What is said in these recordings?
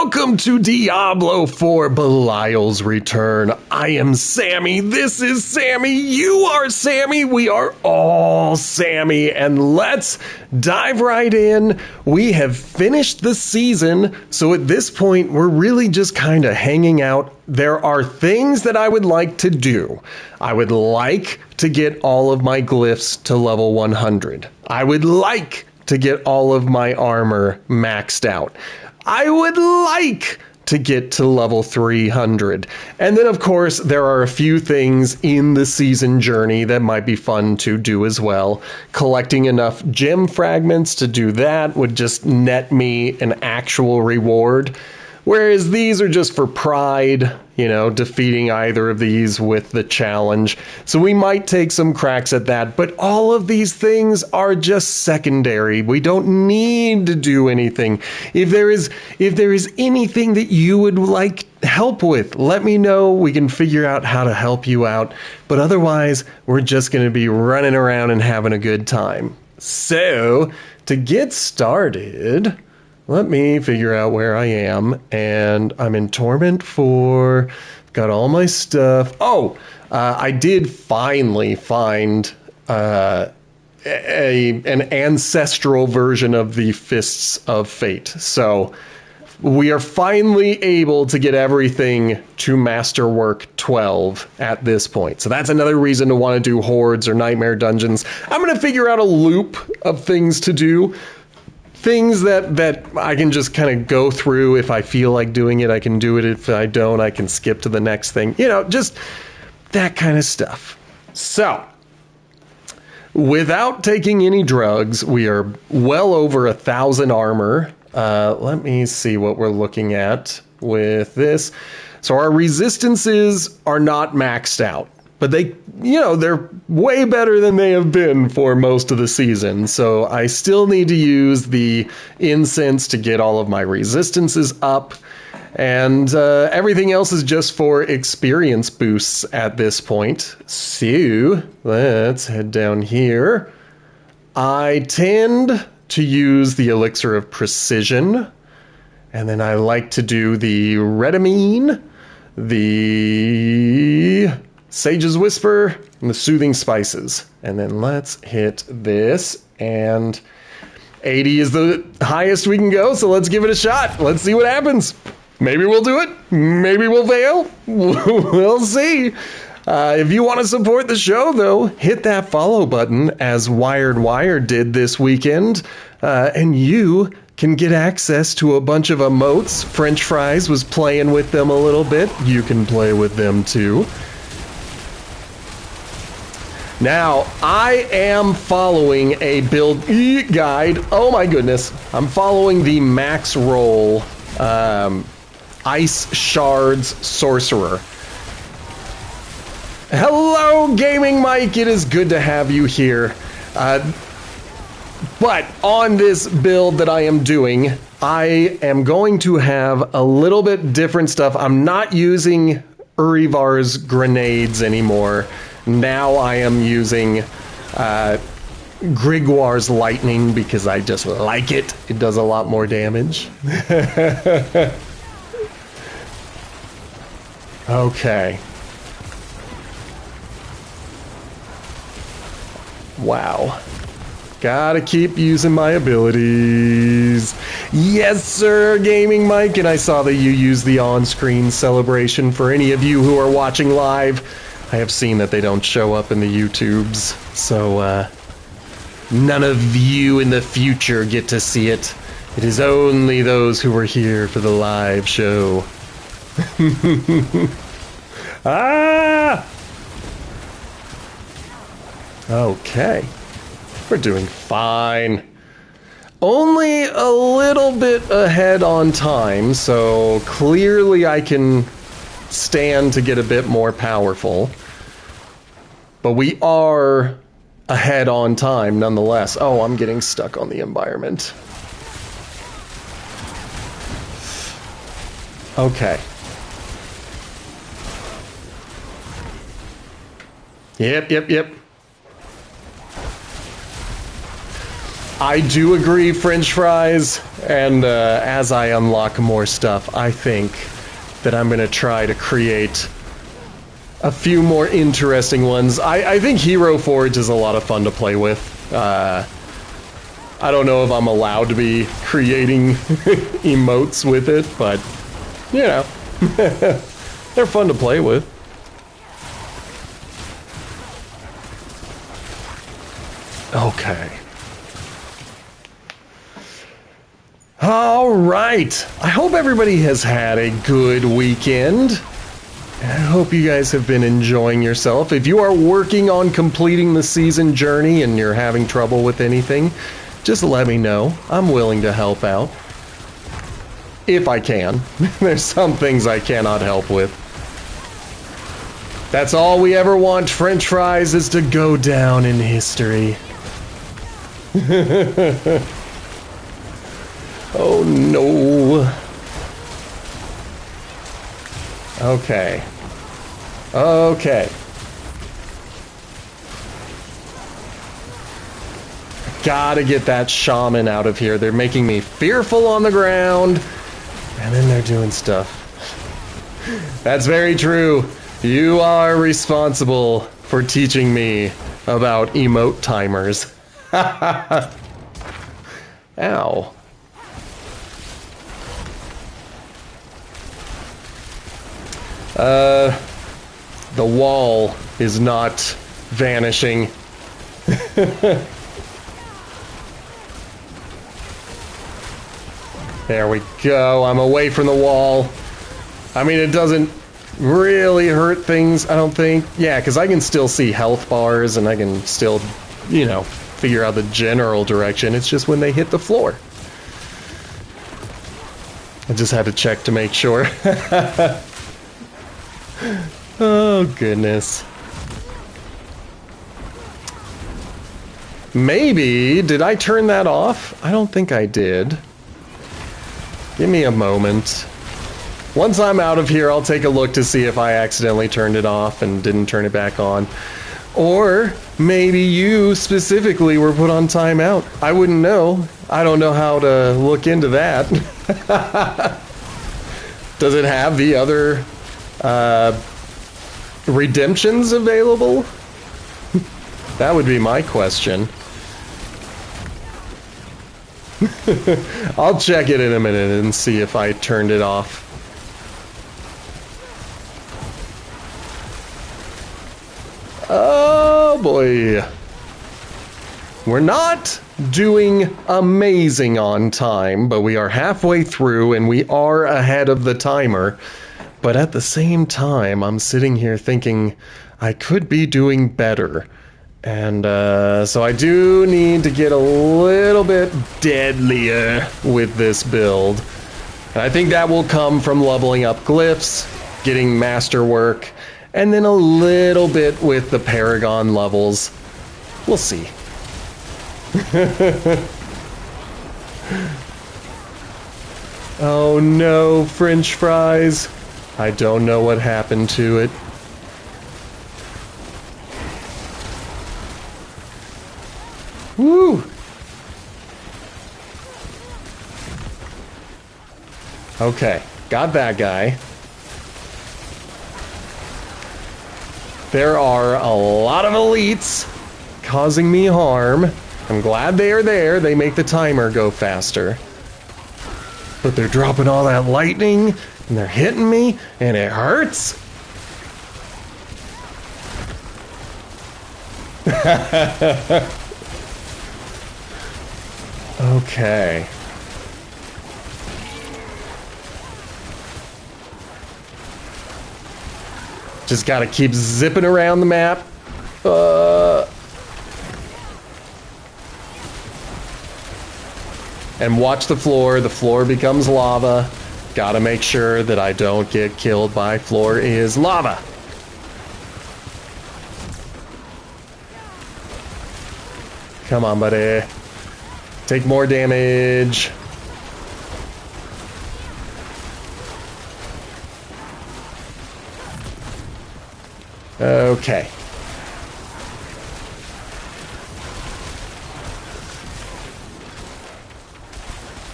Welcome to Diablo 4 Belial's Return. I am Sammy, this is Sammy, you are Sammy, we are all Sammy, and let's dive right in. We have finished the season, so at this point we're really just kind of hanging out. There are things that I would like to do. I would like to get all of my glyphs to level 100. I would like to get all of my armor maxed out. I would like to get to level 300. And then, of course, there are a few things in the season journey that might be fun to do as well. Collecting enough gem fragments to do that would just net me an actual reward. Whereas these are just for pride, you know, defeating either of these with the challenge. So we might take some cracks at that, but all of these things are just secondary. We don't need to do anything. If there is anything that you would like help with, let me know. We can figure out how to help you out. But otherwise, we're just going to be running around and having a good time. So, to get started, let me figure out where I am, and I'm in Torment 4, got all my stuff. Oh, I did finally find an ancestral version of the Fists of Fate. So we are finally able to get everything to Masterwork 12 at this point. So that's another reason to want to do Hordes or Nightmare Dungeons. I'm going to figure out a loop of things to do. Things that I can just kind of go through. If I feel like doing it, I can do it. If I don't, I can skip to the next thing. You know, just that kind of stuff. So, without taking any drugs, we are well over 1,000 armor. Let me see what we're looking at with this. So our resistances are not maxed out. But they, you know, they're way better than they have been for most of the season. So I still need to use the incense to get all of my resistances up. And everything else is just for experience boosts at this point. So let's head down here. I tend to use the Elixir of Precision. And then I like to do the Redamine, the Sage's Whisper, and the Soothing Spices. And then let's hit this, and 80 is the highest we can go, so let's give it a shot. Let's see what happens. Maybe we'll do it. Maybe we'll fail. We'll see. If you want to support the show, though, hit that follow button, as Wired Wire did this weekend, and you can get access to a bunch of emotes. French Fries was playing with them a little bit. You can play with them, too. Now, I am following a build guide. Oh my goodness. I'm following the max roll Ice Shards Sorcerer. Hello, Gaming Mike. It is good to have you here. But on this build that I am doing, I am going to have a little bit different stuff. I'm not using Urivar's grenades anymore. Now I am using Grigwar's Lightning because I just like it. It does a lot more damage. Okay. Wow. Gotta keep using my abilities. Yes, sir, Gaming Mike. And I saw that you used the on-screen celebration. For any of you who are watching live, I have seen that they don't show up in the YouTubes, so none of you in the future get to see it. It is only those who were here for the live show. Ah! Okay. We're doing fine. Only a little bit ahead on time, so clearly I can stand to get a bit more powerful. But we are ahead on time nonetheless. Oh, I'm getting stuck on the environment. Okay. Yep. I do agree, French fries. And as I unlock more stuff, I think that I'm going to try to create a few more interesting ones. I think Hero Forge is a lot of fun to play with. I don't know if I'm allowed to be creating emotes with it, but, you know, they're fun to play with. Okay. All right. I hope everybody has had a good weekend. I hope you guys have been enjoying yourself. If you are working on completing the season journey and you're having trouble with anything, just let me know. I'm willing to help out. If I can. There's some things I cannot help with. That's all we ever want, French fries, is to go down in history. Oh no. Okay. Okay. Gotta get that shaman out of here. They're making me fearful on the ground, and then they're doing stuff. That's very true. You are responsible for teaching me about emote timers. Ow. The wall is not vanishing. There we go. I'm away from the wall. I mean, it doesn't really hurt things, I don't think. Yeah, because I can still see health bars and I can still, you know, figure out the general direction. It's just when they hit the floor. I just had to check to make sure. Oh, goodness. Maybe, did I turn that off? I don't think I did. Give me a moment. Once I'm out of here, I'll take a look to see if I accidentally turned it off and didn't turn it back on. Or maybe you specifically were put on timeout. I wouldn't know. I don't know how to look into that. Does it have the other redemptions available? That would be my question. I'll check it in a minute and see if I turned it off. Oh boy. We're not doing amazing on time, but we are halfway through and we are ahead of the timer. But at the same time, I'm sitting here thinking I could be doing better. And so I do need to get a little bit deadlier with this build. And I think that will come from leveling up glyphs, getting masterwork, and then a little bit with the Paragon levels. We'll see. Oh no, French fries. I don't know what happened to it. Woo! Okay, got that guy. There are a lot of elites causing me harm. I'm glad they are there. They make the timer go faster. But they're dropping all that lightning, and they're hitting me, and it hurts. Okay. Just gotta keep zipping around the map. And watch the floor. The floor becomes lava. Gotta make sure that I don't get killed by floor is lava. Come on, buddy. Take more damage. Okay.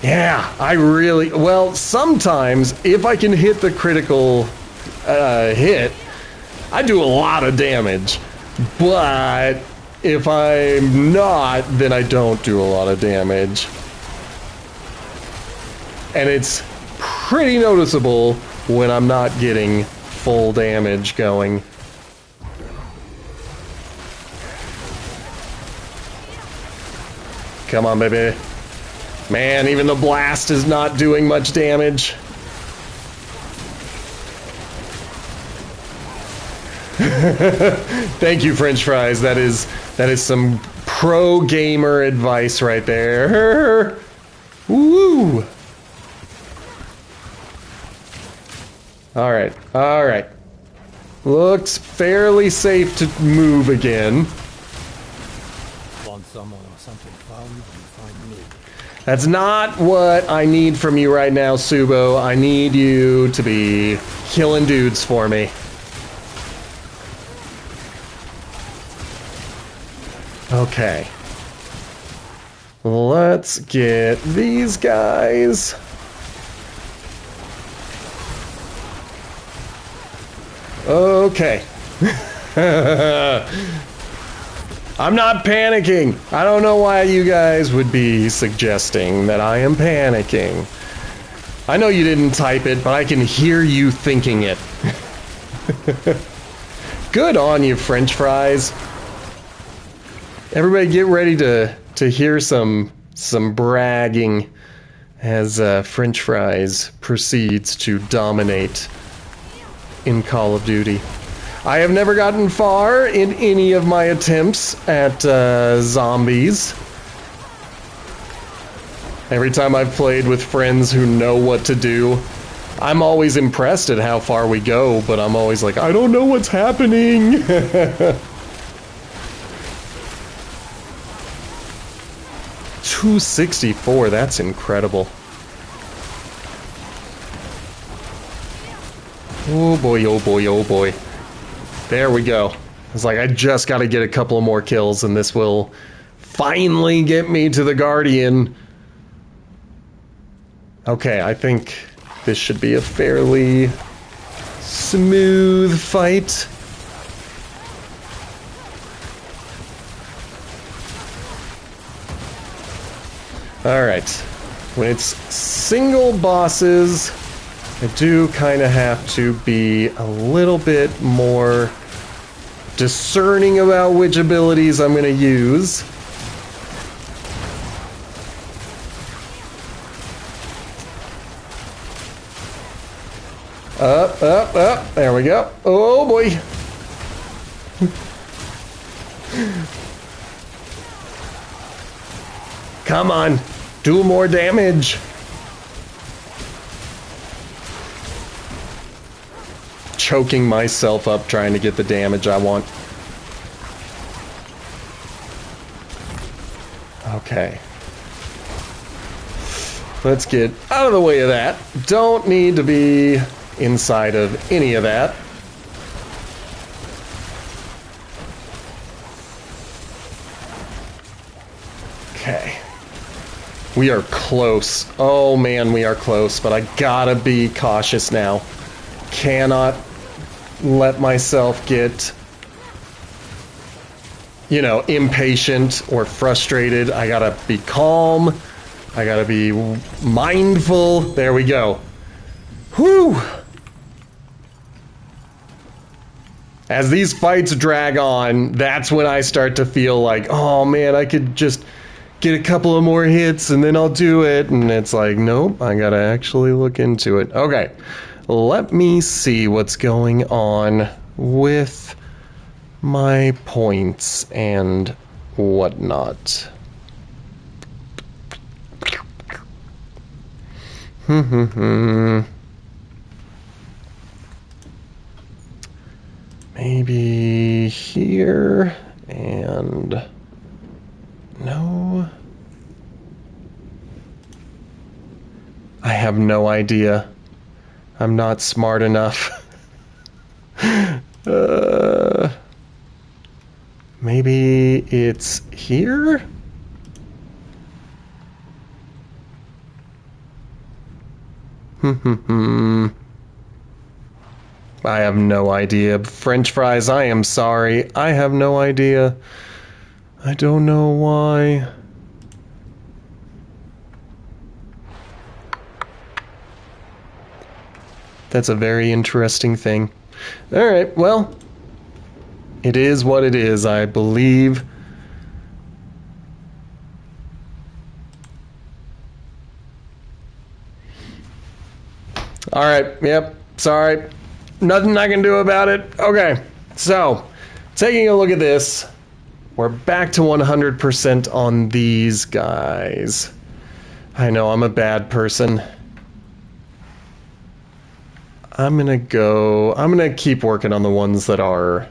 Yeah, I really... Well, sometimes, if I can hit the critical hit, I do a lot of damage. But if I'm not, then I don't do a lot of damage. And it's pretty noticeable when I'm not getting full damage going. Come on, baby. Man, even the blast is not doing much damage. Thank you, French fries. That is some pro gamer advice right there. Woo! All right, all right. Looks fairly safe to move again. Want someone or something fun? You find me. That's not what I need from you right now, Subo. I need you to be killing dudes for me. Okay. Let's get these guys. Okay. I'm not panicking. I don't know why you guys would be suggesting that I am panicking. I know you didn't type it, but I can hear you thinking it. Good on you, French fries. Everybody get ready to hear some bragging as French fries proceeds to dominate in Call of Duty. I have never gotten far in any of my attempts at zombies. Every time I've played with friends who know what to do, I'm always impressed at how far we go, but I'm always like, I don't know what's happening. 264, that's incredible. Oh boy, oh boy, oh boy. There we go. It's like I just got to get a couple of more kills and this will finally get me to the Guardian. Okay, I think this should be a fairly smooth fight. Alright. When it's single bosses, I do kind of have to be a little bit more discerning about which abilities I'm going to use. Up, up, up. There we go. Oh boy. Come on. Do more damage. Choking myself up trying to get the damage I want. Okay. Let's get out of the way of that. Don't need to be inside of any of that. Okay. We are close. Oh man, we are close, but I gotta be cautious now. Cannot let myself get, you know, impatient or frustrated. I gotta be calm. I gotta be mindful. There we go. Whew! As these fights drag on, that's when I start to feel like, oh man, I could just get a couple of more hits and then I'll do it. And it's like, nope, I gotta actually look into it. Okay, let me see what's going on with my points and whatnot. Maybe here and no. I have no idea. I'm not smart enough. Maybe it's here? I have no idea. French fries, I am sorry. I have no idea. I don't know why. That's a very interesting thing. Alright, well, it is what it is, I believe. Alright, yep, sorry. Nothing I can do about it. Okay, so, taking a look at this, we're back to 100% on these guys. I know, I'm a bad person. I'm gonna keep working on the ones that are...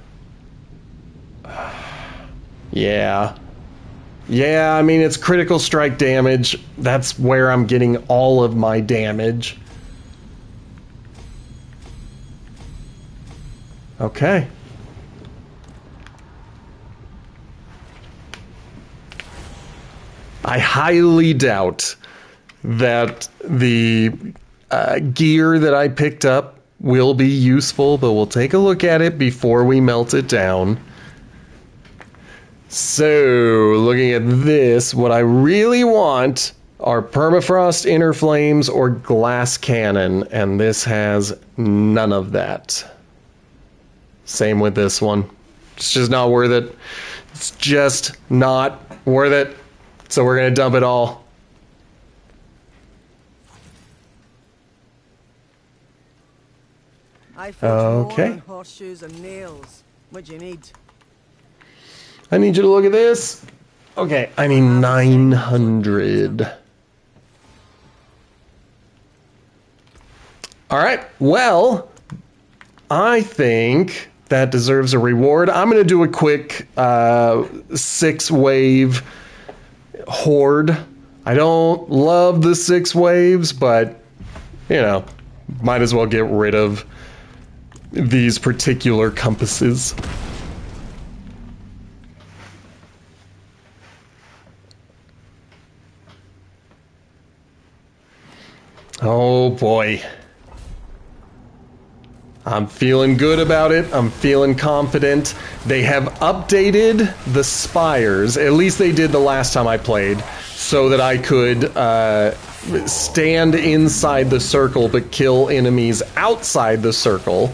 Yeah. Yeah, I mean, it's critical strike damage. That's where I'm getting all of my damage. Okay. I highly doubt that the gear that I picked up will be useful, but we'll take a look at it before we melt it down. So, looking at this, what I really want are permafrost, inner flames, or glass cannon, and this has none of that. Same with this one. It's just not worth it. It's just not worth it. So we're gonna dump it all. Okay. Horseshoes and nails. What do you need? I need you to look at this. Okay, I need 900. Alright, well, I think that deserves a reward. I'm going to do a quick 6-wave horde. I don't love the 6 waves, but, you know, might as well get rid of these particular compasses. Oh boy. I'm feeling good about it. I'm feeling confident. They have updated the spires, at least they did the last time I played, so that I could stand inside the circle but kill enemies outside the circle.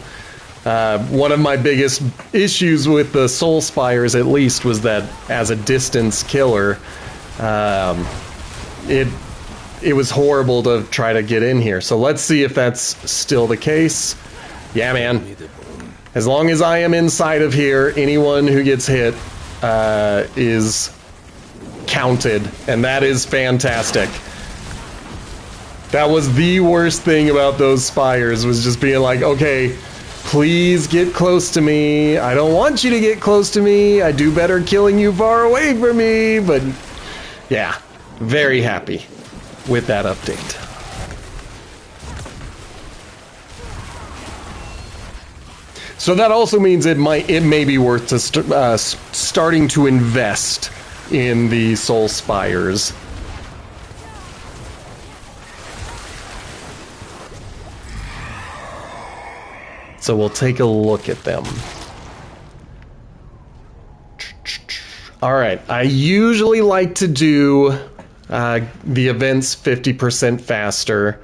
One of my biggest issues with the soul spires, at least, was that as a distance killer, it was horrible to try to get in here. So let's see if that's still the case. Yeah, man. As long as I am inside of here, anyone who gets hit is counted, and that is fantastic. That was the worst thing about those spires, was just being like, okay, please get close to me. I don't want you to get close to me. I do better killing you far away from me. But yeah, very happy with that update. So that also means it may be worth to starting to invest in the soul spires. So we'll take a look at them. All right, I usually like to do the events 50% faster.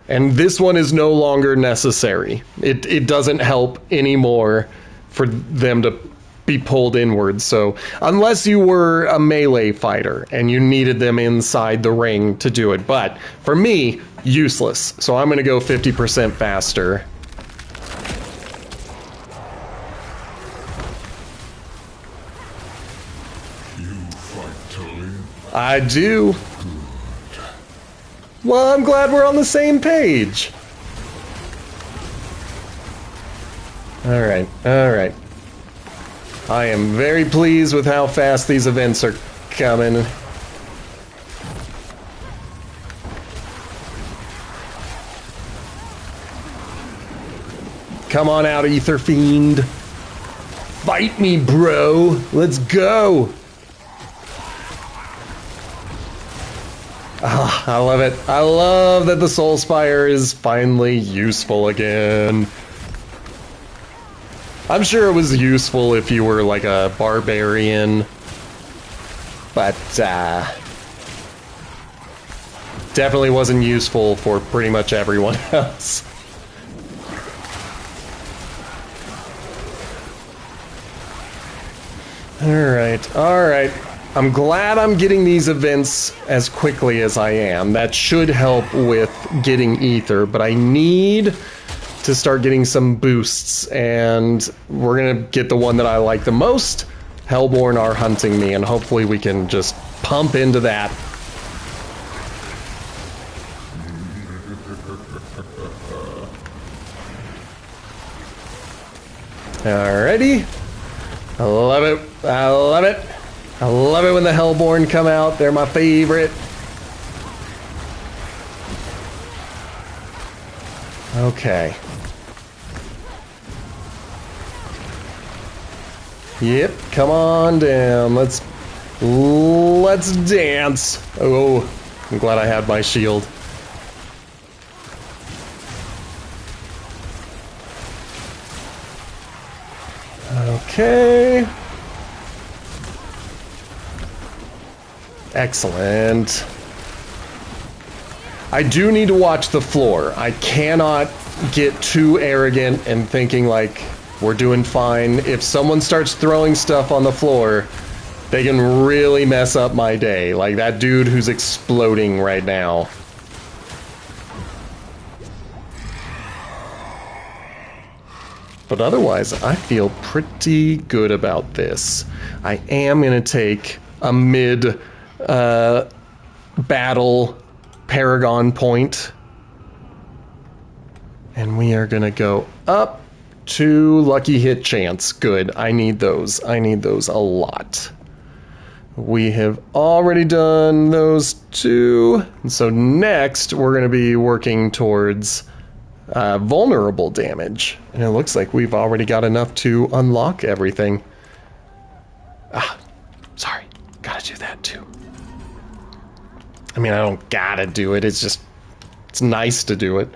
And this one is no longer necessary. It doesn't help anymore for them to be pulled inward. So unless you were a melee fighter and you needed them inside the ring to do it. But for me, useless. So I'm going to go 50% faster. You fight to live? I do. Well, I'm glad we're on the same page. Alright, alright. I am very pleased with how fast these events are coming. Come on out, Ether Fiend. Fight me, bro. Let's go. Ah, I love it. I love that the Soul Spire is finally useful again. I'm sure it was useful if you were like a barbarian, but definitely wasn't useful for pretty much everyone else. Alright, alright. I'm glad I'm getting these events as quickly as I am. That should help with getting ether, but I need to start getting some boosts, and we're gonna get the one that I like the most. Hellborn are hunting me, and hopefully we can just pump into that. Alrighty. I love it. I love it. I love it when the Hellborn come out. They're my favorite. Okay. Yep, come on down. Let's dance. Oh, I'm glad I had my shield. Okay. Excellent. I do need to watch the floor. I cannot get too arrogant and thinking like we're doing fine. If someone starts throwing stuff on the floor, they can really mess up my day. Like that dude who's exploding right now. But otherwise, I feel pretty good about this. I am going to take a mid battle Paragon point. And we are going to go up to lucky hit chance. Good. I need those. I need those a lot. We have already done those two. And so next, we're going to be working towards vulnerable damage. And it looks like we've already got enough to unlock everything. Ah, sorry. Gotta do that too. I mean, I don't gotta do it. It's just, it's nice to do it.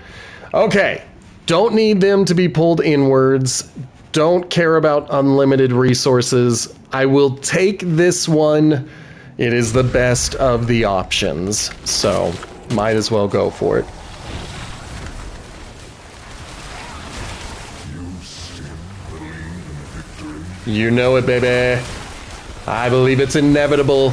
Okay. Don't need them to be pulled inwards. Don't care about unlimited resources. I will take this one. It is the best of the options. So, might as well go for it. You know it, baby. I believe it's inevitable.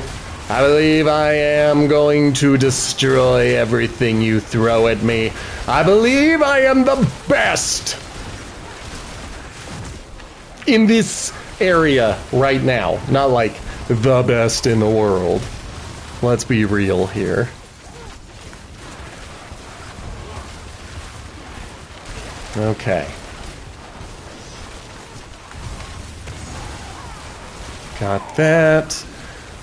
I believe I am going to destroy everything you throw at me. I believe I am the best in this area right now. Not like the best in the world. Let's be real here. Okay. Got that.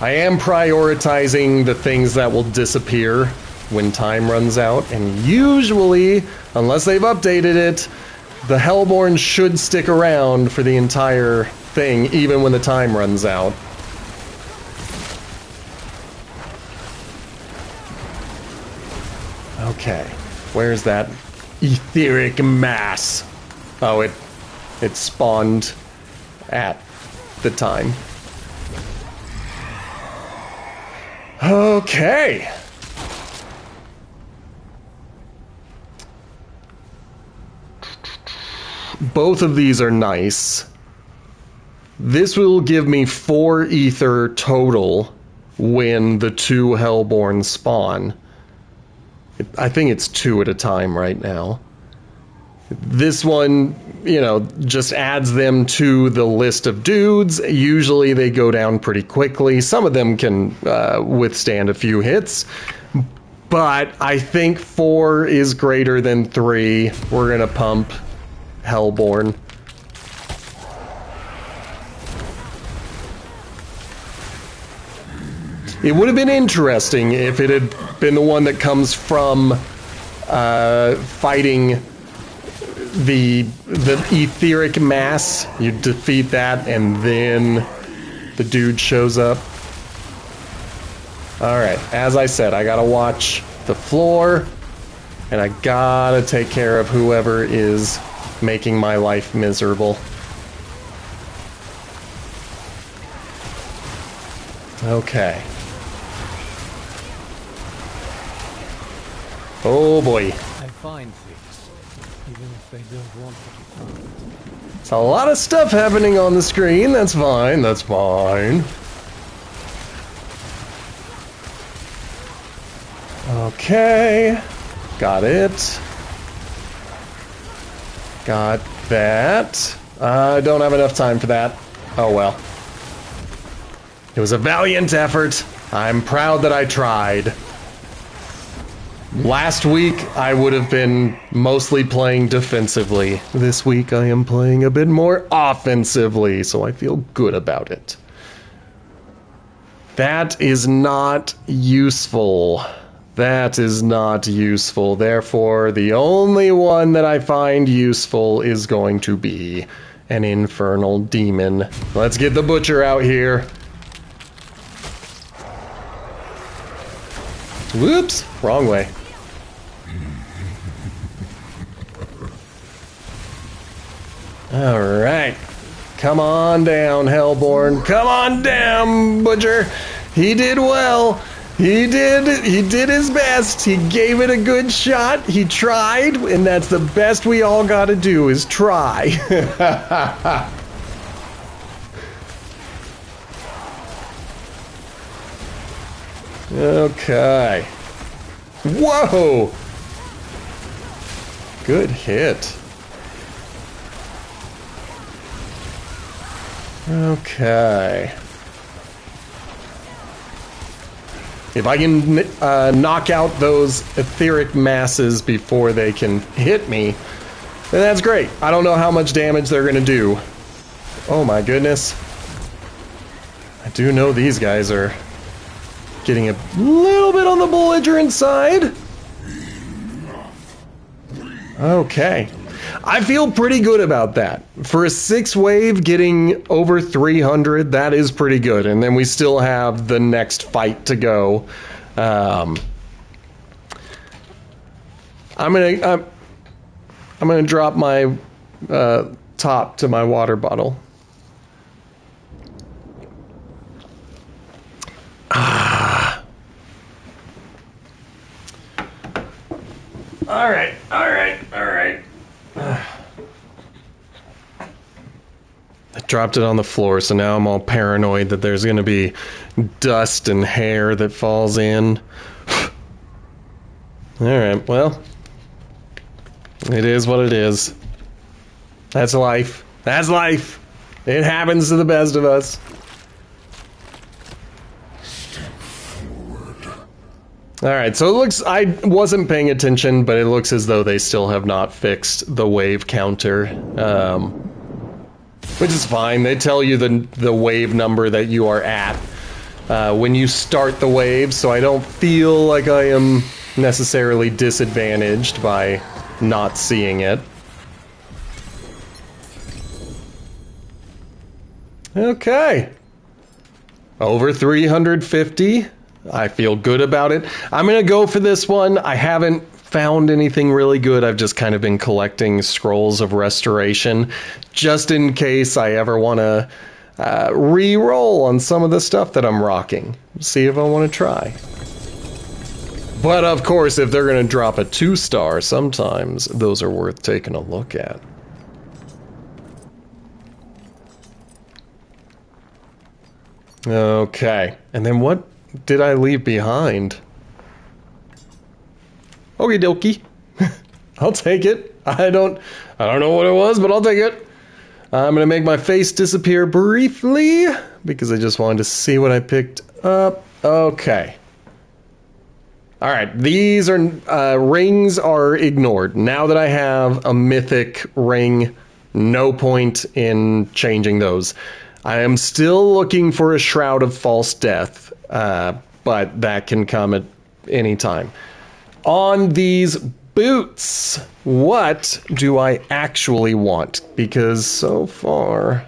I am prioritizing the things that will disappear when time runs out, and usually, unless they've updated it, the Hellborn should stick around for the entire thing, even when the time runs out. Okay, where's that etheric mass? Oh, it spawned at the time. Okay. Both of these are nice. This will give me 4 ether total when the 2 Hellborn spawn. I think it's 2 at a time right now. This one, you know, just adds them to the list of dudes. Usually they go down pretty quickly. Some of them can withstand a few hits. But I think 4 is greater than 3. We're going to pump Hellborn. It would have been interesting if it had been the one that comes from fighting the etheric mass. You defeat that and then the dude shows up. Alright, as I said, I gotta watch the floor, and I gotta take care of whoever is making my life miserable. Okay. Oh boy. I find things, even if they don't want me to find. It's a lot of stuff happening on the screen. That's fine. That's fine. Okay. Got it. Got that. I don't have enough time for that. Oh well. It was a valiant effort. I'm proud that I tried. Last week, I would have been mostly playing defensively. This week, I am playing a bit more offensively, so I feel good about it. That is not useful. That is not useful. Therefore, the only one that I find useful is going to be an infernal demon. Let's get the butcher out here. Whoops, wrong way. Alright. Come on down, Hellborn. Come on down, Butcher. He did well. He did his best. He gave it a good shot. He tried, and that's the best we all gotta do is try. Okay. Whoa! Good hit. Okay. If I can knock out those etheric masses before they can hit me, then that's great. I don't know how much damage they're going to do. Oh my goodness. I do know these guys are getting a little bit on the belligerent side. Okay. I feel pretty good about that. For a 6-wave, getting over 300, that is pretty good. And then we still have the next fight to go. I'm gonna drop my top to my water bottle. All right. I dropped it on the floor, so now I'm all paranoid that there's going to be dust and hair that falls in. Alright, well. It is what it is. That's life. That's life. It happens to the best of us. Alright, so it looks... I wasn't paying attention, but it looks as though they still have not fixed the wave counter. Which is fine. They tell you the wave number that you are at when you start the wave, so I don't feel like I am necessarily disadvantaged by not seeing it. Okay. Over 350. I feel good about it. I'm going to go for this one. I haven't found anything really good. I've just kind of been collecting scrolls of restoration just in case I ever want to re-roll on some of the stuff that I'm rocking. See if I want to try. But of course, if they're going to drop a 2-star, sometimes those are worth taking a look at. Okay. And then what did I leave behind? Okie dokie. I'll take it. I don't know what it was, but I'll take it. I'm gonna make my face disappear briefly because I just wanted to see what I picked up. Okay. Alright, these are rings are ignored. Now that I have a mythic ring, no point in changing those. I am still looking for a Shroud of False Death, but that can come at any time. On these boots, what do I actually want? Because so far,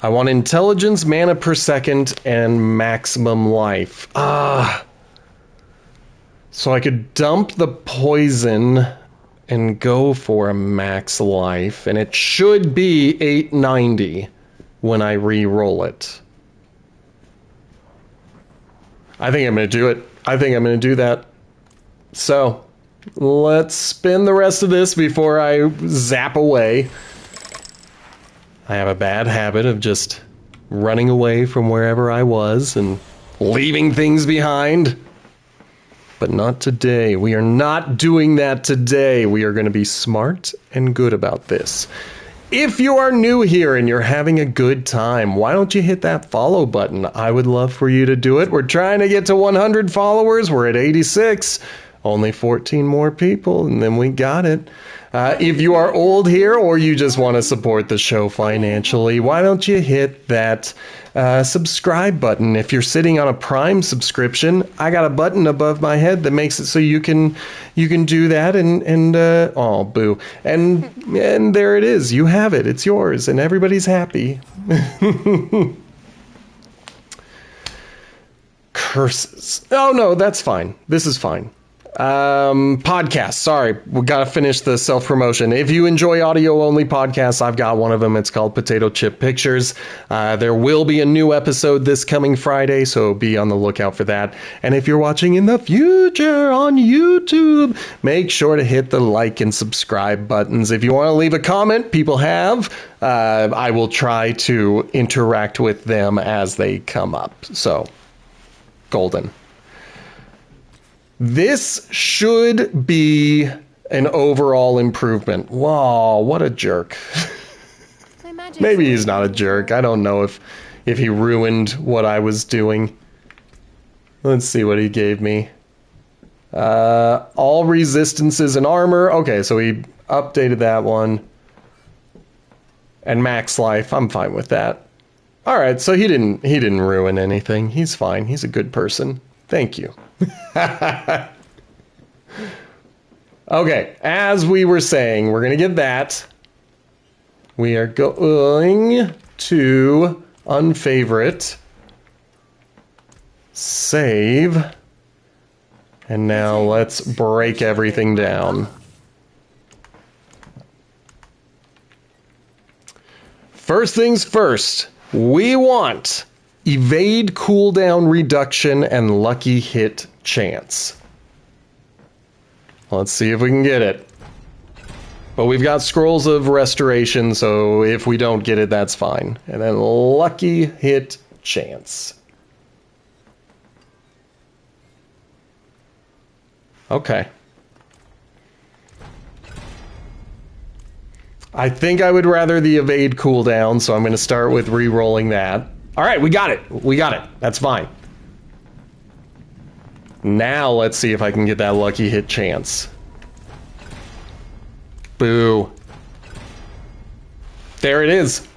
I want intelligence, mana per second, and maximum life. So I could dump the poison and go for a max life, and it should be 890 when I re-roll it. I think I'm going to do it. I think I'm going to do that. So, let's spin the rest of this before I zap away. I have a bad habit of just running away from wherever I was and leaving things behind. But not today. We are not doing that today. We are going to be smart and good about this. If you are new here and you're having a good time, why don't you hit that follow button? I would love for you to do it. We're trying to get to 100 followers. We're at 86. Only 14 more people, and then we got it. If you are old here or you just want to support the show financially, why don't you hit that subscribe button? If you're sitting on a Prime subscription, I got a button above my head that makes it so you can do that and oh boo. And there it is. You have it. It's yours and everybody's happy. Curses. Oh no, that's fine. This is fine. Podcast. Sorry, we gotta finish the self-promotion. If you enjoy audio-only podcasts, I've got one of them. It's called Potato Chip Pictures. There will be a new episode this coming Friday, so be on the lookout for that. And if you're watching in the future on YouTube, make sure to hit the like and subscribe buttons. If you want to leave a comment, people have. I will try to interact with them as they come up. So, golden. This should be an overall improvement. Wow, what a jerk. Maybe he's not a jerk. I don't know if he ruined what I was doing. Let's see what he gave me. All resistances and armor. Okay, so he updated that one. And max life. I'm fine with that. All right, so he didn't ruin anything. He's fine. He's a good person. Thank you. Okay, as we were saying, we're going to get that. We are going to unfavorite, save, and now let's break everything down. First things first, we want evade cooldown reduction and lucky hit chance. Let's see if we can get it. But we've got scrolls of restoration, so if we don't get it, that's fine. And then lucky hit chance. Okay. I think I would rather the evade cooldown, so I'm going to start with re-rolling that. All right, we got it. We got it. That's fine. Now let's see if I can get that lucky hit chance. Boo. There it is.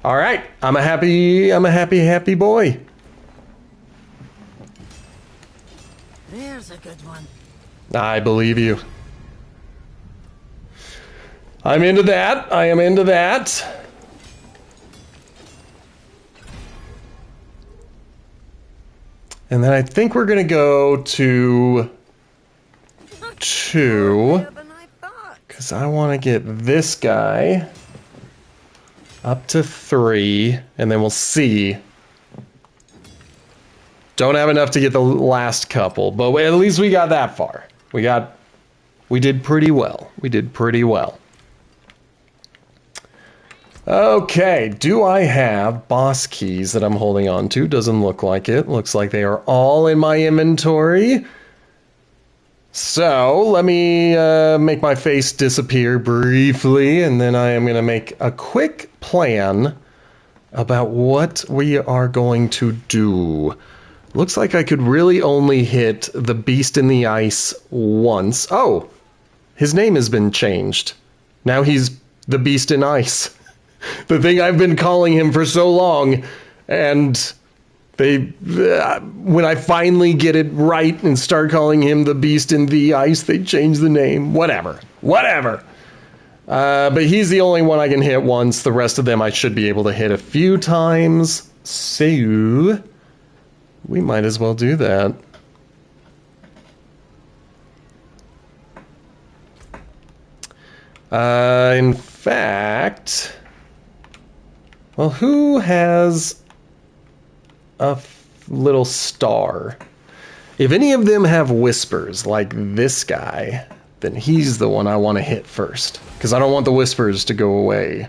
All right, I'm a happy boy. There's a good one. I believe you. I'm into that. I am into that. And then I think we're going to go to 2, because I want to get this guy up to 3, and then we'll see. Don't have enough to get the last couple, but at least we got that far. We did pretty well. We did pretty well. Okay, do I have boss keys that I'm holding on to? Doesn't look like it. Looks like they are all in my inventory. So, let me make my face disappear briefly, and then I am going to make a quick plan about what we are going to do. Looks like I could really only hit the Beast in the Ice once. Oh, his name has been changed. Now he's the Beast in Ice. The thing I've been calling him for so long, and when I finally get it right and start calling him the Beast in the Ice, they change the name. Whatever. But he's the only one I can hit once. The rest of them I should be able to hit a few times. So we might as well do that. In fact, well, who has a little star? If any of them have whispers, like this guy, then he's the one I want to hit first. Because I don't want the whispers to go away.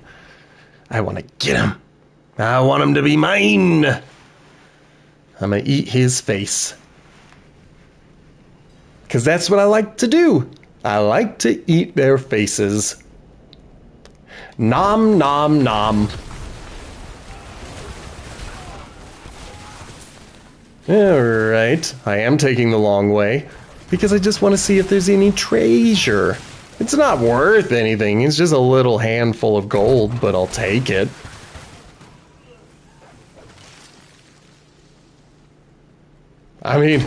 I want to get him. I want him to be mine. I'm going to eat his face. Because that's what I like to do. I like to eat their faces. Nom, nom, nom. Alright, I am taking the long way. Because I just want to see if there's any treasure. It's not worth anything. It's just a little handful of gold, but I'll take it. I mean,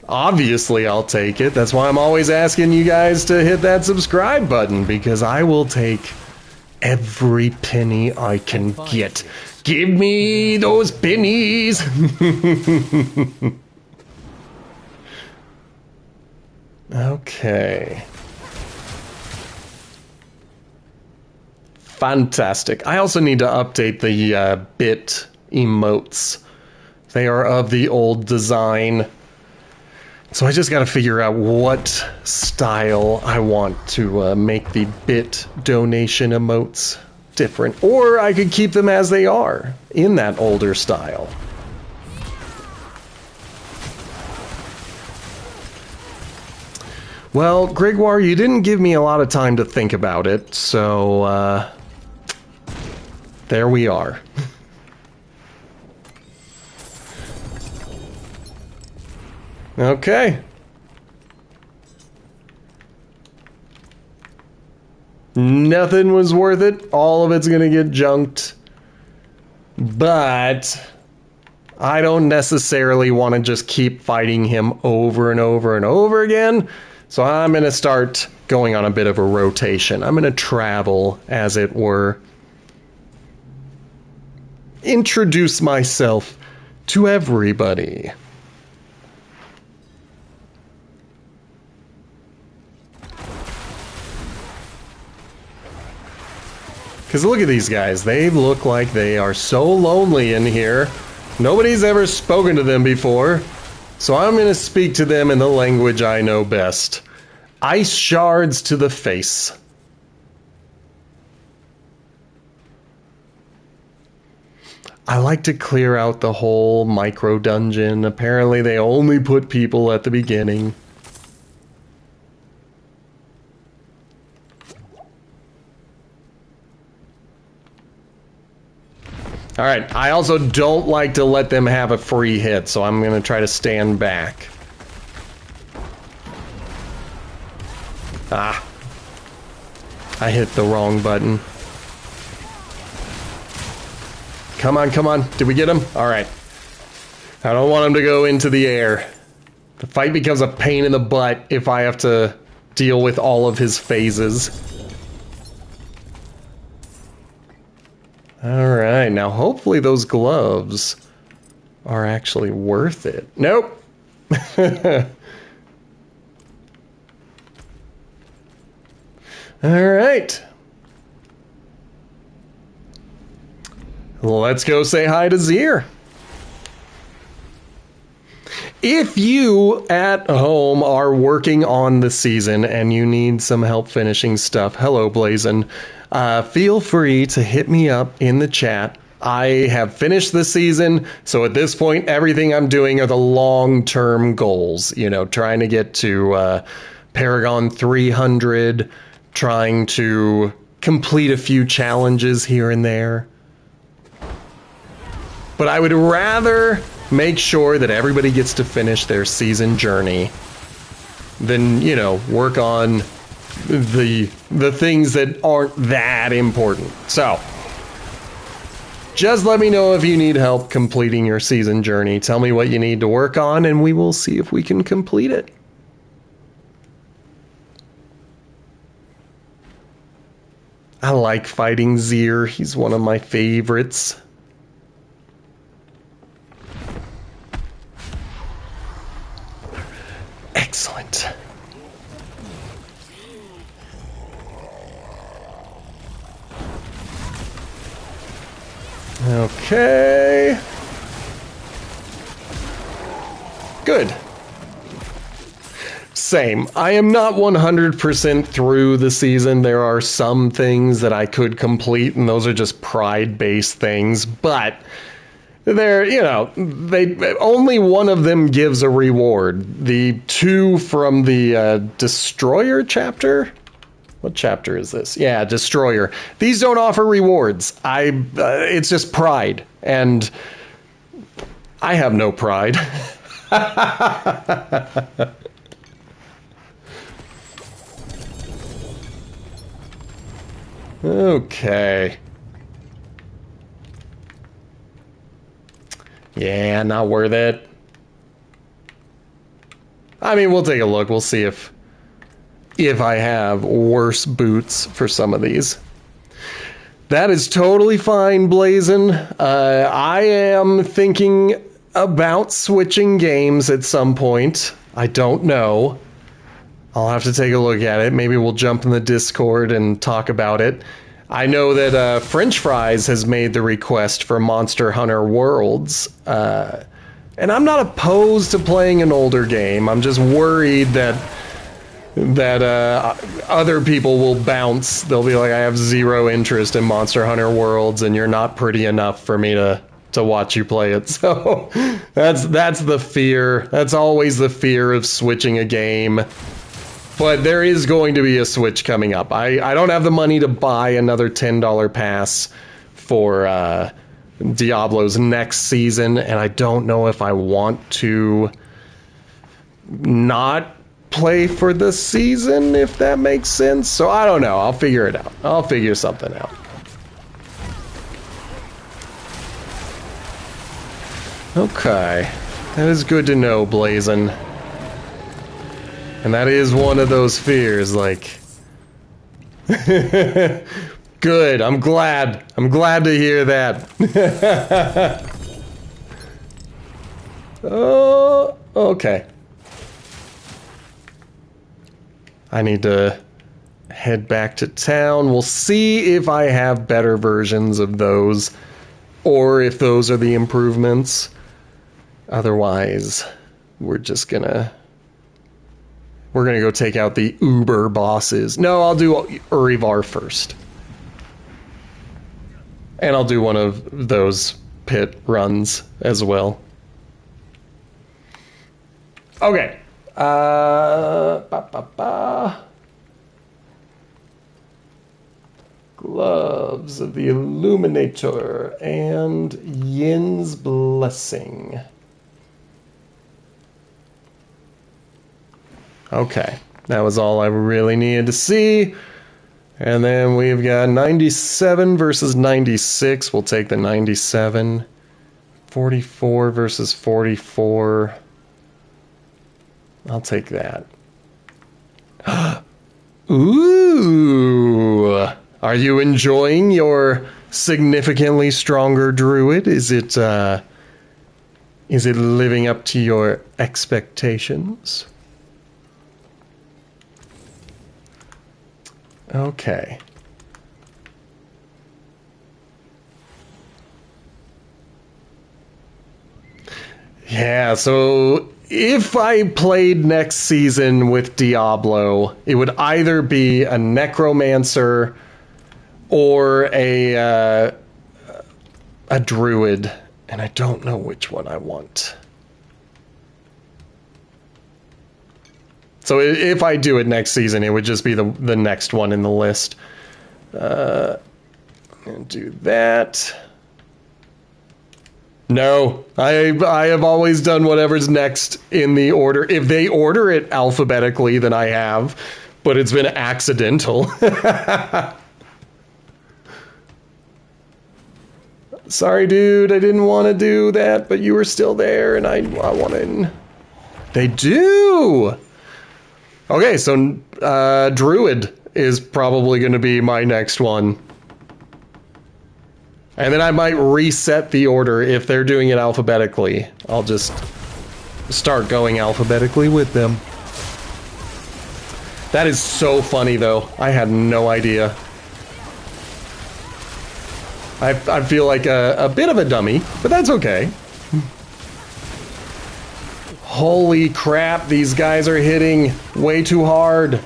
obviously I'll take it. That's why I'm always asking you guys to hit that subscribe button, because I will take every penny I can get. Give me those pennies! Okay. Fantastic. I also need to update the bit emotes. They are of the old design. So I just got to figure out what style I want to make the bit donation emotes different. Or I could keep them as they are, in that older style. Well, Gregoire, you didn't give me a lot of time to think about it, so there we are. Okay. Nothing was worth it. All of it's gonna get junked. But I don't necessarily want to just keep fighting him over and over and over again. So I'm going to start going on a bit of a rotation. I'm going to travel, as it were. Introduce myself to everybody. Because look at these guys. They look like they are so lonely in here. Nobody's ever spoken to them before. So I'm going to speak to them in the language I know best. Ice shards to the face. I like to clear out the whole micro dungeon. Apparently they only put people at the beginning. Alright, I also don't like to let them have a free hit, so I'm going to try to stand back. Ah. I hit the wrong button. Come on, come on. Did we get him? Alright. I don't want him to go into the air. The fight becomes a pain in the butt if I have to deal with all of his phases. Alright, now hopefully those gloves are actually worth it. Nope! Alright. Let's go say hi to Zier. If you at home are working on the season and you need some help finishing stuff, hello Blazin', feel free to hit me up in the chat. I have finished the season, so at this point everything I'm doing are the long-term goals. You know, trying to get to Paragon 300, trying to complete a few challenges here and there. But I would rather make sure that everybody gets to finish their season journey than, you know, work on the things that aren't that important. So, just let me know if you need help completing your season journey. Tell me what you need to work on, and we will see if we can complete it. I like fighting Zir. He's one of my favorites. Excellent. Okay. Good. Same. I am not 100% through the season. There are some things that I could complete, and those are just pride-based things, but they're, you know, they only one of them gives a reward. The two from the Destroyer chapter. What chapter is this? Yeah, Destroyer. These don't offer rewards. It's just pride, and I have no pride. Okay. Yeah, not worth it. I mean, we'll take a look. We'll see if I have worse boots for some of these. That is totally fine, Blazin. I am thinking about switching games at some point. I don't know. I'll have to take a look at it. Maybe we'll jump in the Discord and talk about it. I know that French Fries has made the request for Monster Hunter Worlds. And I'm not opposed to playing an older game. I'm just worried that other people will bounce. They'll be like, I have zero interest in Monster Hunter Worlds, and you're not pretty enough for me to watch you play it. So that's the fear. That's always the fear of switching a game. But there is going to be a Switch coming up. I don't have the money to buy another $10 pass for Diablo's next season, and I don't know if I want to not play for the season, if that makes sense. So I don't know. I'll figure it out. I'll figure something out. Okay. That is good to know, Blazin'. And that is one of those fears, like... Good, I'm glad. I'm glad to hear that. Oh, okay. I need to head back to town. We'll see if I have better versions of those, or if those are the improvements. Otherwise, we're gonna go take out the Uber bosses. No, I'll do Urivar first. And I'll do one of those pit runs as well. Okay. Gloves of the Illuminator and Yin's Blessing. Okay, that was all I really needed to see. And then we've got 97 versus 96. We'll take the 97. 44 versus 44. I'll take that. Ooh! Are you enjoying your significantly stronger druid? Is it living up to your expectations? Okay. Yeah, so if I played next season with Diablo, it would either be a necromancer or a druid, and I don't know which one I want. So if I do it next season, it would just be the next one in the list. And do that. No, I have always done whatever's next in the order. If they order it alphabetically, then I have, but it's been accidental. Sorry, dude, I didn't want to do that, but you were still there, and I wanted... They do! Okay, so Druid is probably going to be my next one. And then I might reset the order if they're doing it alphabetically. I'll just start going alphabetically with them. That is so funny, though. I had no idea. I feel like a bit of a dummy, but that's okay. Holy crap, these guys are hitting way too hard.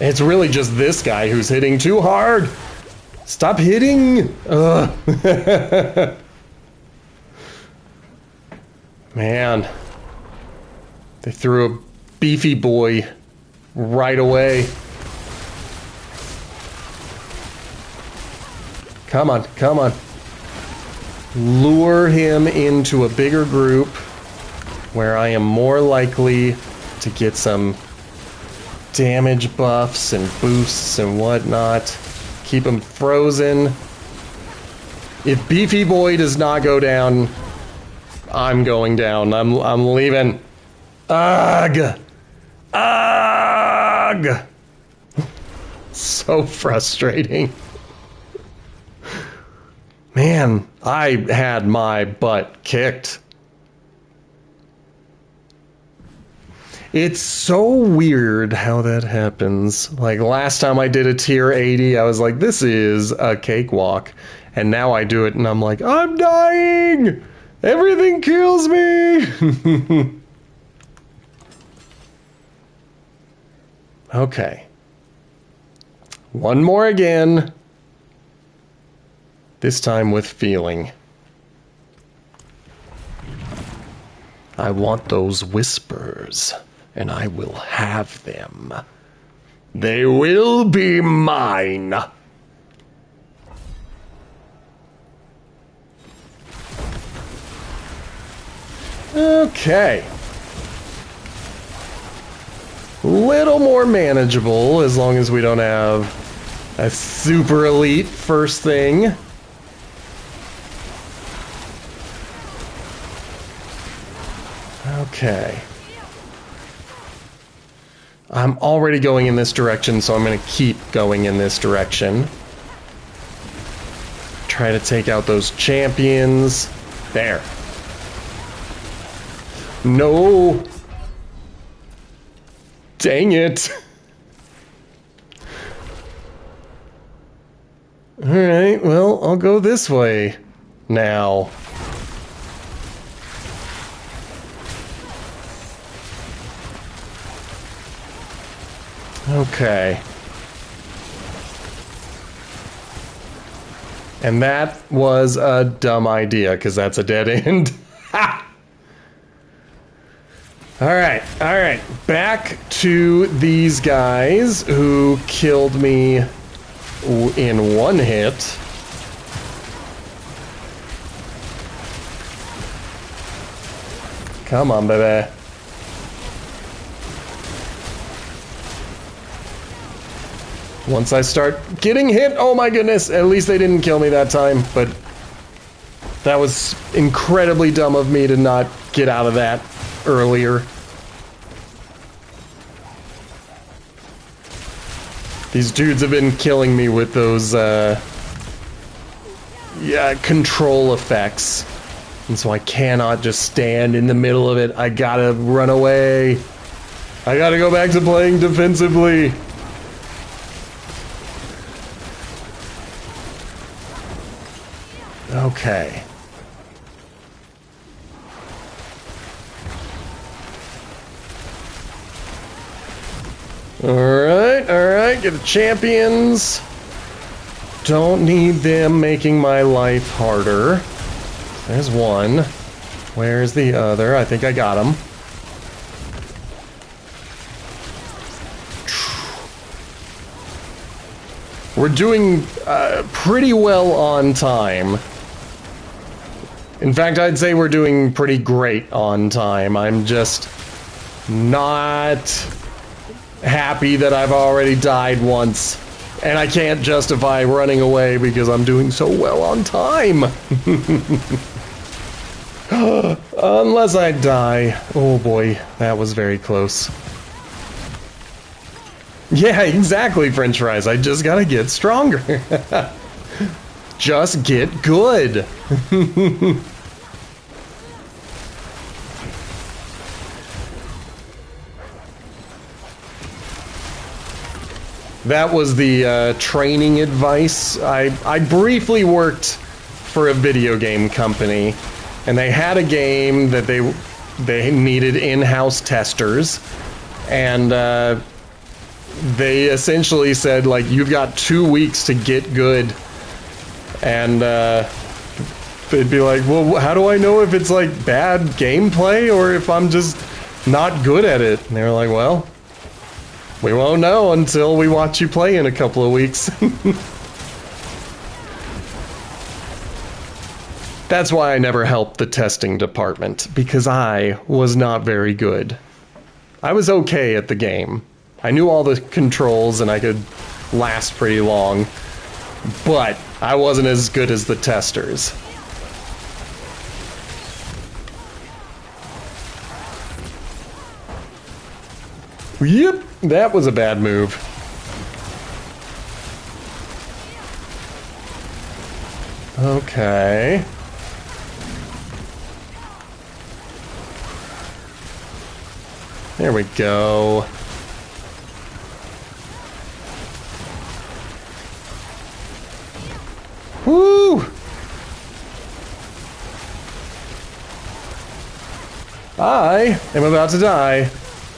It's really just this guy who's hitting too hard. Stop hitting. Ugh. Man. They threw a beefy boy right away. Come on, come on. Lure him into a bigger group where I am more likely to get some damage buffs and boosts and whatnot. Keep him frozen. If Beefy Boy does not go down, I'm going down. I'm leaving. Ugh! Ugh! So frustrating. Man, I had my butt kicked. It's so weird how that happens. Like, last time I did a tier 80, I was like, this is a cakewalk. And now I do it and I'm like, I'm dying! Everything kills me! Okay. One more again. This time with feeling. I want those whispers. And I will have them. They will be mine. Okay. Little more manageable as long as we don't have a super elite first thing. Okay. I'm already going in this direction, so I'm going to keep going in this direction. Try to take out those champions. There. No. Dang it. Alright, well, I'll go this way now. Okay. And that was a dumb idea, because that's a dead end. Ha! Alright, alright. Back to these guys who killed me in one hit. Come on, baby. Once I start getting hit, oh my goodness, at least they didn't kill me that time, but that was incredibly dumb of me to not get out of that earlier. These dudes have been killing me with those, control effects. And so I cannot just stand in the middle of it. I gotta run away. I gotta go back to playing defensively. Okay. Alright, get the champions. Don't need them making my life harder. There's one. Where's the other? I think I got him. We're doing pretty well on time. In fact, I'd say we're doing pretty great on time. I'm just not happy that I've already died once. And I can't justify running away because I'm doing so well on time. Unless I die. Oh boy, that was very close. Yeah, exactly, French fries. I just gotta get stronger. Just get good. That was the training advice. I briefly worked for a video game company, and they had a game that they needed in-house testers, and they essentially said, like, you've got 2 weeks to get good, and they'd be like, well, how do I know if it's like bad gameplay or if I'm just not good at it? And they were like, well, we won't know until we watch you play in a couple of weeks. That's why I never helped the testing department, because I was not very good. I was okay at the game. I knew all the controls and I could last pretty long, but I wasn't as good as the testers. Yep, that was a bad move. Okay. There we go. Woo! I am about to die.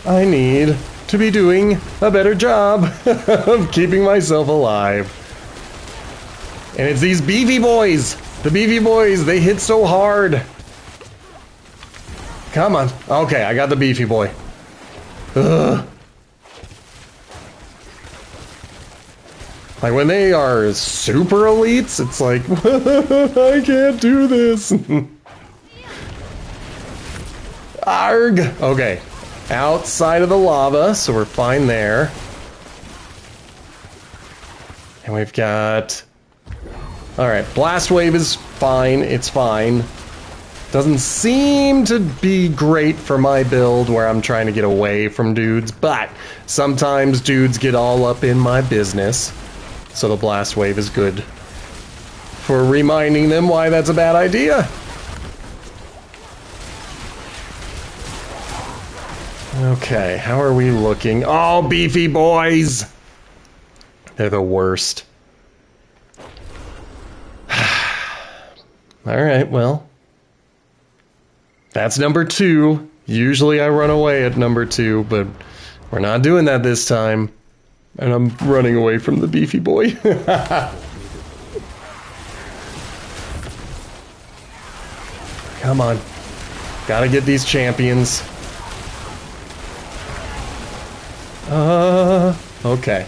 I need to be doing a better job of keeping myself alive. And it's these beefy boys. The beefy boys, they hit so hard. Come on. Okay, I got the beefy boy. Ugh. Like when they are super elites, it's like, I can't do this. Arg! Okay. Outside of the lava, so we're fine there. And we've got... Alright, blast wave is fine, it's fine. Doesn't seem to be great for my build where I'm trying to get away from dudes, but sometimes dudes get all up in my business. So the blast wave is good for reminding them why that's a bad idea. Okay, how are we looking? Oh, beefy boys! They're the worst. Alright, well. That's number 2. Usually I run away at number 2, but we're not doing that this time. And I'm running away from the beefy boy. Come on. Gotta get these champions. Okay.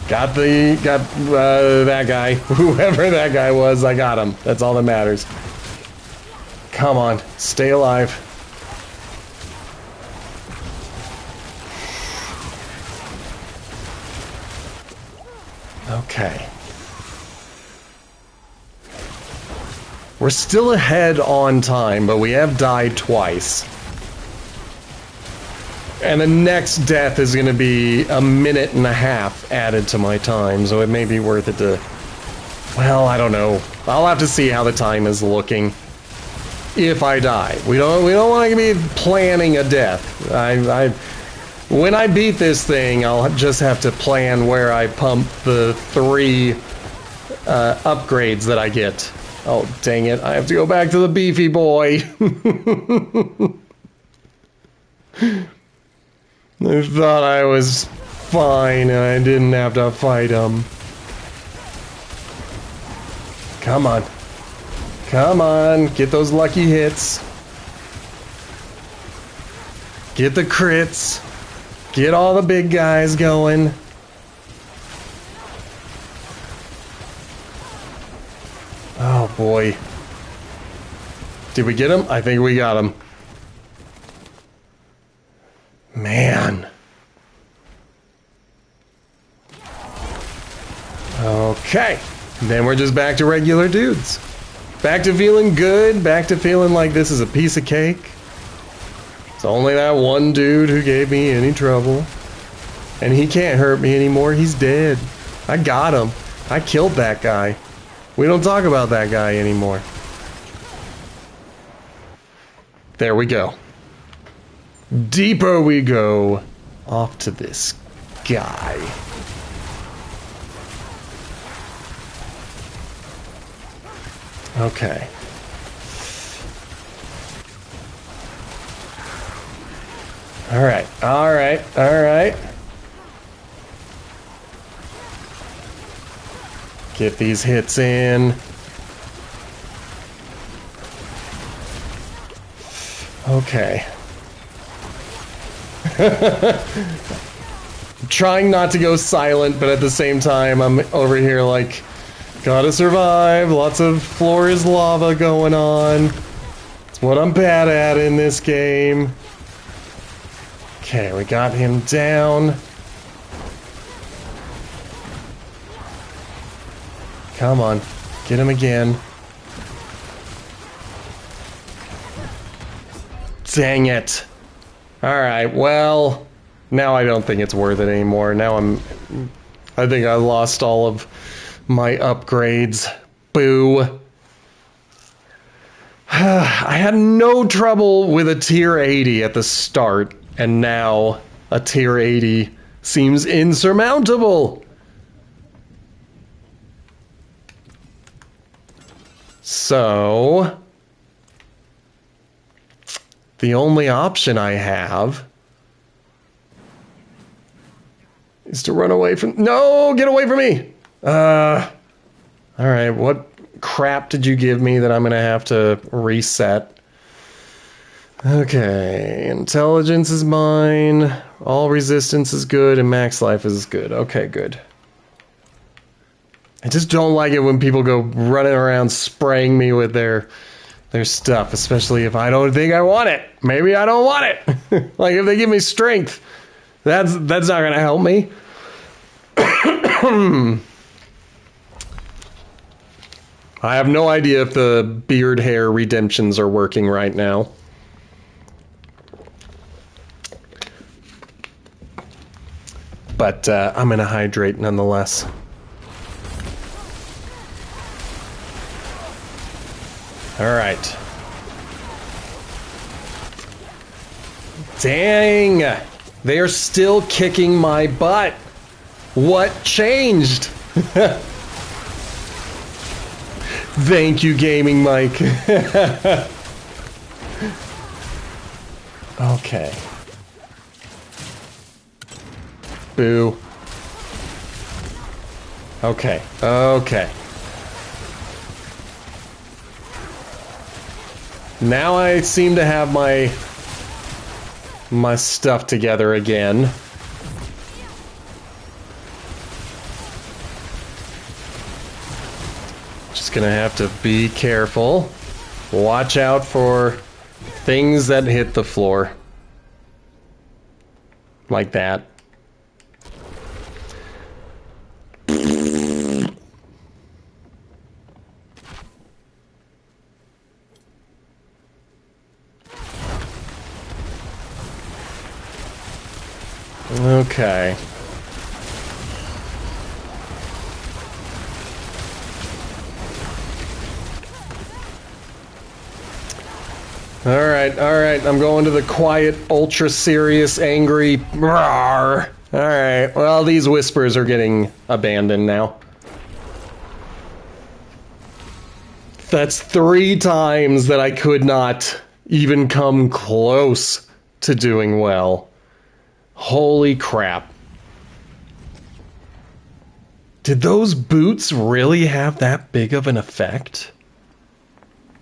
Got that guy. Whoever that guy was, I got him. That's all that matters. Come on, stay alive. Okay. We're still ahead on time, but we have died twice. And the next death is going to be a minute and a half added to my time, so it may be worth it to... Well, I don't know. I'll have to see how the time is looking. If I die. We don't want to be planning a death. When I beat this thing, I'll just have to plan where I pump the 3 upgrades that I get. Oh, dang it. I have to go back to the beefy boy. I thought I was fine and I didn't have to fight him. Come on. Come on. Get those lucky hits. Get the crits. Get all the big guys going. Oh boy. Did we get him? I think we got him. Man. Okay. Then we're just back to regular dudes. Back to feeling good, back to feeling like this is a piece of cake. It's only that one dude who gave me any trouble. And he can't hurt me anymore, he's dead. I got him. I killed that guy. We don't talk about that guy anymore. There we go. Deeper we go. Off to this guy. Okay. Alright, alright, alright. Get these hits in. Okay. I'm trying not to go silent, but at the same time, I'm over here like, gotta survive. Lots of floor is lava going on. It's what I'm bad at in this game. Okay, we got him down. Come on, get him again. Dang it. Alright, well, now I don't think it's worth it anymore. Now I think I lost all of my upgrades. Boo. I had no trouble with a tier 80 at the start, and now a tier 80 seems insurmountable. So, the only option I have is to run away from... No! Get away from me! Alright, what crap did you give me that I'm gonna have to reset? Okay, intelligence is mine, all resistance is good, and max life is good. Okay, good. I just don't like it when people go running around spraying me with their stuff, especially if I don't think I want it. Maybe I don't want it. Like if they give me strength, that's not gonna help me. I have no idea if the beard hair redemptions are working right now. But I'm gonna hydrate nonetheless. Alright. Dang! They are still kicking my butt. What changed? Thank you, Gaming Mike. Okay. Boo. Okay. Okay. Now I seem to have my stuff together again. Just gonna have to be careful. Watch out for things that hit the floor. Like that. Okay. Alright, I'm going to the quiet, ultra serious, angry roar. Alright, well, these whispers are getting abandoned now. That's 3 times that I could not even come close to doing well. Holy crap. Did those boots really have that big of an effect?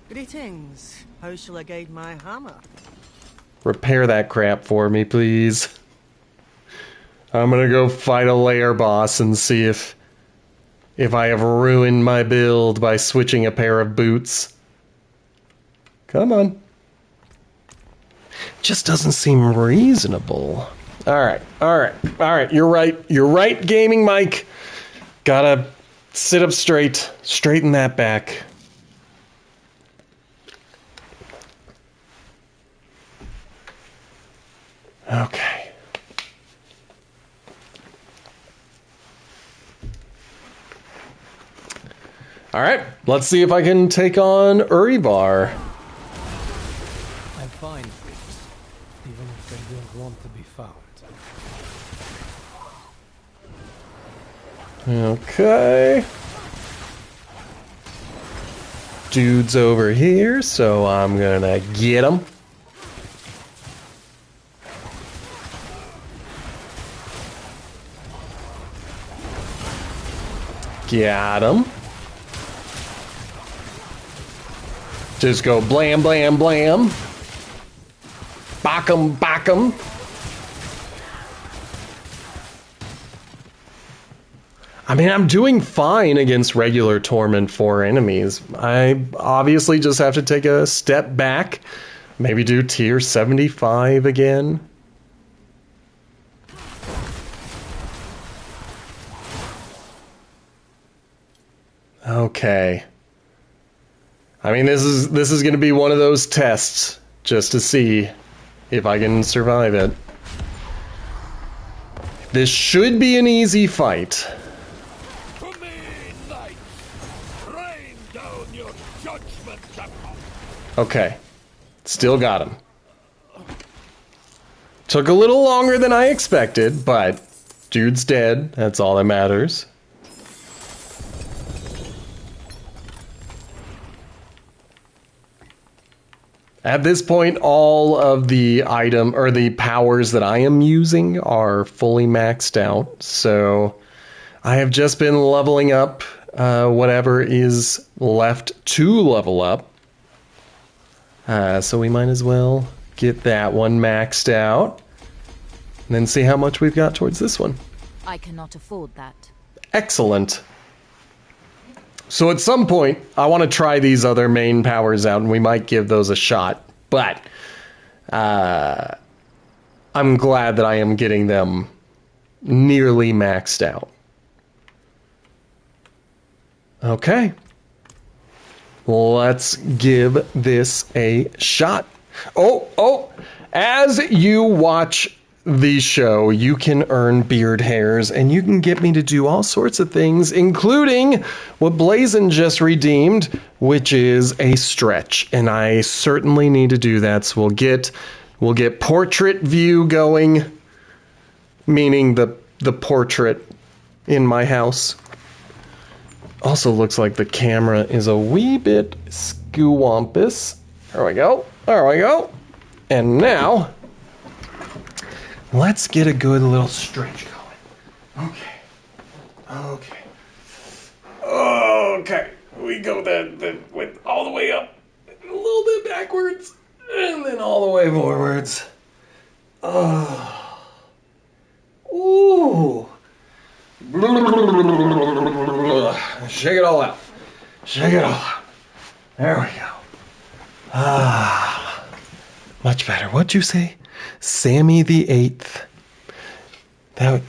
Greetings. How shall I guide my hammer? Repair that crap for me, please. I'm gonna go fight a lair boss and see if I have ruined my build by switching a pair of boots. Come on. Just doesn't seem reasonable. Alright, you're right, Gaming Mike. Gotta Sit up straight. Straighten that back. Okay. All right, let's see if I can take on Uribar. I find things, even if they don't want to be found. Okay. Dude's over here, so I'm gonna get him. Got him. Just go blam, blam, blam. Bok 'em, bok 'em. I mean, I'm doing fine against regular Torment 4 enemies. I obviously just have to take a step back. Maybe do tier 75 again. Okay. I mean, this is going to be one of those tests just to see if I can survive it. This should be an easy fight. To me, knights, rain down your judgment upon. Okay. Still got him. Took a little longer than I expected, but dude's dead. That's all that matters. At this point, all of the item or the powers that I am using are fully maxed out. So I have just been leveling up whatever is left to level up. So we might as well get that one maxed out and then see how much we've got towards this one. I cannot afford that. Excellent. So at some point, I want to try these other main powers out, and we might give those a shot. But I'm glad that I am getting them nearly maxed out. Okay. Let's give this a shot. Oh, as you watch the show, you can earn beard hairs, and you can get me to do all sorts of things, including what Blazin just redeemed, which is a stretch. And I certainly need to do that. So we'll get portrait view going, meaning the portrait in my house. Also looks like the camera is a wee bit skewwampus. There we go. There we go. And now let's get a good little stretch going. Okay. We go that with all the way up, a little bit backwards, and then all the way forwards. Ooh. Shake it all out. Shake it all out. There we go. Much better. What'd you say? Sammy the 8th. That,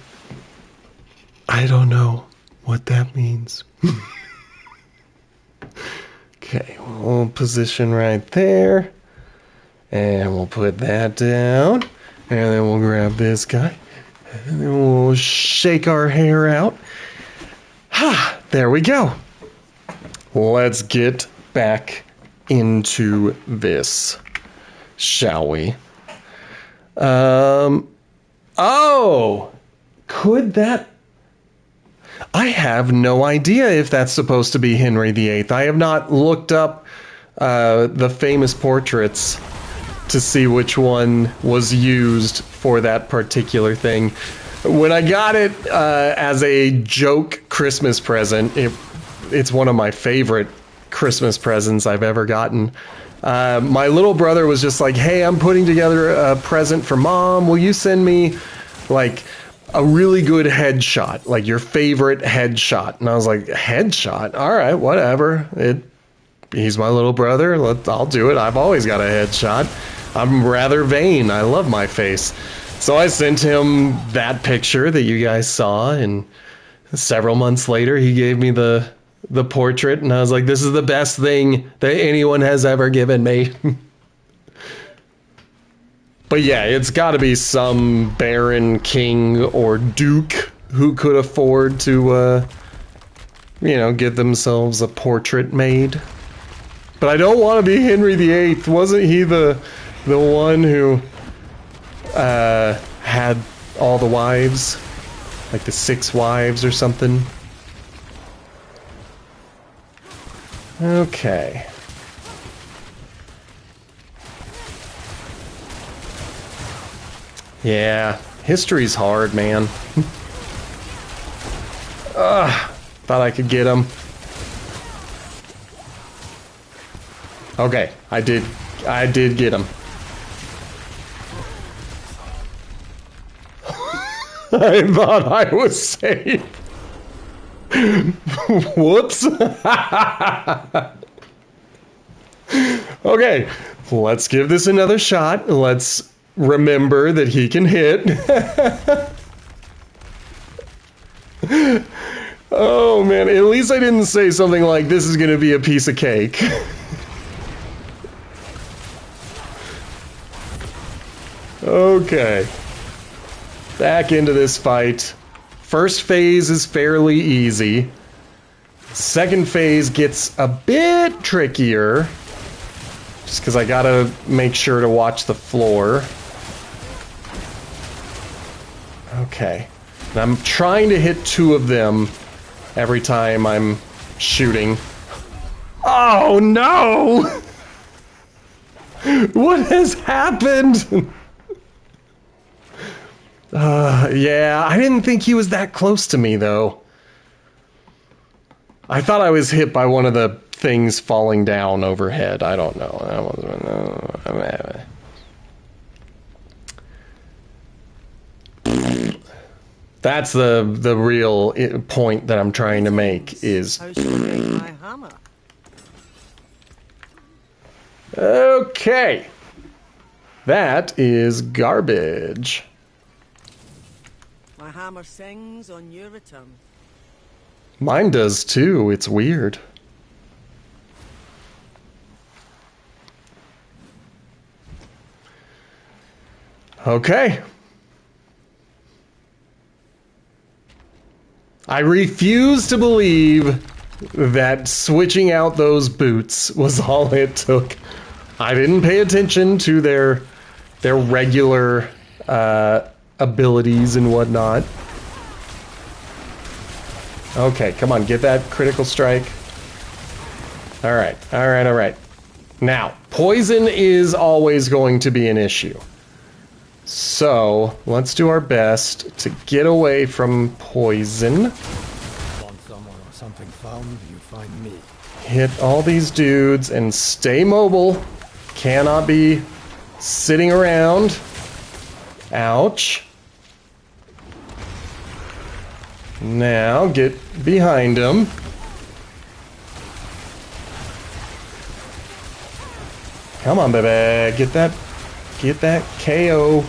I don't know what that means. Okay, we'll position right there. And we'll put that down. And then we'll grab this guy. And then we'll shake our hair out. There we go. Let's get back into this, shall we? Oh, could that? I have no idea if that's supposed to be Henry VIII. I have not looked up the famous portraits to see which one was used for that particular thing. When I got it as a joke Christmas present, it's one of my favorite Christmas presents I've ever gotten. My little brother was just like, hey, I'm putting together a present for Mom. Will you send me like a really good headshot, like your favorite headshot? And I was like, headshot? All right, whatever. He's my little brother. I'll do it. I've always got a headshot. I'm rather vain. I love my face. So I sent him that picture that you guys saw, and Several months later, he gave me the portrait, and I was like, this is the best thing that anyone has ever given me. But yeah, it's got to be some baron, king, or duke who could afford to, get themselves a portrait made. But I don't want to be Henry VIII. Wasn't he the one who had all the wives? Like the 6 wives or something? Okay. Yeah, history's hard, man. Thought I could get him. Okay, I did get him. I thought I was safe. Whoops. Okay, let's give this another shot. Let's remember that he can hit. Oh man, at least I didn't say something like this is gonna be a piece of cake. Okay. Back into this fight. First phase is fairly easy. Second phase gets a bit trickier. Just because I gotta make sure to watch the floor. Okay. And I'm trying to hit 2 of them every time I'm shooting. Oh no! What has happened? Yeah, I didn't think he was that close to me, though. I thought I was hit by one of the things falling down overhead. I don't know. That's the real point that I'm trying to make is... How shall I aid my hammer? Okay. That is garbage. My hammer sings on your return. Mine does too. It's weird. Okay. I refuse to believe that switching out those boots was all it took. I didn't pay attention to their regular abilities and whatnot. Okay, come on, get that critical strike. Alright, alright, alright. Now, poison is always going to be an issue. So, let's do our best to get away from poison. Want someone or something found, you find me. Hit all these dudes and stay mobile. Cannot be sitting around. Ouch. Now, get behind him. Come on, baby. Get that KO.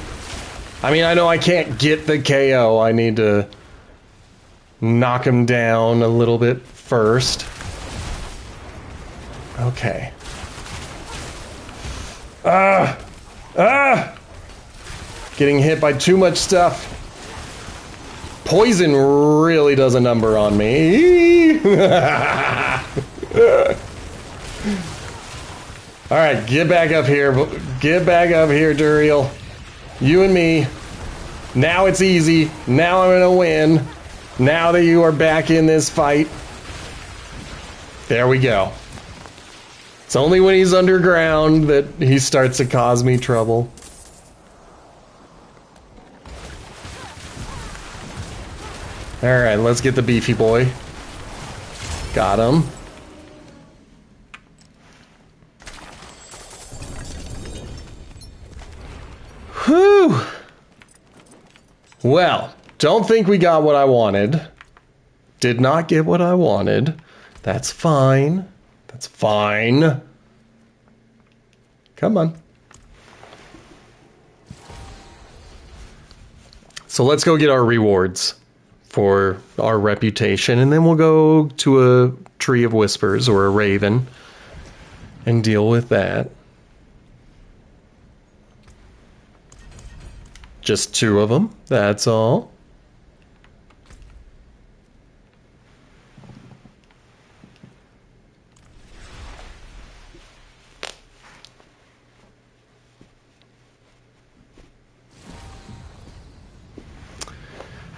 I mean, I know I can't get the KO. I need to knock him down a little bit first. Okay. Getting hit by too much stuff. Poison really does a number on me. Alright, get back up here. Get back up here, Duriel. You and me. Now it's easy. Now I'm gonna win. Now that you are back in this fight. There we go. It's only when he's underground that he starts to cause me trouble. Alright, let's get the beefy boy. Got him. Whew! Well, don't think we got what I wanted. Did not get what I wanted. That's fine. That's fine. Come on. So let's go get our rewards. for our reputation, and then we'll go to a Tree of Whispers or a Raven and deal with that. Just 2 of them, that's all.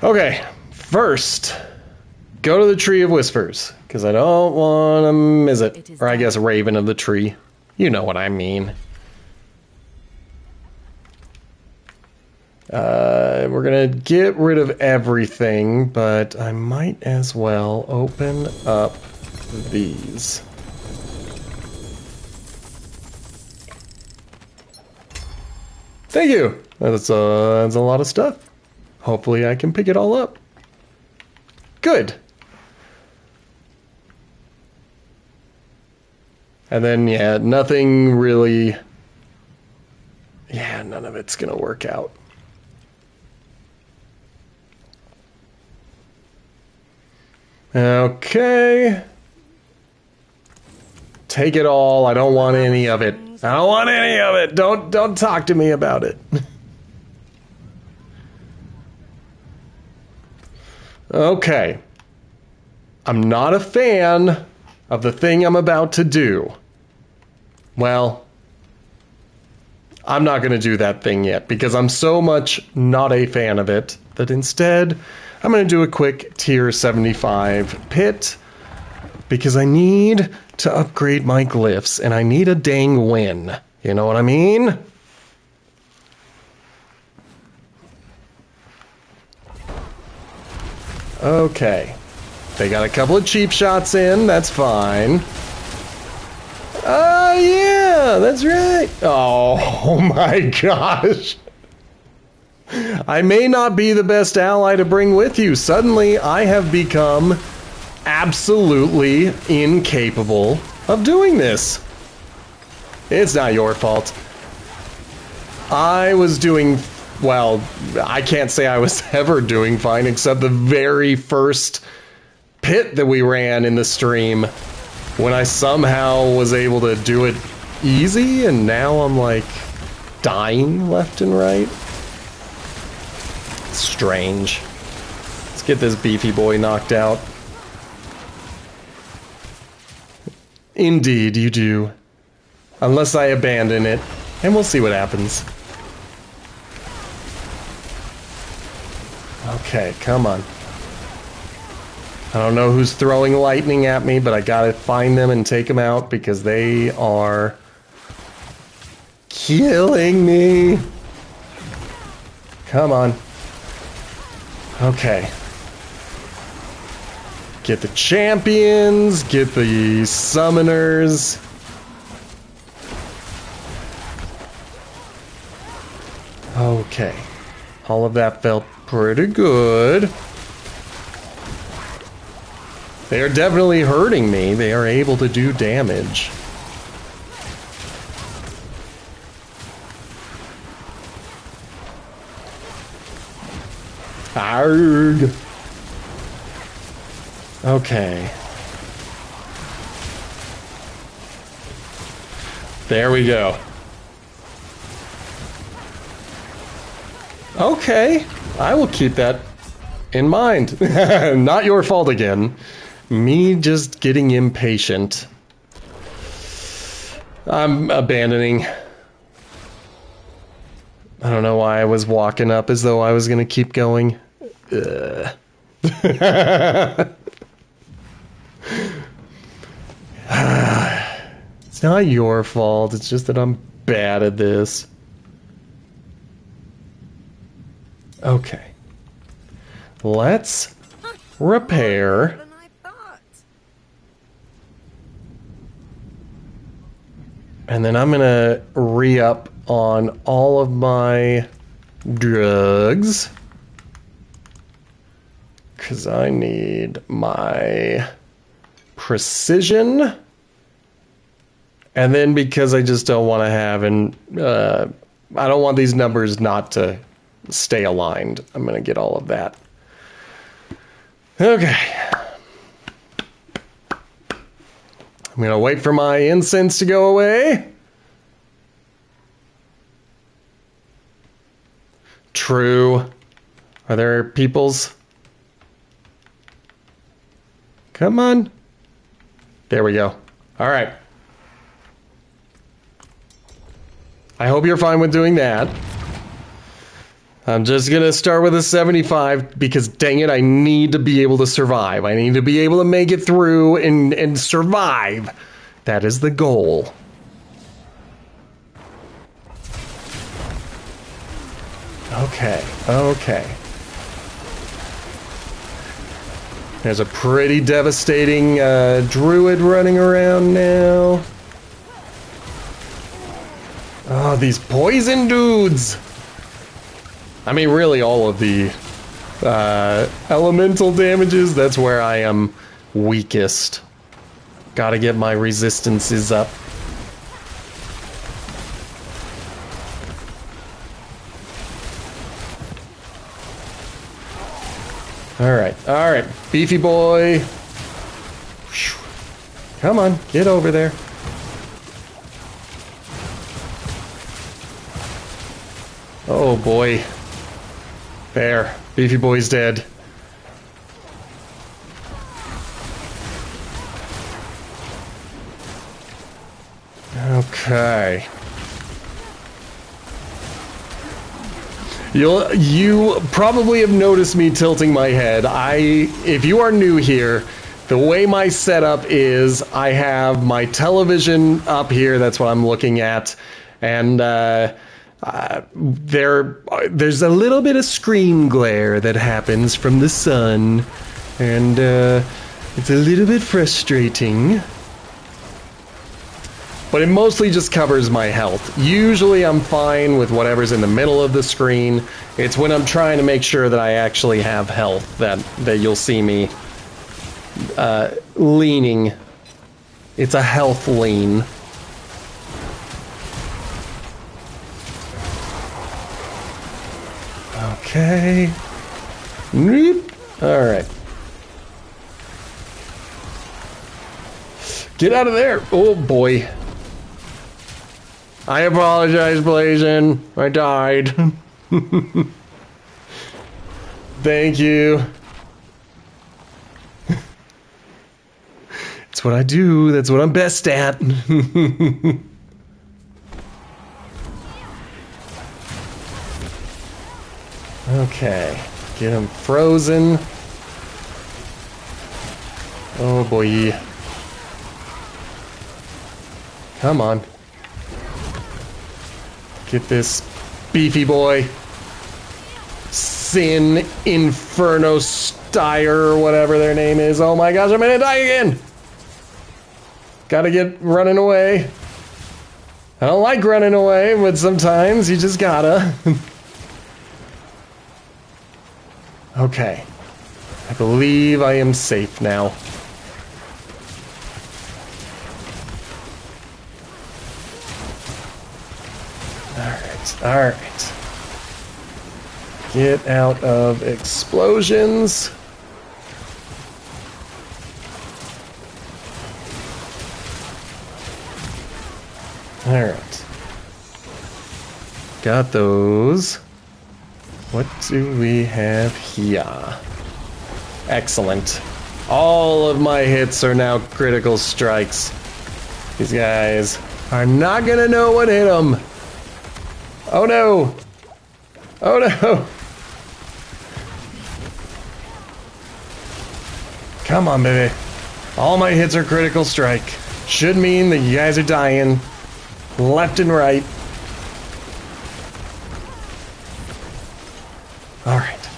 Okay, first, go to the Tree of Whispers, because I don't want to miss it. Or I guess Raven of the Tree. You know what I mean. We're going to get rid of everything, but I might as well open up these. Thank you! That's a lot of stuff. Hopefully I can pick it all up. Good. And then, yeah, nothing really... Yeah, none of it's gonna work out. Okay. Take it all. I don't want any of it. I don't want any of it. Don't talk to me about it. Okay. I'm not a fan of the thing I'm about to do. Well, I'm not going to do that thing yet because I'm so much not a fan of it that instead I'm going to do a quick tier 75 pit because I need to upgrade my glyphs and I need a dang win. You know what I mean? Okay. They got a couple of cheap shots in. That's fine. Oh, yeah. That's right. Oh, my gosh. I may not be the best ally to bring with you. Suddenly, I have become absolutely incapable of doing this. It's not your fault. I was doing... Well, I can't say I was ever doing fine except the very first pit that we ran in the stream when I somehow was able to do it easy, and now I'm like dying left and right. Strange. Let's get this beefy boy knocked out. Indeed, you do. Unless I abandon it, and we'll see what happens. Okay, come on. I don't know who's throwing lightning at me, but I gotta find them and take them out because they are killing me. Come on. Okay. Get the champions, get the summoners. Okay. All of that felt pretty good. They are definitely hurting me. They are able to do damage. Arrgh. Okay. There we go. Okay. I will keep that in mind. Not your fault again. Me just getting impatient. I'm abandoning. I don't know why I was walking up as though I was gonna keep going. It's not your fault, it's just that I'm bad at this. Okay. Let's repair. And then I'm gonna re-up on all of my drugs. Because I need my precision. And then because I just don't want to have, and I don't want these numbers not to stay aligned, I'm going to get all of that. Okay. I'm gonna wait for my incense to go away. True. Are there peoples? Come on. There we go. Alright. I hope you're fine with doing that. I'm just gonna start with a 75 because dang it, I need to be able to survive. I need to be able to make it through and survive. That is the goal. Okay, okay. There's a pretty devastating druid running around now. Oh, these poison dudes! I mean, really, all of the elemental damages, that's where I am weakest. Gotta get my resistances up. Alright, beefy boy. Come on, get over there. Oh boy. There, beefy boy's dead. Okay. You probably have noticed me tilting my head. If you are new here, the way my setup is, I have my television up here, that's what I'm looking at, and there's a little bit of screen glare that happens from the sun, and it's a little bit frustrating. But it mostly just covers my health. Usually I'm fine with whatever's in the middle of the screen. It's when I'm trying to make sure that I actually have health that you'll see me leaning. It's a health lean. Okay. Nope. Alright. Get out of there! Oh boy. I apologize, Blazin. I died. Thank you. It's what I do. That's what I'm best at. Okay. Get him frozen. Oh boy. Come on. Get this beefy boy. Sin Inferno Styre or whatever their name is. Oh my gosh, I'm gonna die again! Gotta get running away. I don't like running away, but sometimes you just gotta. Okay. I believe I am safe now. Alright. Get out of explosions. Alright. Got those. What do we have here? Excellent. All of my hits are now critical strikes. These guys are not gonna know what hit them. Oh no! Oh no! Come on, baby. All my hits are critical strike. Should mean that you guys are dying. Left and right. Alright.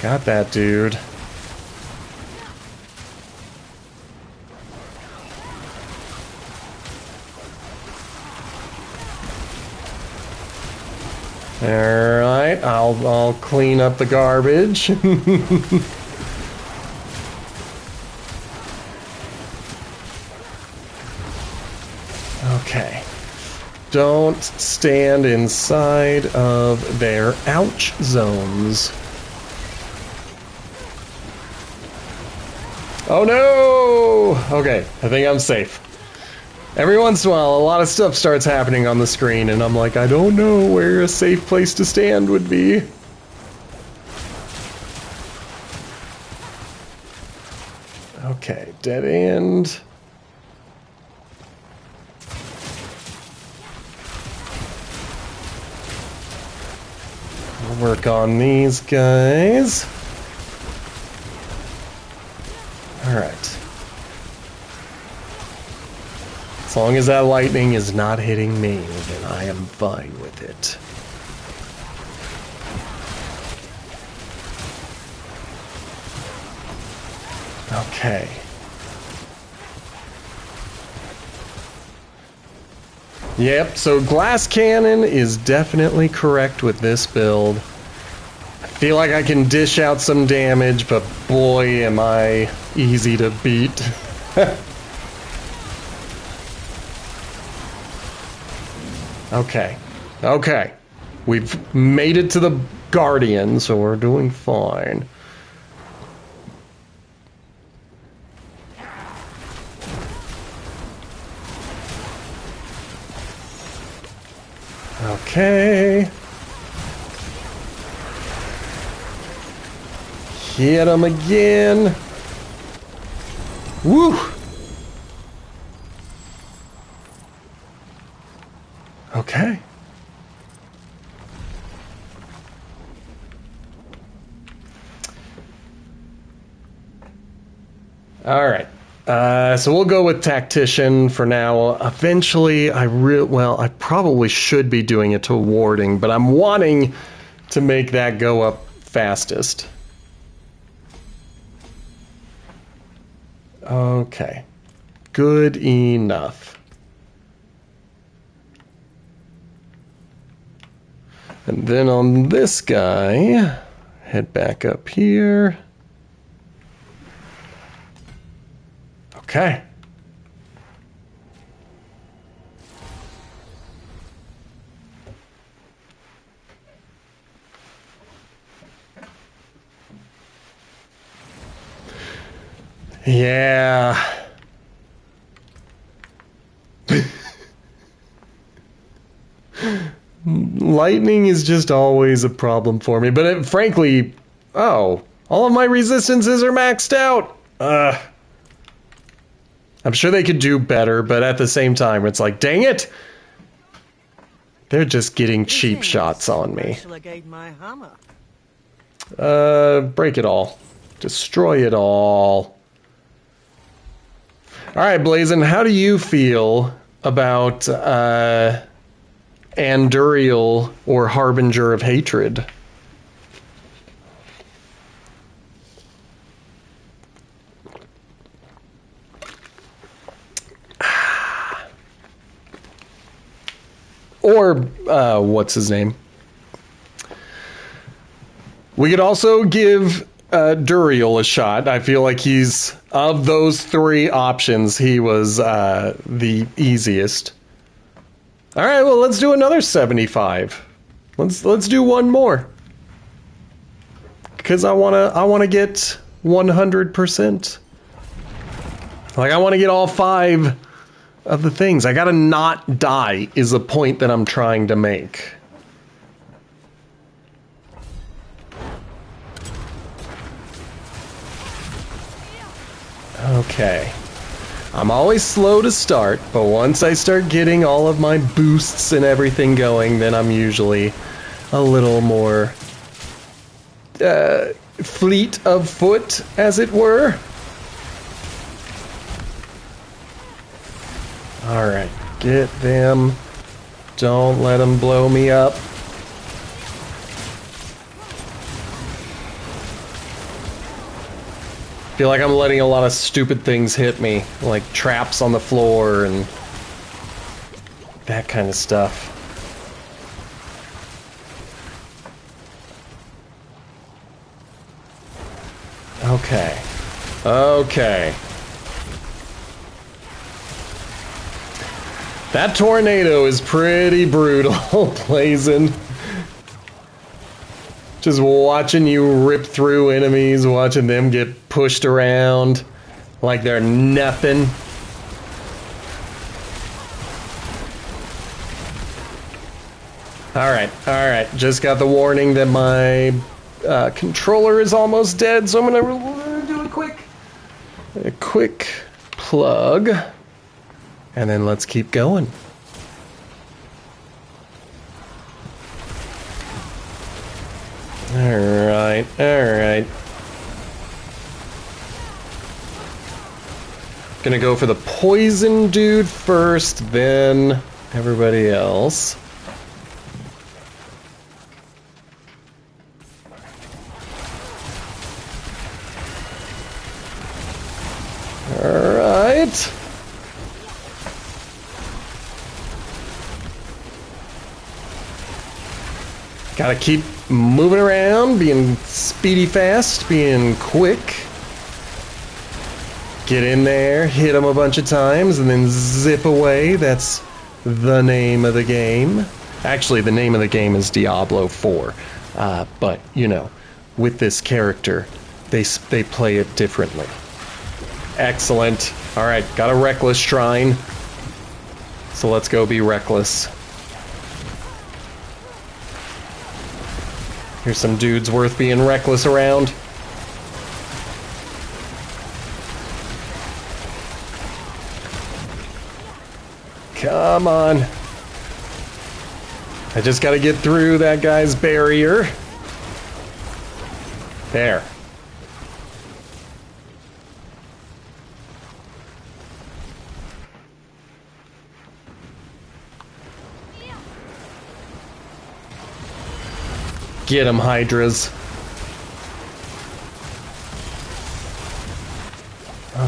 Got that, dude. Alright, I'll clean up the garbage. Okay. Don't stand inside of their ouch zones. Oh no! Okay, I think I'm safe. Every once in a while, a lot of stuff starts happening on the screen, and I'm like, I don't know where a safe place to stand would be. Okay, dead end. We'll work on these guys. Alright. As long as that lightning is not hitting me, then I am fine with it. Okay. Yep, so glass cannon is definitely correct with this build. I feel like I can dish out some damage, but boy am I easy to beat. Okay. Okay. We've made it to the Guardian, so we're doing fine. Okay. Hit him again. Woo! Okay. All right. So we'll go with Tactician for now. Eventually, I probably should be doing it to Warding, but I'm wanting to make that go up fastest. Okay. Good enough. And then on this guy, head back up here. Okay. Yeah. Lightning is just always a problem for me, but frankly, all of my resistances are maxed out. I'm sure they could do better, but at the same time, it's like, dang it! They're just getting cheap shots on me. My hammer. Break it all. Destroy it all. Alright, Blazin, how do you feel about, Anduriel or Harbinger of Hatred? Or, what's his name? We could also give Duriel a shot. I feel like he's, of those three options, he was the easiest. All right, well, let's do another 75. Let's do one more. Because I wanna get 100%. Like, I want to get all 5 of the things. I gotta not die is the point that I'm trying to make. Okay. I'm always slow to start, but once I start getting all of my boosts and everything going, then I'm usually a little more fleet of foot, as it were. Alright, get them. Don't let them blow me up. Feel like I'm letting a lot of stupid things hit me, like traps on the floor and that kind of stuff. Okay. Okay. That tornado is pretty brutal, Blazin'. Just watching you rip through enemies, watching them get pushed around. Like they're nothing. Alright. Just got the warning that my controller is almost dead, so I'm gonna do a quick plug. And then let's keep going. Alright. Gonna go for the poison dude first, then everybody else. Alright. Gotta keep moving around, being speedy fast, being quick. Get in there, hit them a bunch of times, and then zip away. That's the name of the game. Actually, the name of the game is Diablo 4. But, you know, with this character, they play it differently. Excellent. Alright, got a reckless shrine. So let's go be reckless. Here's some dudes worth being reckless around. Come on. I just gotta get through that guy's barrier. There. Get him, Hydras.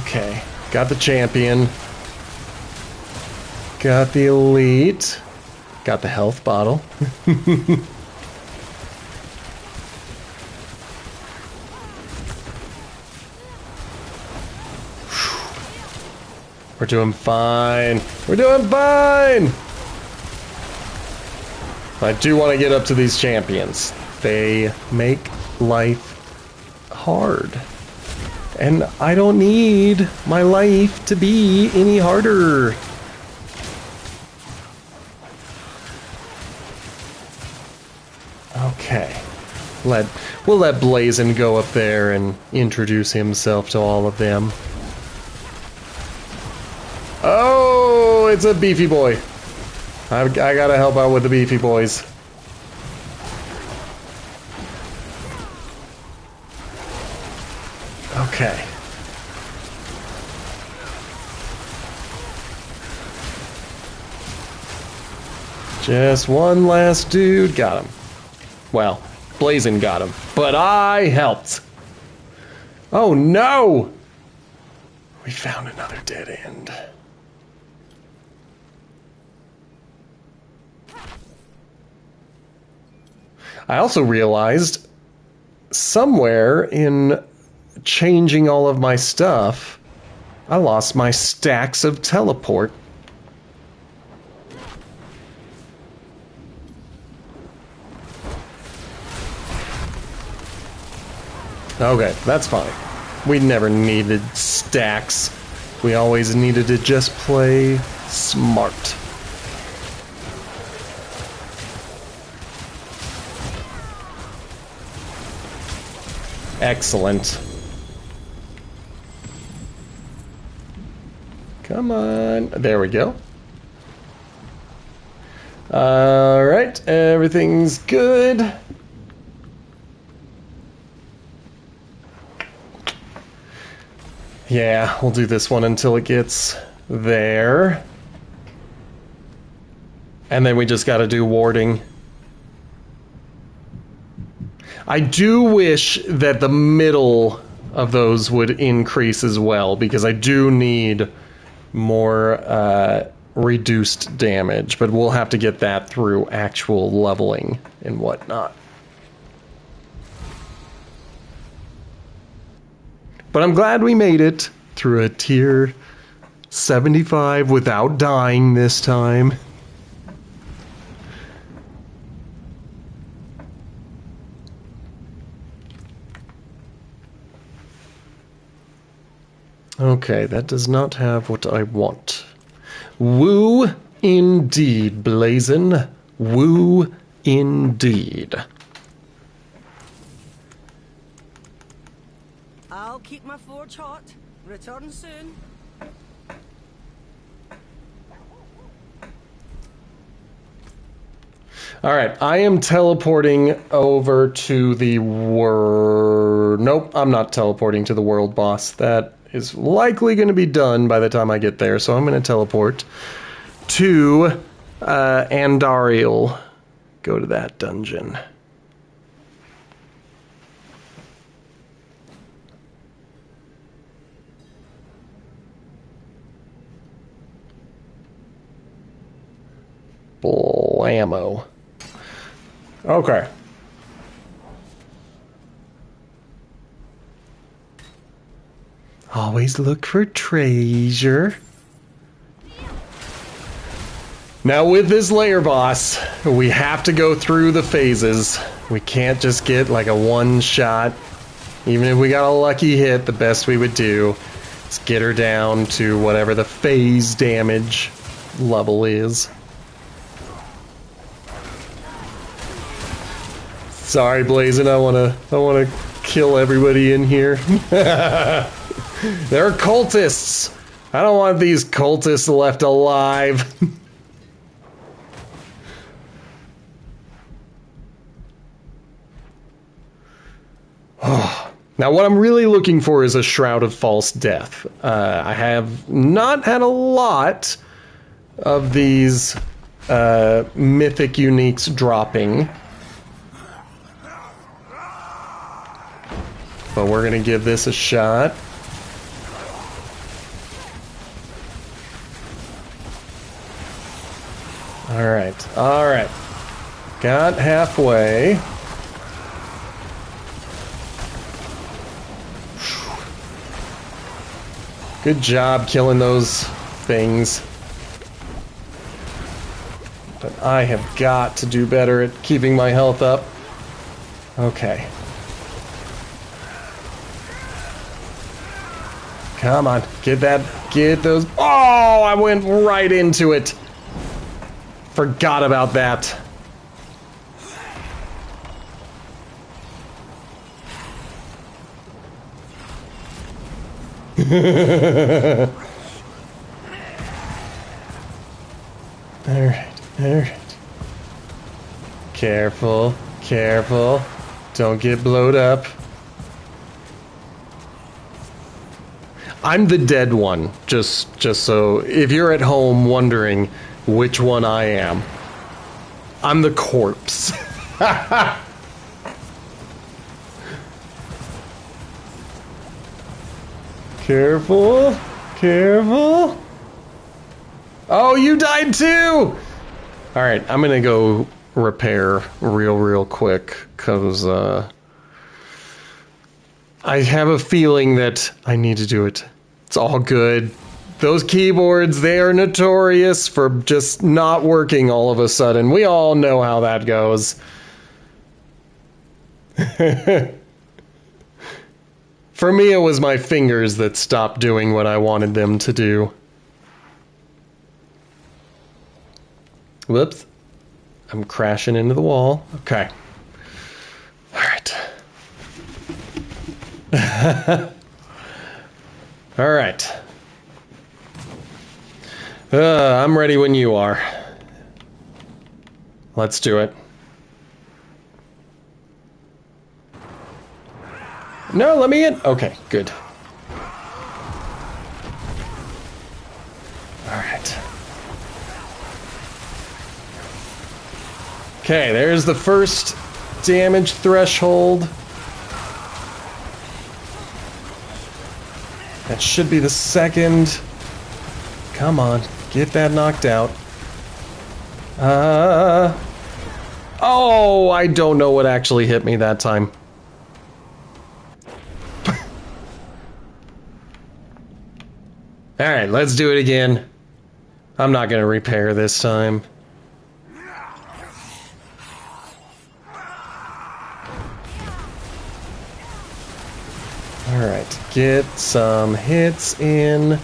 Okay, got the champion. Got the elite. Got the health bottle. We're doing fine. We're doing fine! I do want to get up to these champions. They make life hard. And I don't need my life to be any harder. Okay. We'll let Blazin go up there and introduce himself to all of them. Oh, it's a beefy boy. I gotta help out with the beefy boys. Okay. Just one last dude. Got him. Well, Blazin got him, but I helped. Oh no! We found another dead end. I also realized somewhere in changing all of my stuff, I lost my stacks of teleport. Okay, that's fine. We never needed stacks. We always needed to just play smart. Excellent. Come on. There we go. Alright, everything's good. Yeah, we'll do this one until it gets there. And then we just gotta do warding. I do wish that the middle of those would increase as well, because I do need more reduced damage, but we'll have to get that through actual leveling and whatnot. But I'm glad we made it through a tier 75 without dying this time. Okay, that does not have what I want. Woo indeed, Blazin'. Woo indeed. I'll keep my forge hot. Return soon. Alright, I am teleporting over to the world... Nope, I'm not teleporting to the world boss. That is likely going to be done by the time I get there, so I'm going to teleport to Andariel. Go to that dungeon. Blammo. Okay. Always look for treasure. Now with this layer boss, we have to go through the phases. We can't just get like a one shot. Even if we got a lucky hit, the best we would do is get her down to whatever the phase damage level is. Sorry, Blazin', I wanna kill everybody in here. They're cultists. I don't want these cultists left alive. Now, what I'm really looking for is a Shroud of False Death. I have not had a lot of these mythic uniques dropping. But we're gonna give this a shot. Alright. Got halfway. Good job killing those things. But I have got to do better at keeping my health up. Okay. Come on, get those. Oh, I went right into it. Forgot about that. Alright. Careful. Don't get blowed up. I'm the dead one, just so if you're at home wondering which one I am. I'm the corpse. Careful. Oh, you died too! Alright, I'm gonna go repair real quick, cause I have a feeling that I need to do it. It's all good. Those keyboards, they are notorious for just not working all of a sudden. We all know how that goes. For me, it was my fingers that stopped doing what I wanted them to do. Whoops. I'm crashing into the wall. Okay. Alright. Alright. I'm ready when you are. Let's do it. No, let me in. Okay, good. Alright. Okay, there's the first damage threshold. That should be the second. Come on, get that knocked out. Oh, I don't know what actually hit me that time. Alright, let's do it again. I'm not gonna repair this time. Alright, get some hits in.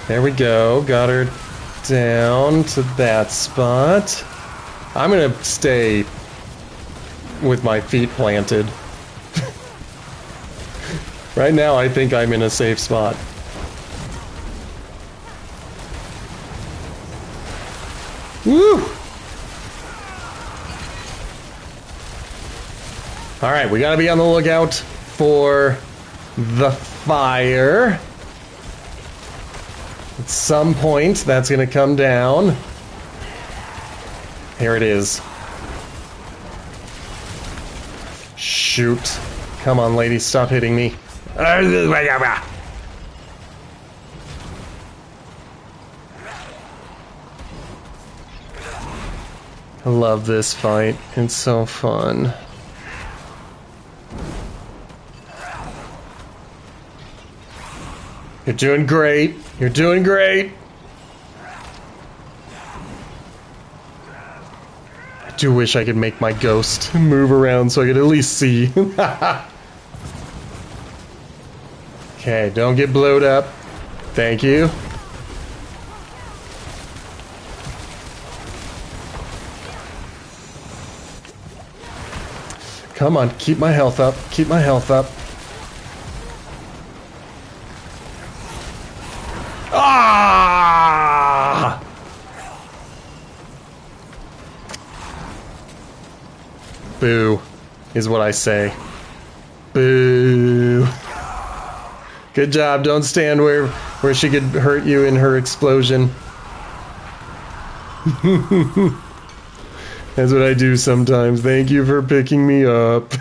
There we go. Got her down to that spot. I'm gonna stay with my feet planted. Right now, I think I'm in a safe spot. Woo! Alright, we gotta be on the lookout for the fire. At some point, that's gonna come down. Here it is. Shoot. Come on, lady, stop hitting me. I love this fight. It's so fun. You're doing great. You're doing great. I do wish I could make my ghost move around so I could at least see. Okay, don't get blowed up. Thank you. Come on, keep my health up. Keep my health up. Ah! Boo, is what I say. Boo. Good job. Don't stand where she could hurt you in her explosion. That's what I do sometimes. Thank you for picking me up.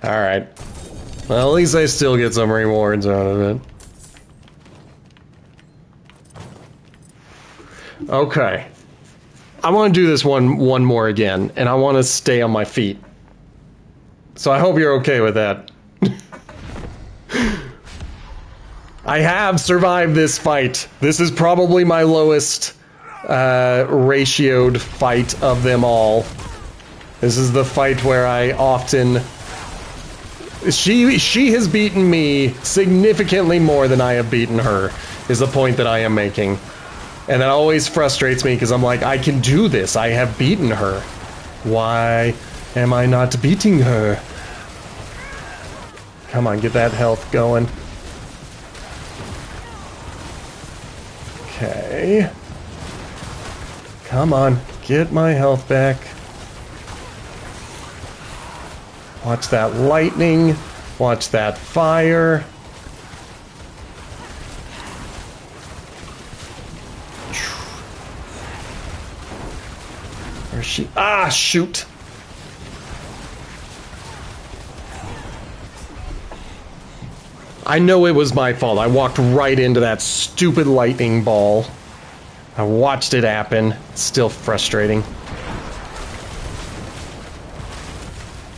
Alright. Well, at least I still get some rewards out of it. Okay. I want to do this one more again, and I want to stay on my feet. So I hope you're okay with that. I have survived this fight. This is probably my lowest ratioed fight of them all. This is the fight where I often... She has beaten me significantly more than I have beaten her, is the point that I am making. And that always frustrates me because I'm like, I can do this. I have beaten her. Why am I not beating her? Come on, get that health going. Okay. Come on, get my health back. Watch that lightning. Watch that fire. Where's she? Ah, shoot. I know it was my fault. I walked right into that stupid lightning ball. I watched it happen. It's still frustrating.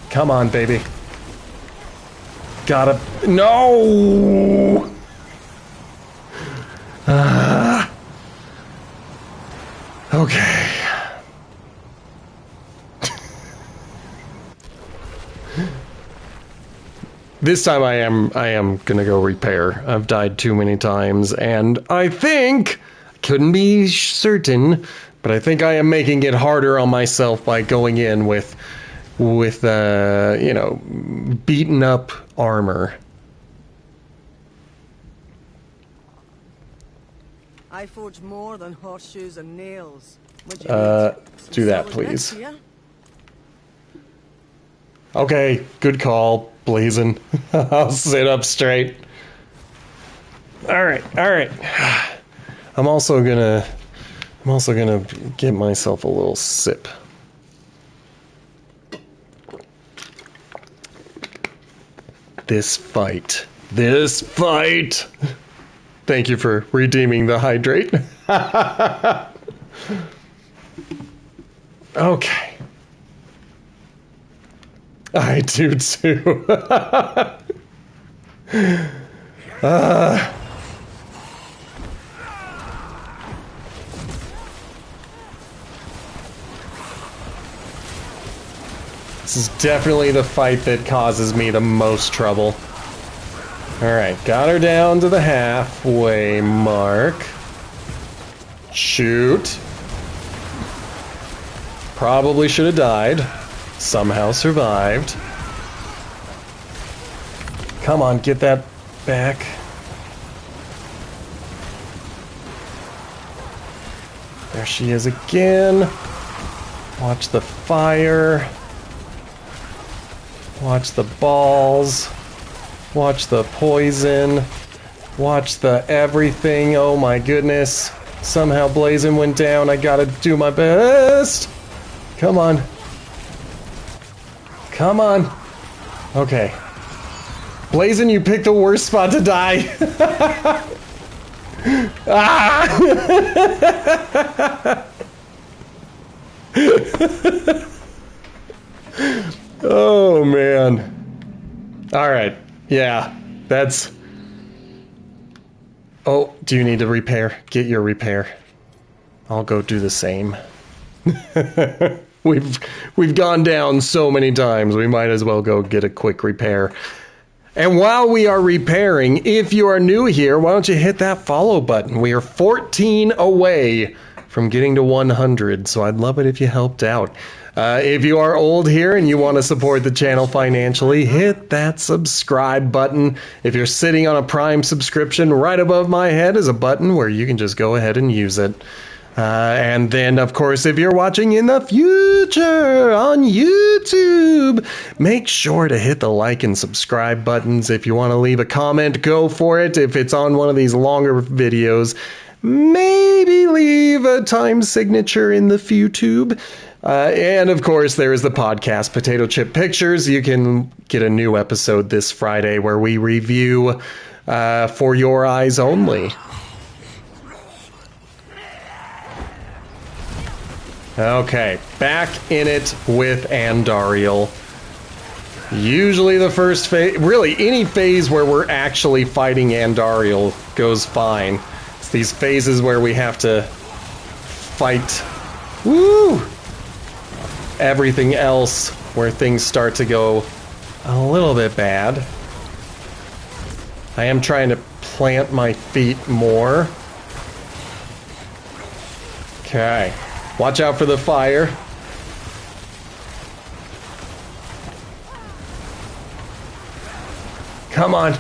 Come on, baby. Gotta... No! Okay. This time I am gonna go repair. I've died too many times, and I think, couldn't be certain, but I think I am making it harder on myself by going in with you know, beaten up armor. I forge more than horseshoes and nails. Would you Do that, please. Okay, good call, Blazin'. I'll sit up straight. Alright. I'm also gonna get myself a little sip. This fight. Thank you for redeeming the hydrate. Okay. I do too. This is definitely the fight that causes me the most trouble. Alright, got her down to the halfway mark. Shoot. Probably should have died. Somehow survived. Come on, get that back. There she is again. Watch the fire. Watch the balls. Watch the poison. Watch the everything. Oh my goodness. Somehow Blazin went down. I gotta do my best. Come on. Come on. Okay. Blazin, you picked the worst spot to die. Ah! Oh man. Alright. Yeah. That's... Oh, do you need to repair? Get your repair. I'll go do the same. We've gone down so many times, we might as well go get a quick repair. And while we are repairing, if you are new here, why don't you hit that follow button? We are 14 away from getting to 100, so I'd love it if you helped out. If you are old here and you want to support the channel financially, hit that subscribe button. If you're sitting on a Prime subscription, right above my head is a button where you can just go ahead and use it. And then, of course, if you're watching in the future on YouTube, make sure to hit the like and subscribe buttons. If you want to leave a comment, go for it. If it's on one of these longer videos, maybe leave a time signature in the YouTube. And of course, there is the podcast, Potato Chip Pictures. You can get a new episode this Friday where we review For Your Eyes Only. Okay, back in it with Andariel. Usually the first phase, really any phase where we're actually fighting Andariel goes fine. It's these phases where we have to fight, everything else where things start to go a little bit bad. I am trying to plant my feet more. Okay. Watch out for the fire. Come on.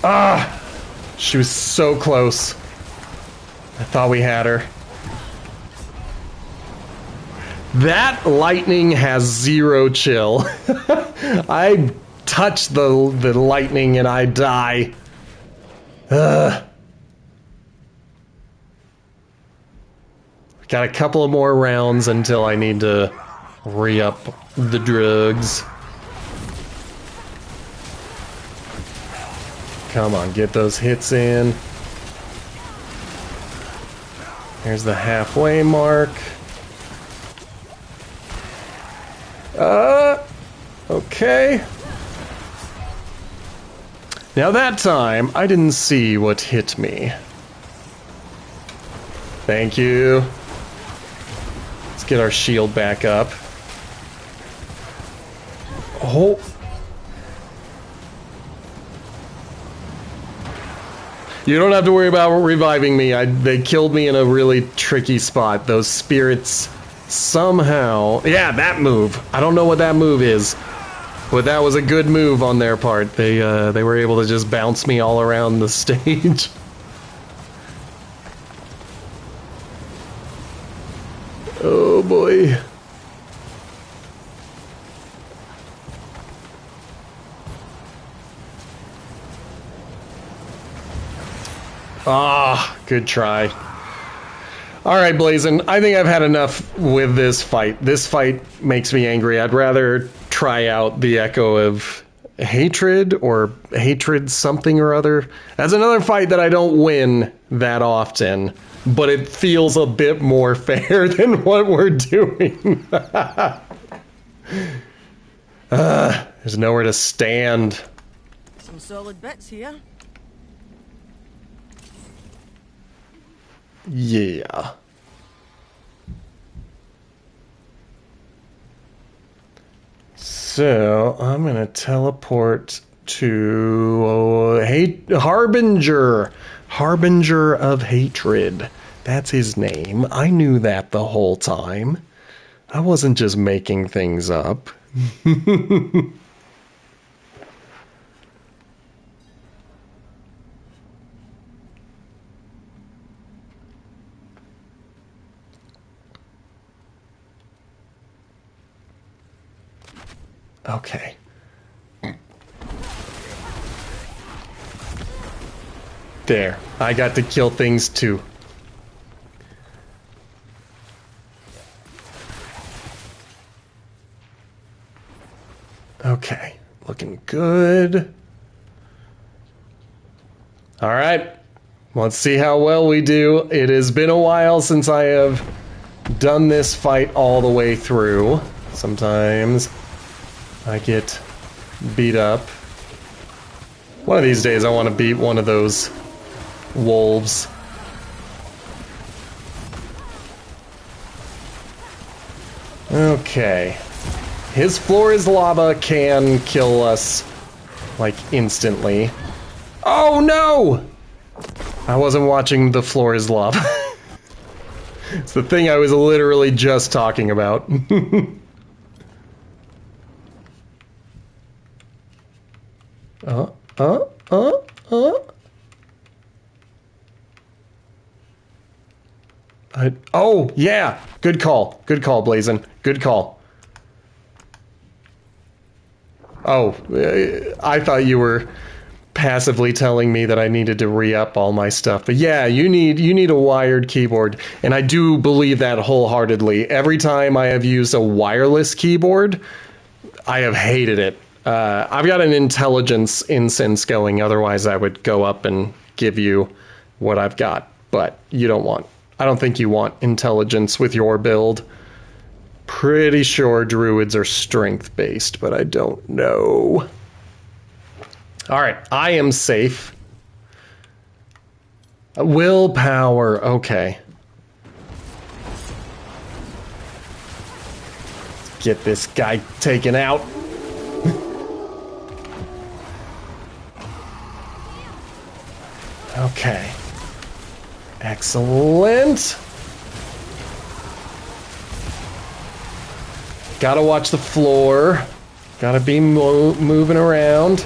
Ah! She was so close. I thought we had her. That lightning has zero chill. I touch the lightning and I die. Ugh. Got a couple of more rounds until I need to re-up the drugs. Come on, get those hits in. There's the halfway mark. Okay. Now that time, I didn't see what hit me. Thank you. Let's get our shield back up. Oh. You don't have to worry about reviving me. They killed me in a really tricky spot. Those spirits somehow... Yeah, that move. I don't know what that move is. But that was a good move on their part. They were able to just bounce me all around the stage. Oh boy. Ah, good try. Alright, Blazin, I think I've had enough with this fight. This fight makes me angry. I'd rather try out the Echo of Hatred or Hatred something or other. That's another fight that I don't win that often, but it feels a bit more fair than what we're doing. There's nowhere to stand. Some solid bits here. So I'm gonna teleport to Harbinger. Harbinger of Hatred. That's his name. I knew that the whole time. I wasn't just making things up. Okay. There. I got to kill things too. Okay. Looking good. Alright. Let's see how well we do. It has been a while since I have done this fight all the way through. Sometimes I get beat up. One of these days I want to beat one of those wolves. Okay. His floor is lava can kill us, like, instantly. Oh no! I wasn't watching the floor is lava. It's the thing I was literally just talking about. Oh, yeah! Good call. Good call, Blazin. Good call. Oh, I thought you were passively telling me that I needed to re-up all my stuff. But yeah, you need a wired keyboard, and I do believe that wholeheartedly. Every time I have used a wireless keyboard, I have hated it. I've got an intelligence incense going, otherwise I would go up and give you what I've got. But you don't want. I don't think you want intelligence with your build. Pretty sure druids are strength based, but I don't know. Alright, I am safe. Willpower, okay. Let's get this guy taken out. Okay. Excellent. Gotta watch the floor. Gotta be moving around.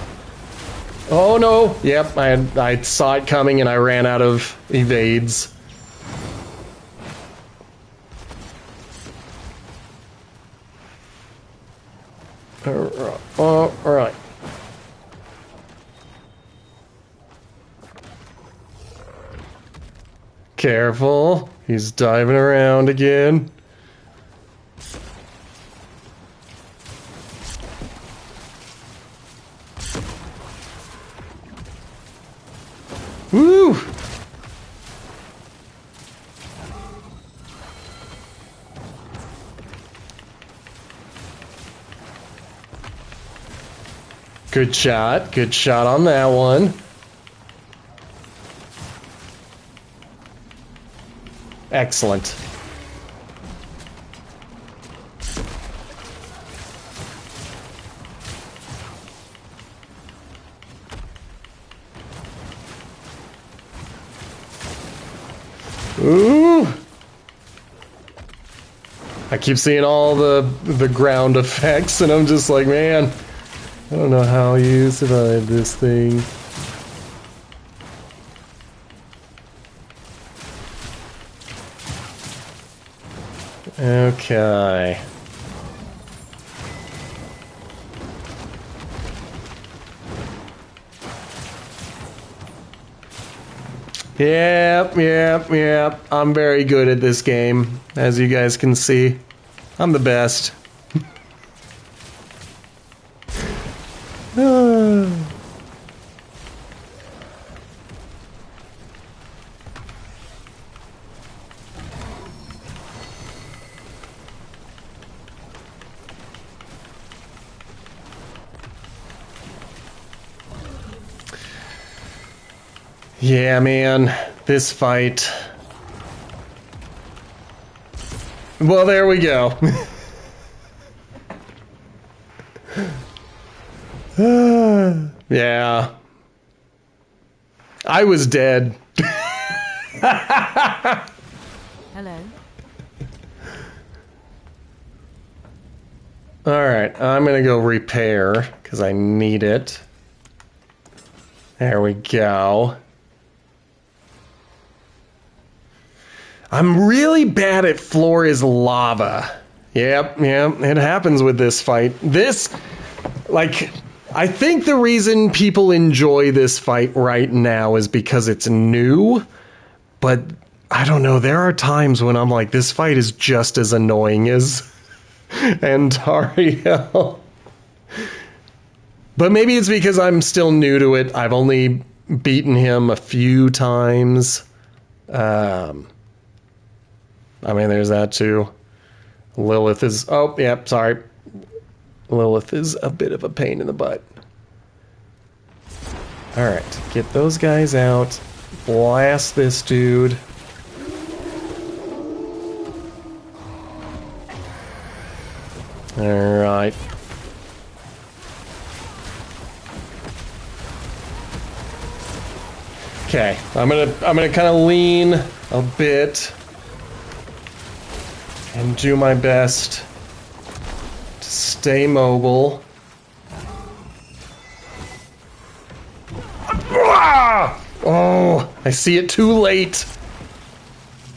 Oh no! Yep, I saw it coming and I ran out of evades. Alright. Careful. He's diving around again. Woo! Good shot. Good shot on that one. Excellent. Ooh! I keep seeing all the ground effects, and I'm just like, man, I don't know how you survive this thing. Okay. Yep. I'm very good at this game, as you guys can see. I'm the best. Yeah, man, this fight. Well, there we go. Yeah. I was dead. Hello. Alright, I'm gonna go repair, because I need it. There we go. I'm really bad at floor is lava. Yep, it happens with this fight. I think the reason people enjoy this fight right now is because it's new, but I don't know, there are times when I'm like, this fight is just as annoying as Antario. But maybe it's because I'm still new to it. I've only beaten him a few times. I mean, there's that too. Lilith is... Oh, yep, sorry. Lilith is a bit of a pain in the butt. Alright, get those guys out. Blast this dude. Alright. Okay, I'm gonna kind of lean a bit and do my best to stay mobile. Ah! Oh, I see it too late.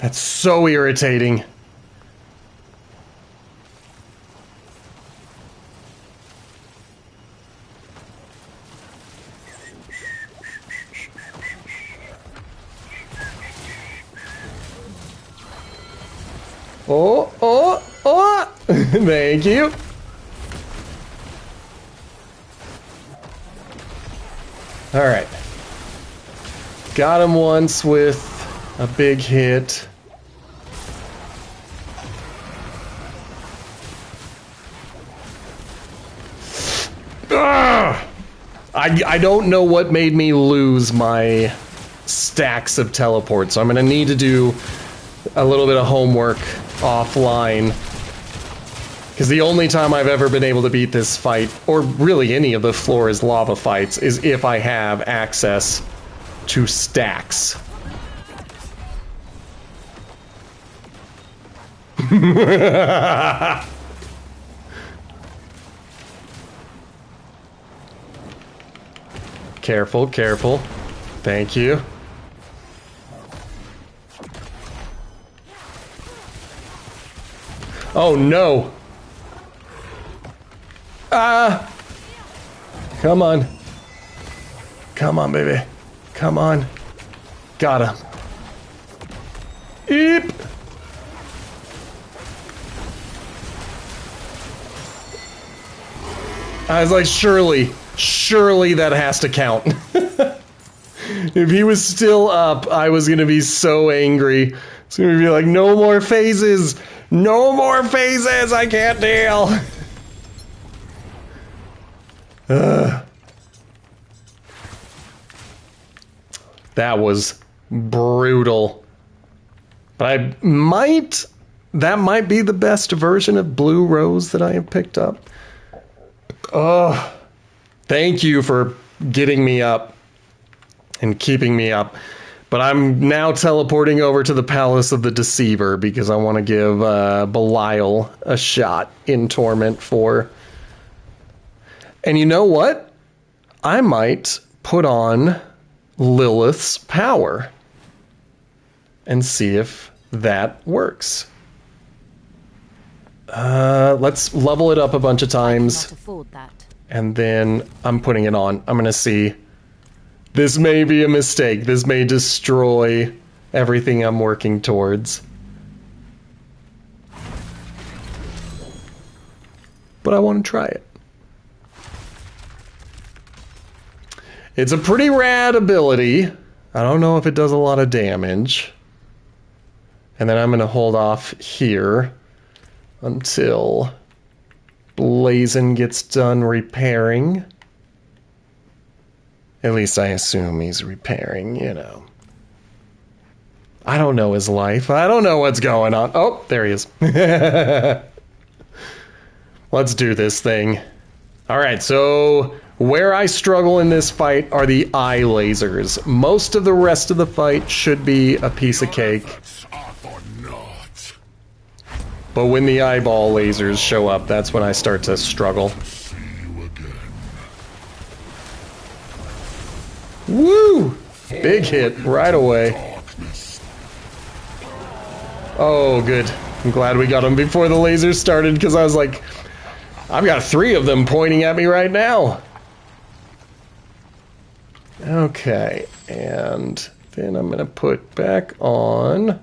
That's so irritating. Oh! Thank you. Alright. Got him once with a big hit. Ugh! I don't know what made me lose my stacks of teleports, so I'm gonna need to do a little bit of homework offline. Because the only time I've ever been able to beat this fight, or really any of the floor is lava fights, is if I have access to stacks. Careful, careful. Thank you. Oh no! Come on. Come on, baby. Come on. Got him. Eep! I was like, surely that has to count. If he was still up, I was gonna be so angry. It's gonna be like, no more phases! No more phases! I can't deal! That was brutal. But that might be the best version of Blue Rose that I have picked up. Oh, thank you for getting me up and keeping me up. But I'm now teleporting over to the Palace of the Deceiver because I want to give Belial a shot in Torment 4. And you know what? I might put on Lilith's power and see if that works. Let's level it up a bunch of times. I cannot afford that. And then I'm putting it on. I'm gonna see. This may be a mistake. This may destroy everything I'm working towards. But I want to try it. It's a pretty rad ability. I don't know if it does a lot of damage. And then I'm going to hold off here until Blazin gets done repairing. At least I assume he's repairing, you know. I don't know his life. I don't know what's going on. Oh, there he is. Let's do this thing. All right, so Where I struggle in this fight are the eye lasers. Most of the rest of the fight should be a piece of cake. Are for naught. But when the eyeball lasers show up, that's when I start to struggle. See you again. Woo! Big hit right away. Darkness. Oh, good. I'm glad we got him before the lasers started, because I was like, I've got 3 of them pointing at me right now. Okay, and then I'm going to put back on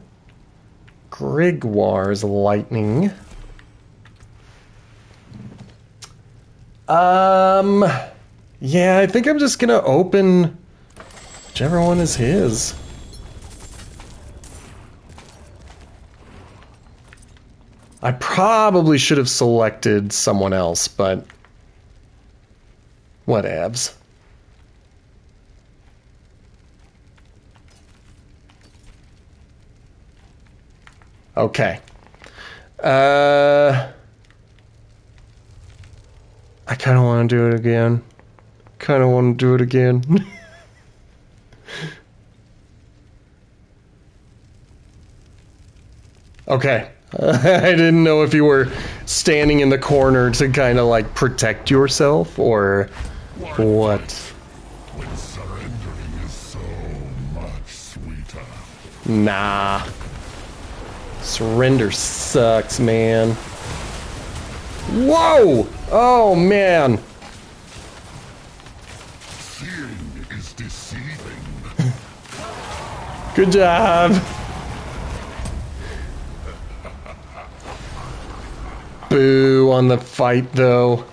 Grigwar's lightning. Yeah, I think I'm just going to open whichever one is his. I probably should have selected someone else, but whatevs. Okay. I kind of want to do it again. Kind of want to do it again. Okay. I didn't know if you were standing in the corner to kind of like protect yourself or what. When surrendering is so much sweeter. Nah. Surrender sucks, man. Whoa! Oh, man. Seeing is deceiving. Good job. Boo on the fight, though.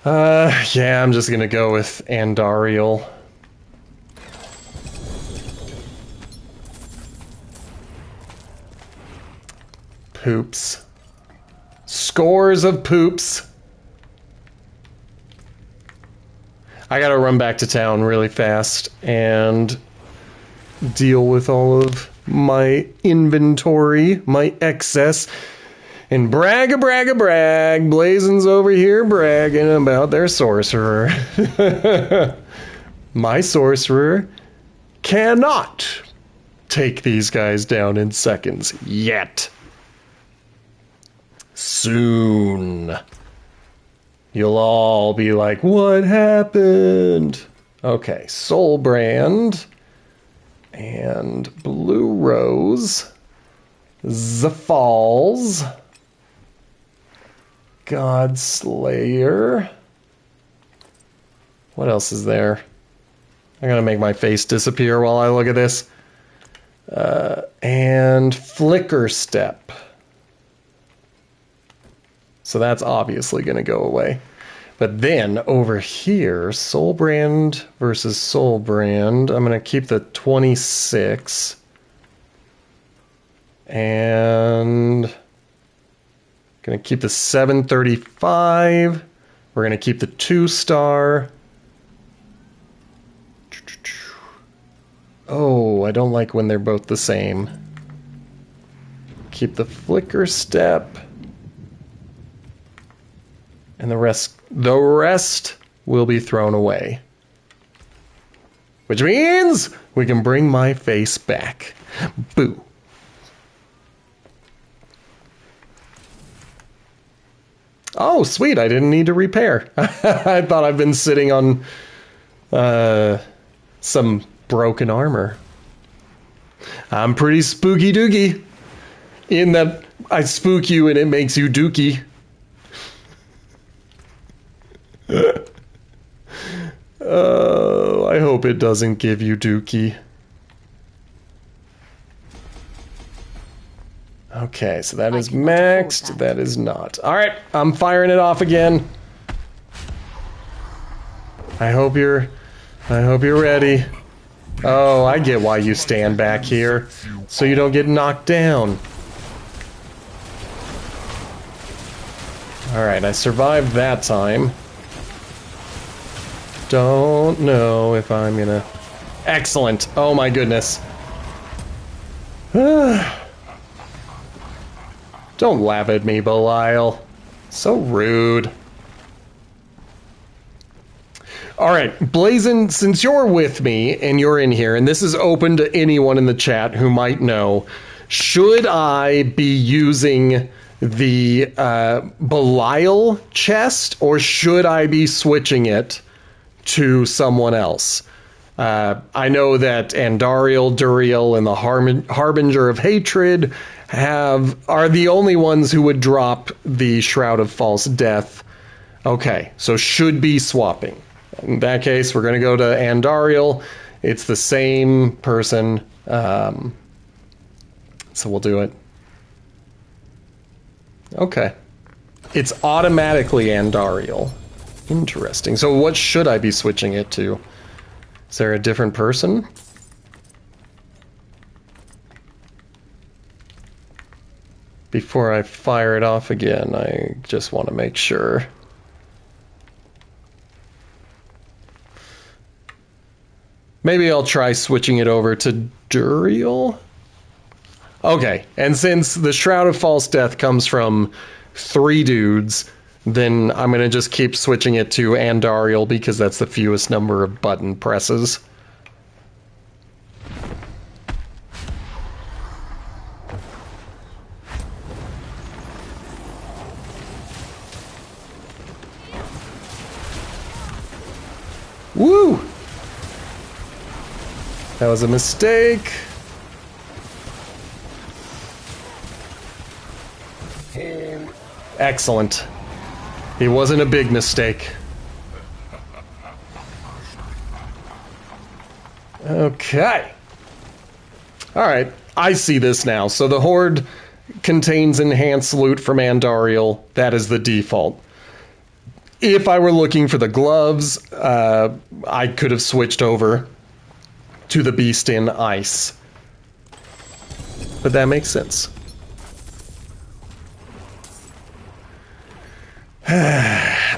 Yeah, I'm just gonna go with Andariel. Poops. Scores of poops. I gotta run back to town really fast and deal with all of my inventory, my excess. And brag, Blazon's over here bragging about their sorcerer. My sorcerer cannot take these guys down in seconds yet. Soon. You'll all be like, what happened? Okay, Soulbrand and Blue Rose, Zafalls, Godslayer. What else is there? I'm gonna make my face disappear while I look at this. And Flicker Step. So that's obviously going to go away. But then over here, Soulbrand versus Soulbrand. I'm going to keep the 26. And going to keep the 735. We're going to keep the 2-star. Oh, I don't like when they're both the same. Keep the Flicker Step. And the rest will be thrown away. Which means we can bring my face back. Boo. Oh, sweet, I didn't need to repair. I thought I've been sitting on some broken armor. I'm pretty spooky dooky. In that I spook you and it makes you dooky. Oh, I hope it doesn't give you dookie. Okay, so that is maxed. That is not. All right, I'm firing it off again. I hope you're ready. Oh, I get why you stand back here, so you don't get knocked down. All right, I survived that time. Don't know if I'm gonna... Excellent. Oh my goodness. Don't laugh at me, Belial. So rude. All right, Blazin, since you're with me and you're in here, and this is open to anyone in the chat who might know, should I be using the Belial chest, or should I be switching it to someone else? I know that Andariel, Duriel, and the Harbinger of Hatred are the only ones who would drop the Shroud of False Death. Okay, so should be swapping. In that case, we're going to go to Andariel. It's the same person, so we'll do it. Okay. It's automatically Andariel. Interesting. So what should I be switching it to? Is there a different person? Before I fire it off again, I just want to make sure. Maybe I'll try switching it over to Duriel. Okay, and since the Shroud of False Death comes from 3 dudes, then I'm going to just keep switching it to Andariel because that's the fewest number of button presses. Woo! That was a mistake. Excellent. It wasn't a big mistake. Okay. Alright, I see this now. So the Horde contains enhanced loot from Andariel. That is the default. If I were looking for the gloves, I could have switched over to the Beast in Ice. But that makes sense.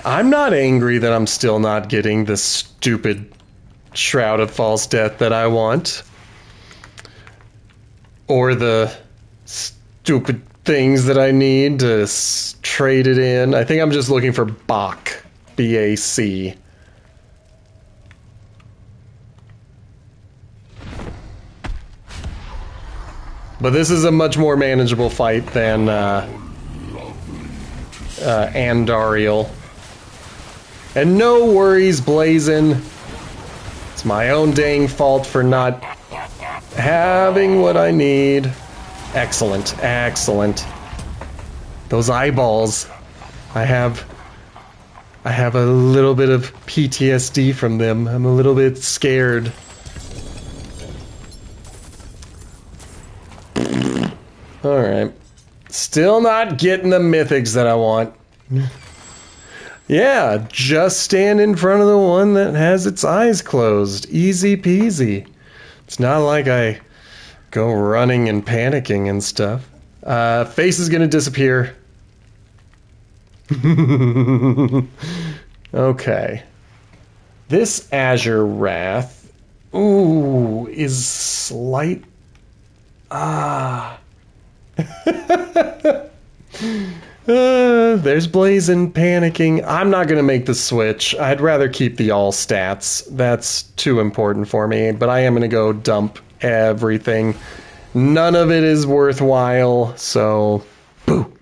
I'm not angry that I'm still not getting the stupid Shroud of False Death that I want. Or the stupid things that I need to trade it in. I think I'm just looking for Bach. B-A-C. But this is a much more manageable fight than Andariel. And no worries, Blazin. It's my own dang fault for not having what I need. Excellent, excellent. Those eyeballs. I have a little bit of PTSD from them. I'm a little bit scared. Alright. Still not getting the mythics that I want. Yeah, just stand in front of the one that has its eyes closed. Easy peasy. It's not like I go running and panicking and stuff. Face is gonna disappear. Okay. This Azure Wrath, ooh, is slight. There's Blazin panicking. I'm not going to make the switch. I'd rather keep the all stats. That's too important for me, but I am going to go dump everything. None of it is worthwhile, so boo.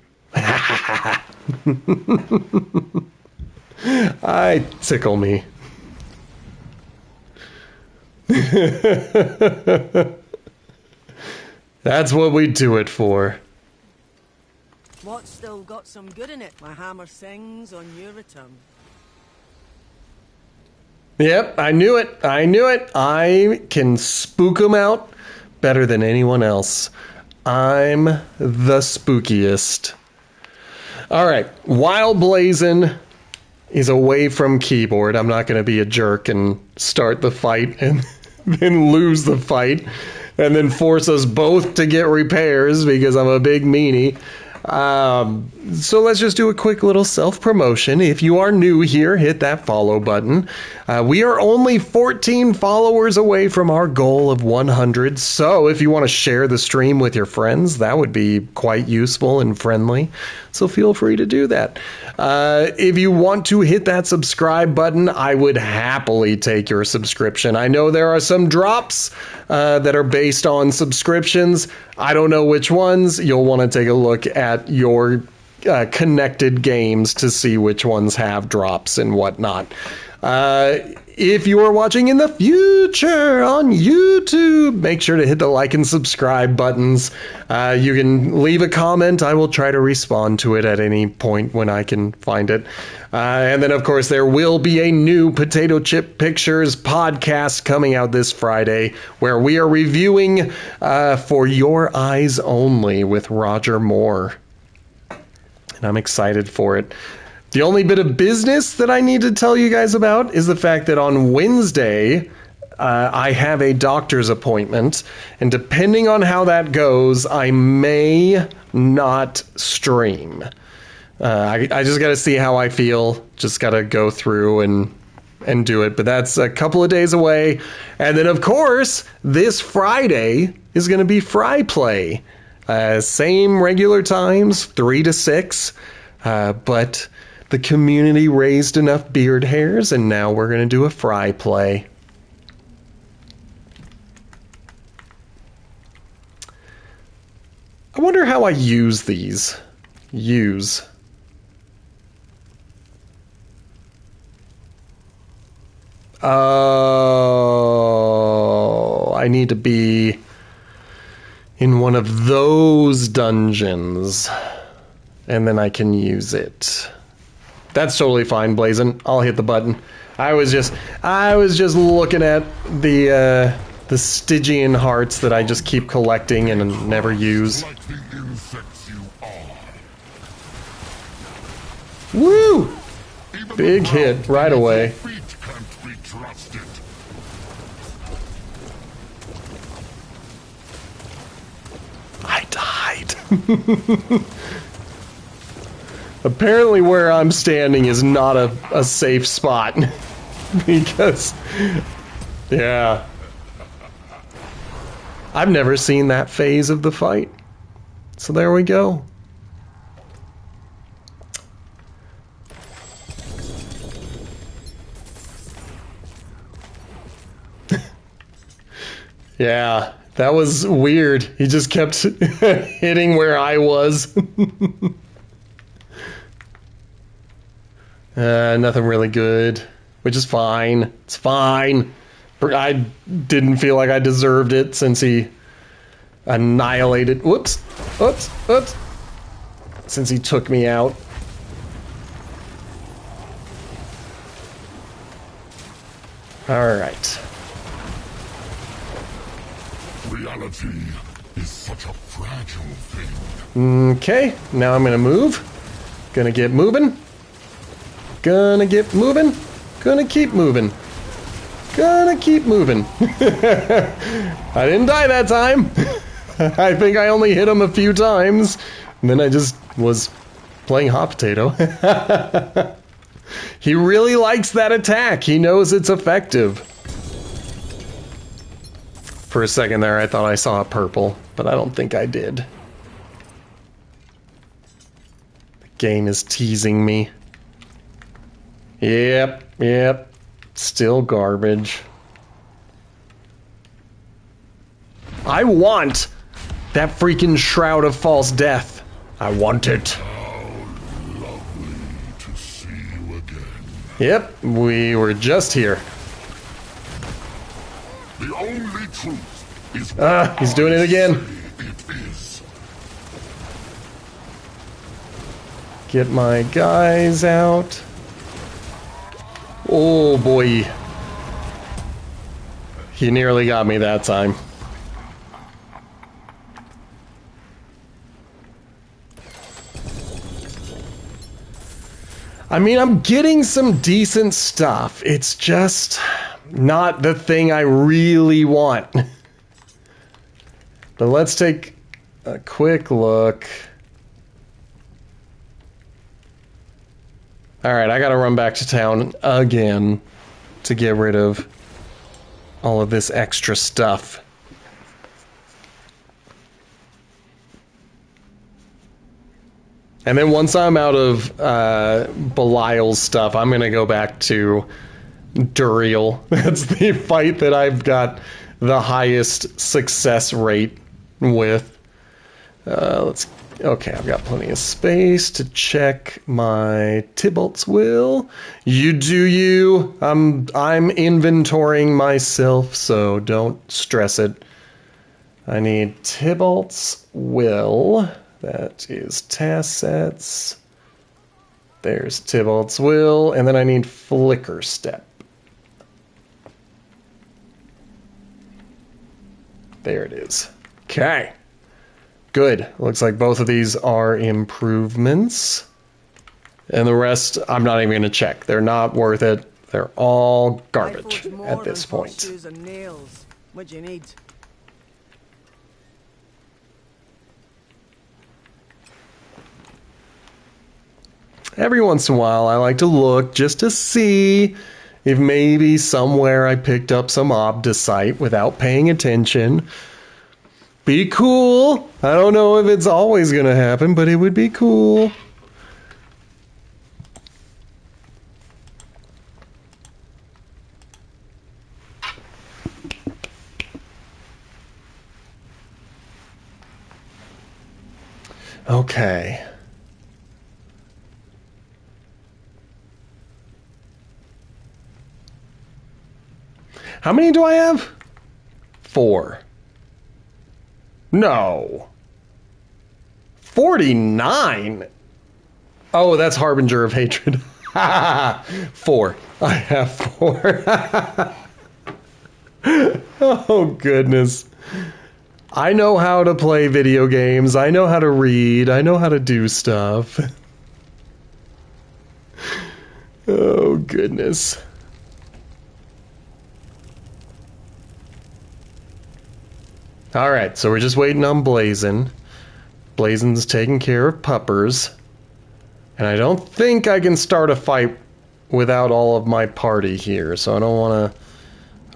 I tickle me. That's what we do it for. What's still got some good in it? My hammer sings on your return. Yep, I knew it. I knew it. I can spook them out better than anyone else. I'm the spookiest. All right, while Blazin is away from keyboard, I'm not going to be a jerk and start the fight and then lose the fight and then force us both to get repairs because I'm a big meanie. So let's just do a quick little self-promotion. If you are new here, hit that follow button. We are only 14 followers away from our goal of 100, so if you want to share the stream with your friends, that would be quite useful and friendly. So feel free to do that. If you want to hit that subscribe button, I would happily take your subscription. I know there are some drops that are based on subscriptions. I don't know which ones. You'll want to take a look at your connected games to see which ones have drops and whatnot. If you are watching in the future on YouTube, make sure to hit the like and subscribe buttons. You can leave a comment. I will try to respond to it at any point when I can find it. And then, of course, there will be a new Potato Chip Pictures podcast coming out this Friday where we are reviewing For Your Eyes Only with Roger Moore. And I'm excited for it. The only bit of business that I need to tell you guys about is the fact that on Wednesday, I have a doctor's appointment. And depending on how that goes, I may not stream. I just got to see how I feel. Just got to go through and do it. But that's a couple of days away. And then, of course, this Friday is going to be Fry Play. Same regular times, 3 to 6. But the community raised enough beard hairs, and now we're going to do a Fry Play. I wonder how I use these. Use. Oh, I need to be in one of those dungeons, and then I can use it. That's totally fine, Blazin'. I'll hit the button. I was just looking at the Stygian hearts that I just keep collecting and never use. Like the insects you are. Woo! Even Big the hit ground right beneath away. your feet can't be trusted. I died. Apparently where I'm standing is not a safe spot. Because, yeah. I've never seen that phase of the fight. So there we go. Yeah, that was weird. He just kept hitting where I was. Nothing really good, which is fine. It's fine. I didn't feel like I deserved it since he annihilated. Whoops. Since he took me out. All right. Reality is such a fragile thing. Okay, now I'm gonna move. Gonna get moving. Gonna get moving. Gonna keep moving. Gonna keep moving. I didn't die that time. I think I only hit him a few times. And then I just was playing hot potato. He really likes that attack. He knows it's effective. For a second there, I thought I saw a purple, but I don't think I did. The game is teasing me. Yep. Still garbage. I want that freaking Shroud of False Death. I want it. How lovely to see you again. Yep, we were just here. The only truth is He's doing it again. it is. Get my guys out. Oh boy. He nearly got me that time. I mean, I'm getting some decent stuff. It's just not the thing I really want. But let's take a quick look. Alright, I gotta run back to town again to get rid of all of this extra stuff. And then once I'm out of Belial's stuff, I'm going to go back to Duriel. That's the fight that I've got the highest success rate with. Okay, I've got plenty of space to check my Tybalt's will. You do you. I'm inventorying myself, so don't stress it. I need Tybalt's will. That is Tassets. There's Tybalt's will, and then I need Flicker Step. There it is. Okay. Good. Looks like both of these are improvements. And the rest, I'm not even going to check. They're not worth it. They're all garbage at this point. Shoes and nails. What do you need? Every once in a while, I like to look just to see if maybe somewhere I picked up some Obdicite without paying attention. Be cool. I don't know if it's always going to happen, but it would be cool. Okay. How many do I have? 4. No. 49? Oh, that's Harbinger of Hatred. 4. I have 4. Oh, goodness. I know how to play video games. I know how to read. I know how to do stuff. Oh, goodness. Alright, so we're just waiting on Blazin. Blazin's taking care of puppers. And I don't think I can start a fight without all of my party here, so I don't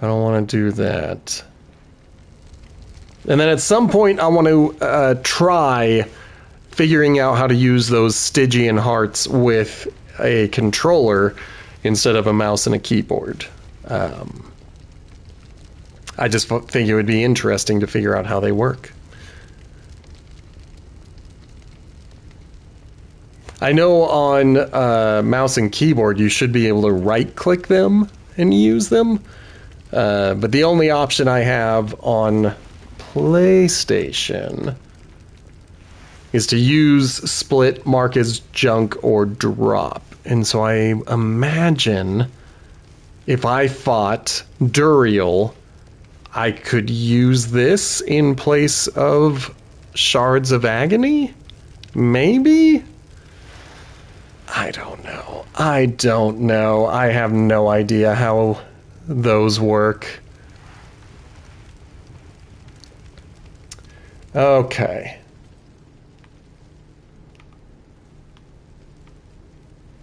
want to do that. And then at some point I want to try figuring out how to use those Stygian hearts with a controller instead of a mouse and a keyboard. I just think it would be interesting to figure out how they work. I know on mouse and keyboard you should be able to right-click them and use them, but the only option I have on PlayStation is to use split, mark as junk, or drop. And so I imagine if I fought Duriel, I could use this in place of Shards of Agony? Maybe? I don't know. I don't know. I have no idea how those work. Okay.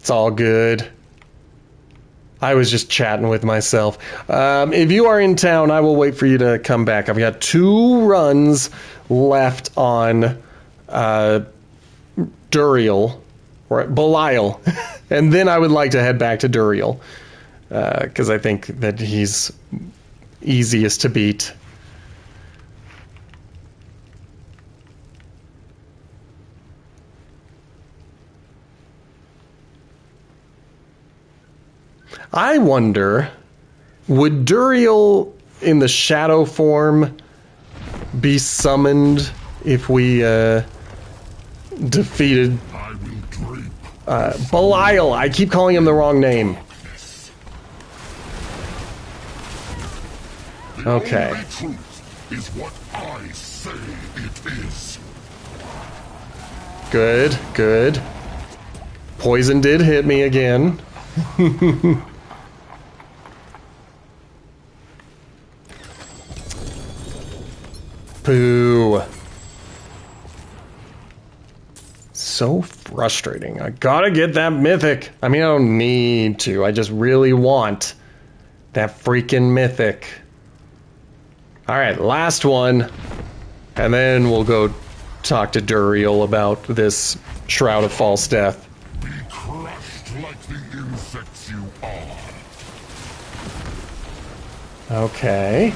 It's all good. I was just chatting with myself. If you are in town, I will wait for you to come back. I've got 2 runs left on Duriel, or Belial, and then I would like to head back to Duriel, because I think that he's easiest to beat. I wonder, would Duriel in the shadow form be summoned if we defeated Belial? I keep calling him the wrong name. Okay. The only truth is what I say it is. Good, good. Poison did hit me again. Pooh. So frustrating. I gotta get that mythic. I mean, I don't need to. I just really want that freaking mythic. Alright, last one. And then we'll go talk to Duriel about this Shroud of False Death. Be crushed like the insects you are. Okay.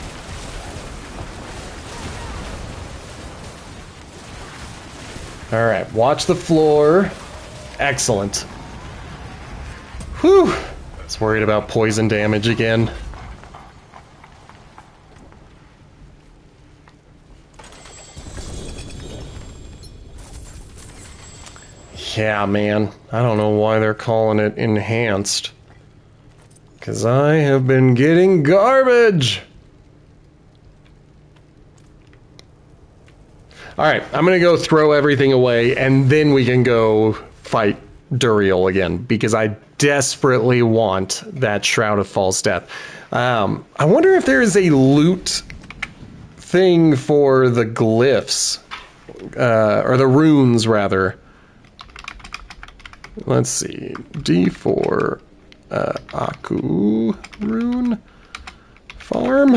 Alright, watch the floor. Excellent. Whew! I was worried about poison damage again. Yeah, man. I don't know why they're calling it enhanced. 'Cause I have been getting garbage! Alright, I'm gonna go throw everything away, and then we can go fight Duriel again, because I desperately want that Shroud of False Death. I wonder if there is a loot thing for the glyphs, or the runes, rather. Let's see, D4, Aku rune farm?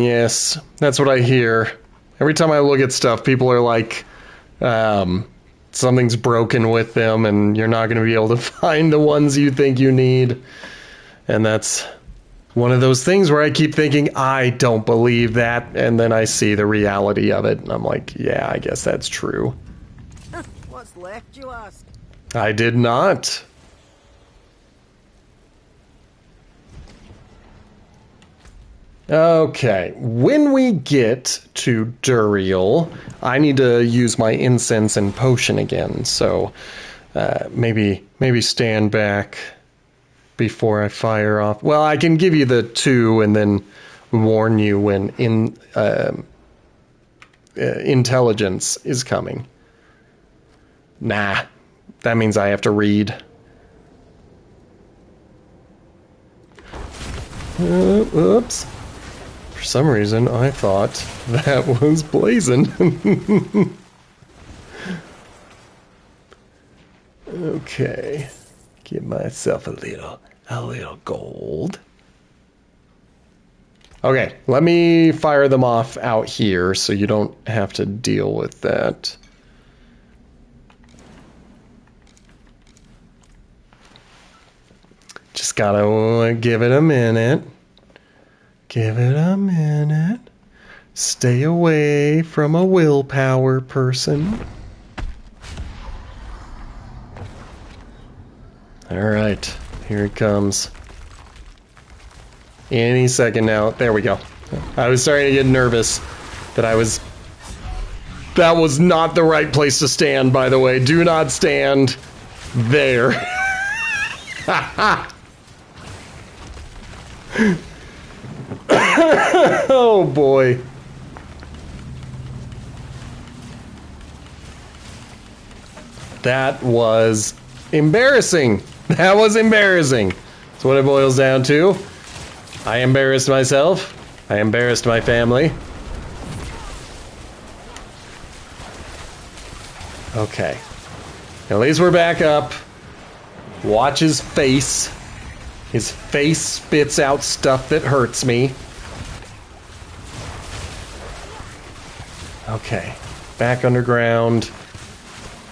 Yes, that's what I hear. Every time I look at stuff, people are like, something's broken with them and you're not going to be able to find the ones you think you need. And that's one of those things where I keep thinking, I don't believe that, and then I see the reality of it, and I'm like, yeah, I guess that's true. What's left, you ask? I did not. Okay, when we get to Duriel, I need to use my incense and potion again, so maybe stand back before I fire off. Well, I can give you the 2 and then warn you when intelligence is coming. Nah, that means I have to read. Oops. For some reason, I thought that was blazing. Okay. Give myself a little gold. Okay, let me fire them off out here so you don't have to deal with that. Just gotta give it a minute. Give it a minute. Stay away from a willpower person. Alright, here it comes. Any second now. There we go. I was starting to get nervous that that was not the right place to stand, by the way. Do not stand there. Oh boy. That was embarrassing. That was embarrassing. That's what it boils down to. I embarrassed myself. I embarrassed my family. Okay. At least we're back up. Watch his face. His face spits out stuff that hurts me. Okay. Back underground.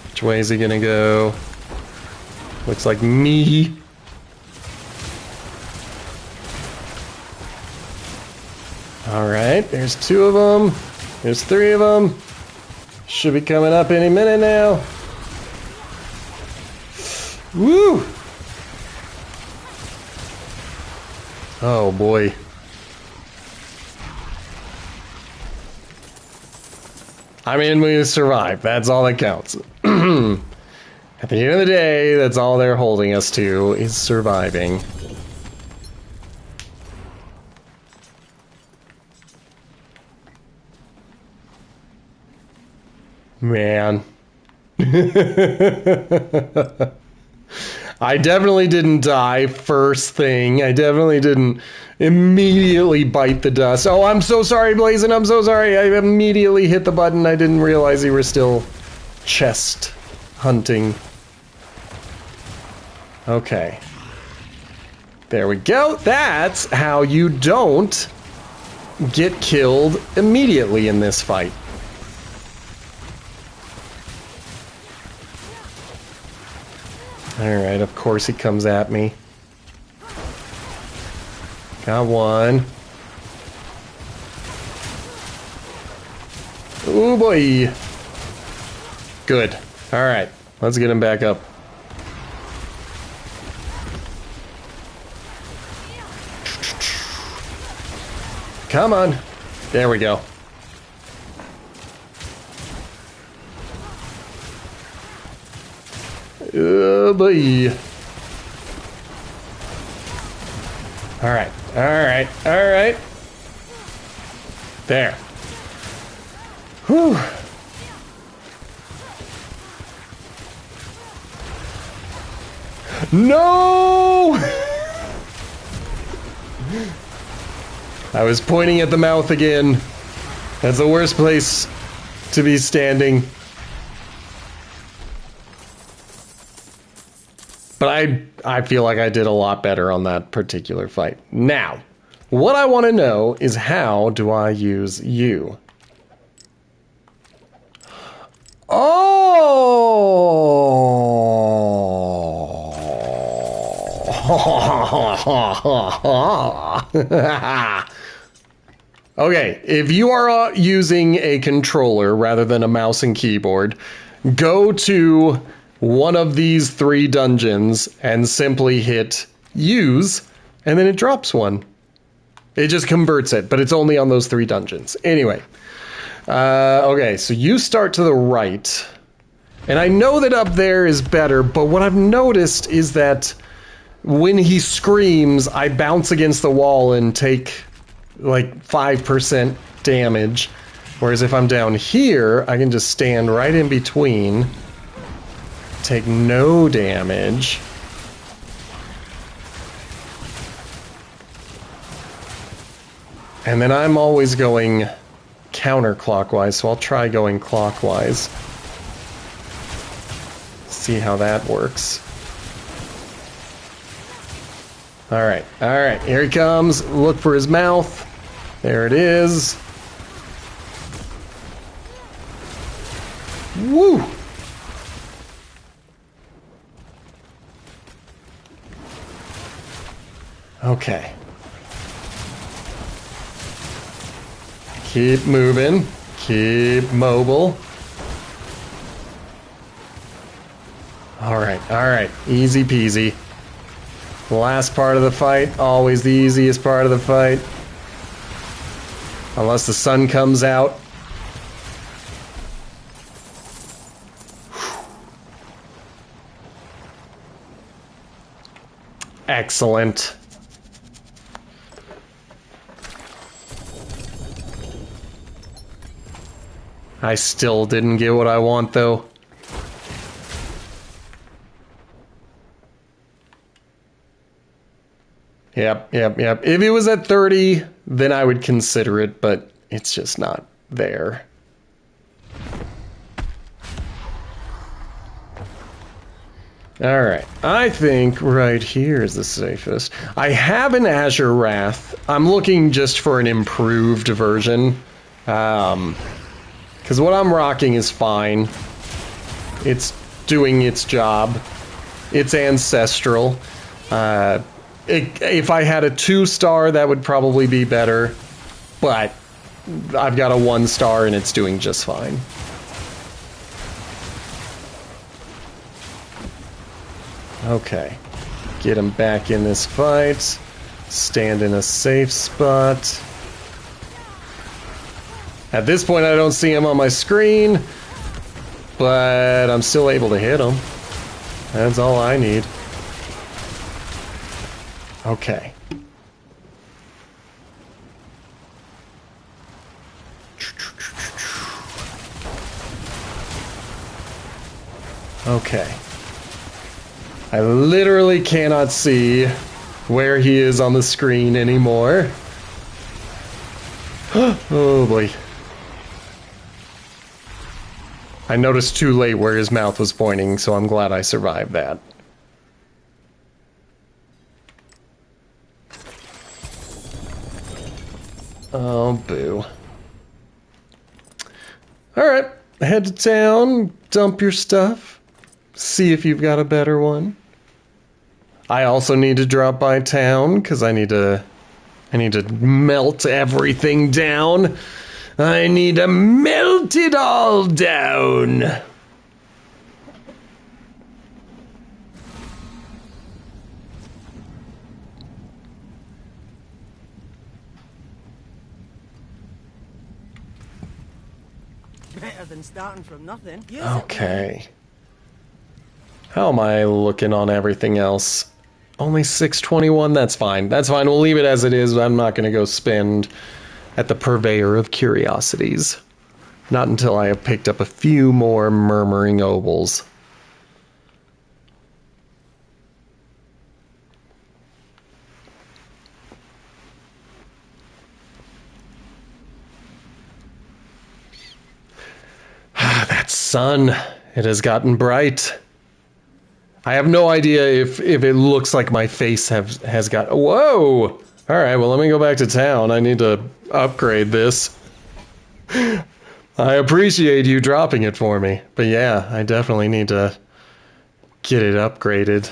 Which way is he gonna go? Looks like me. Alright, there's 2 of them. There's 3 of them. Should be coming up any minute now. Woo! Oh boy. I mean, we survived. That's all that counts. At the end of the day, that's all they're holding us to, is surviving. Man. I definitely didn't die first thing. I definitely didn't immediately bite the dust. Oh, I'm so sorry, Blazin'. I'm so sorry. I immediately hit the button. I didn't realize you were still chest hunting. Okay. There we go. That's how you don't get killed immediately in this fight. Alright, of course he comes at me. Got one. Oh boy. Good. Alright, let's get him back up. Come on. There we go. Oh boy. Alright, alright, alright. There. Whew. No! I was pointing at the mouth again. That's the worst place to be standing. But I feel like I did a lot better on that particular fight. Now, what I want to know is how do I use you? Oh! Okay, if you are using a controller rather than a mouse and keyboard, go to one of these 3 dungeons and simply hit use, and then it drops one. It just converts it, but it's only on those 3 dungeons. Anyway, okay, so you start to the right, and I know that up there is better, but what I've noticed is that when he screams, I bounce against the wall and take like 5% damage, whereas if I'm down here, I can just stand right in between, take no damage. And then I'm always going counterclockwise, so I'll try going clockwise. See how that works. Alright, alright, here he comes. Look for his mouth. There it is. Woo! Okay. Keep moving. Keep mobile. Alright, alright. Easy peasy. The last part of the fight, always the easiest part of the fight. Unless the sun comes out. Excellent. I still didn't get what I want, though. Yep. If it was at 30, then I would consider it, but it's just not there. Alright, I think right here is the safest. I have an Azure Wrath. I'm looking just for an improved version. Because what I'm rocking is fine. It's doing its job. It's ancestral. If I had a 2-star, that would probably be better. But I've got a 1-star and it's doing just fine. Okay. Get him back in this fight. Stand in a safe spot. At this point, I don't see him on my screen. But I'm still able to hit him. That's all I need. Okay. Okay. I literally cannot see where he is on the screen anymore. Oh boy. I noticed too late where his mouth was pointing, so I'm glad I survived that. boo. Alright, head to town, dump your stuff, see if you've got a better one. I also need to drop by town, because I need to melt everything down. I need to melt it all down. Better than starting from nothing. Use Okay. How am I looking on everything else? Only 621, that's fine. That's fine, we'll leave it as it is. I'm not going to go spend at the Purveyor of Curiosities. Not until I have picked up a few more Murmuring Obols. That sun, it has gotten bright. I have no idea if it looks like my face has got... Whoa! Alright, well let me go back to town. I need to upgrade this. I appreciate you dropping it for me. But yeah, I definitely need to get it upgraded.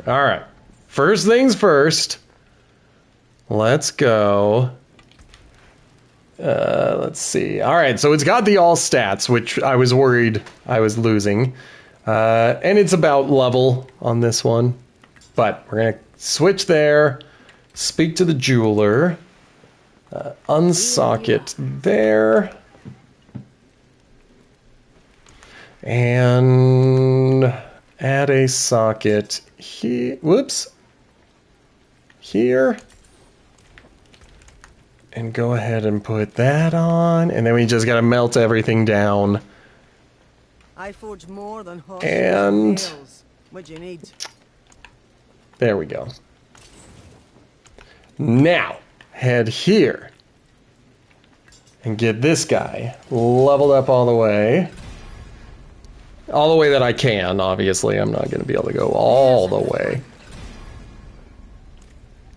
Alright, first things first. Let's go... let's see. Alright, so it's got the all stats, which I was worried I was losing. And it's about level on this one. But we're going to switch there, speak to the jeweler, unsocket there, and add a socket here. Whoops. Here. And go ahead and put that on, and then we just gotta melt everything down. I forge more than horses And nails. What do you need? there we go. Now, head here and get this guy leveled up all the way. All the way that I can, obviously. I'm not gonna be able to go all the way.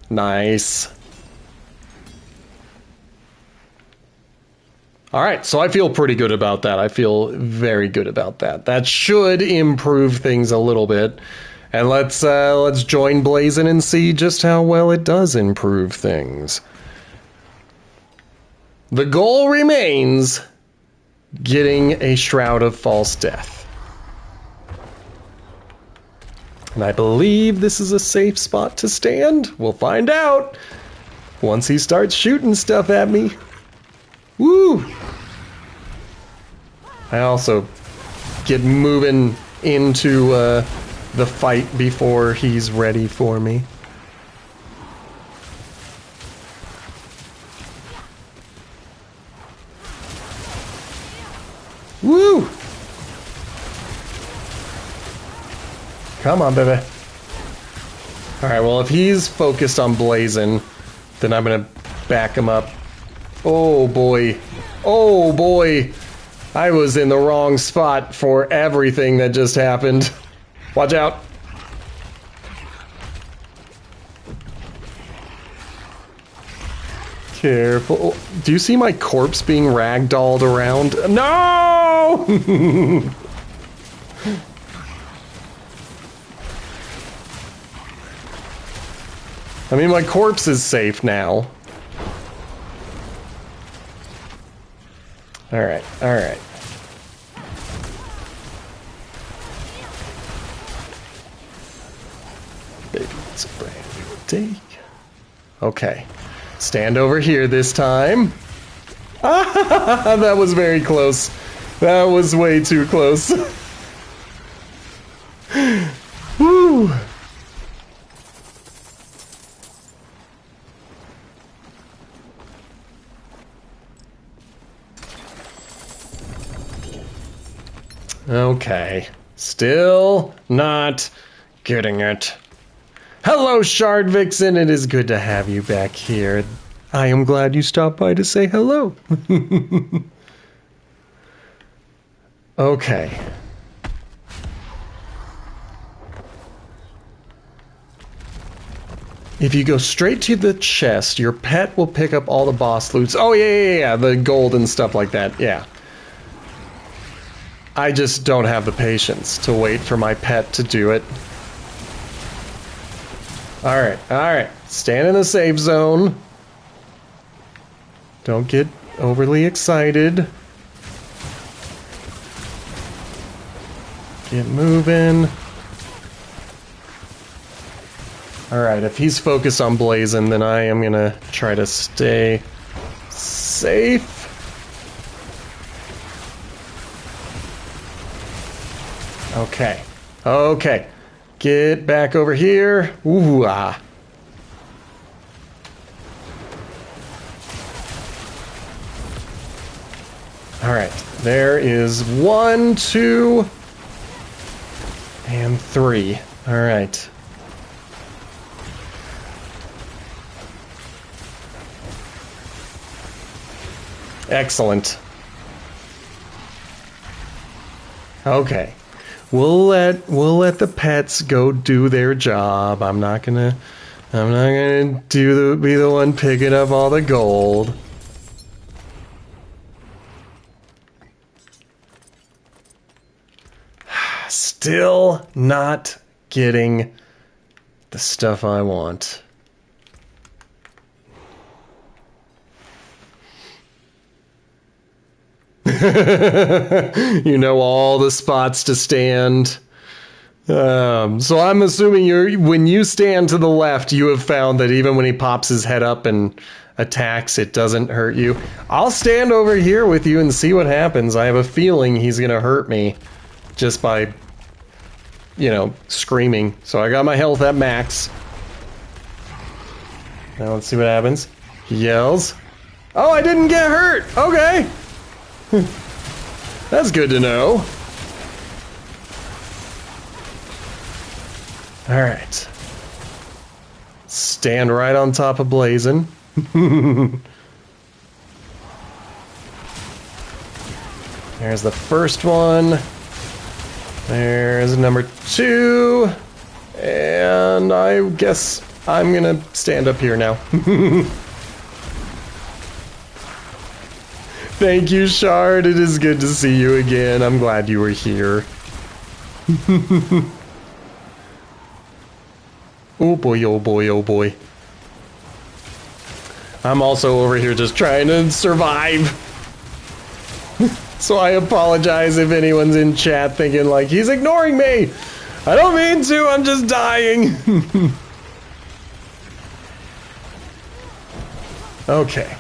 Nice. Alright, so I feel pretty good about that. I feel very good about that. That should improve things a little bit. And let's join Blazin' and see just how well it does improve things. The goal remains getting a Shroud of False Death. And I believe this is a safe spot to stand. We'll find out once he starts shooting stuff at me. Woo! I also get moving into the fight before he's ready for me. Woo! Come on, baby. Alright, well, if he's focused on blazing, then I'm gonna back him up. Oh boy. Oh boy. I was in the wrong spot for everything that just happened. Watch out. Careful. Do you see my corpse being ragdolled around? No! I mean, my corpse is safe now. Alright, alright. Baby, it's a brand new day. Okay. Stand over here this time. Ah, that was very close. That was way too close. Woo! Okay. Still not getting it. Hello, Shard Vixen. It is good to have you back here. I am glad you stopped by to say hello. Okay. If you go straight to the chest, your pet will pick up all the boss loots. Oh, yeah, the gold and stuff like that, yeah. I just don't have the patience to wait for my pet to do it. Alright. Stand in the safe zone. Don't get overly excited. Get moving. Alright, if he's focused on blazing, then I am gonna try to stay safe. Okay. Get back over here. Ooh, ah. Alright, there is 1, 2, and 3. Alright. Excellent. Okay. We'll let the pets go do their job. I'm not gonna be the one picking up all the gold. Still not getting the stuff I want. You know all the spots to stand. So I'm assuming when you stand to the left, you have found that even when he pops his head up and attacks, it doesn't hurt you. I'll stand over here with you and see what happens. I have a feeling he's gonna hurt me just by, screaming. So I got my health at max. Now let's see what happens. He yells. Oh, I didn't get hurt! Okay! That's good to know. Alright. Stand right on top of Blazin'. There's the first one. There's number 2. And I guess I'm gonna stand up here now. Thank you, Shard. It is good to see you again. I'm glad you were here. Oh boy, oh boy, oh boy. I'm also over here just trying to survive. So I apologize if anyone's in chat thinking like, he's ignoring me. I don't mean to, I'm just dying. Okay.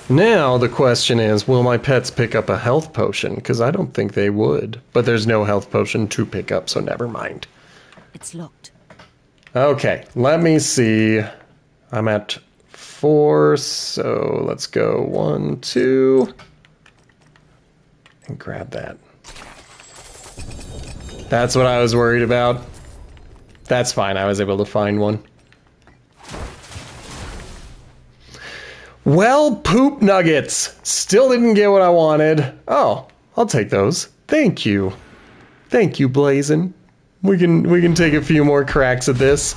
Now the question is, will my pets pick up a health potion? Because I don't think they would. But there's no health potion to pick up, so never mind. It's locked. Okay, let me see. I'm at 4, so let's go 1, 2. And grab that. That's what I was worried about. That's fine, I was able to find one. Well, poop nuggets. Still didn't get what I wanted. Oh, I'll take those. Thank you. Thank you, Blazin'. We can take a few more cracks at this.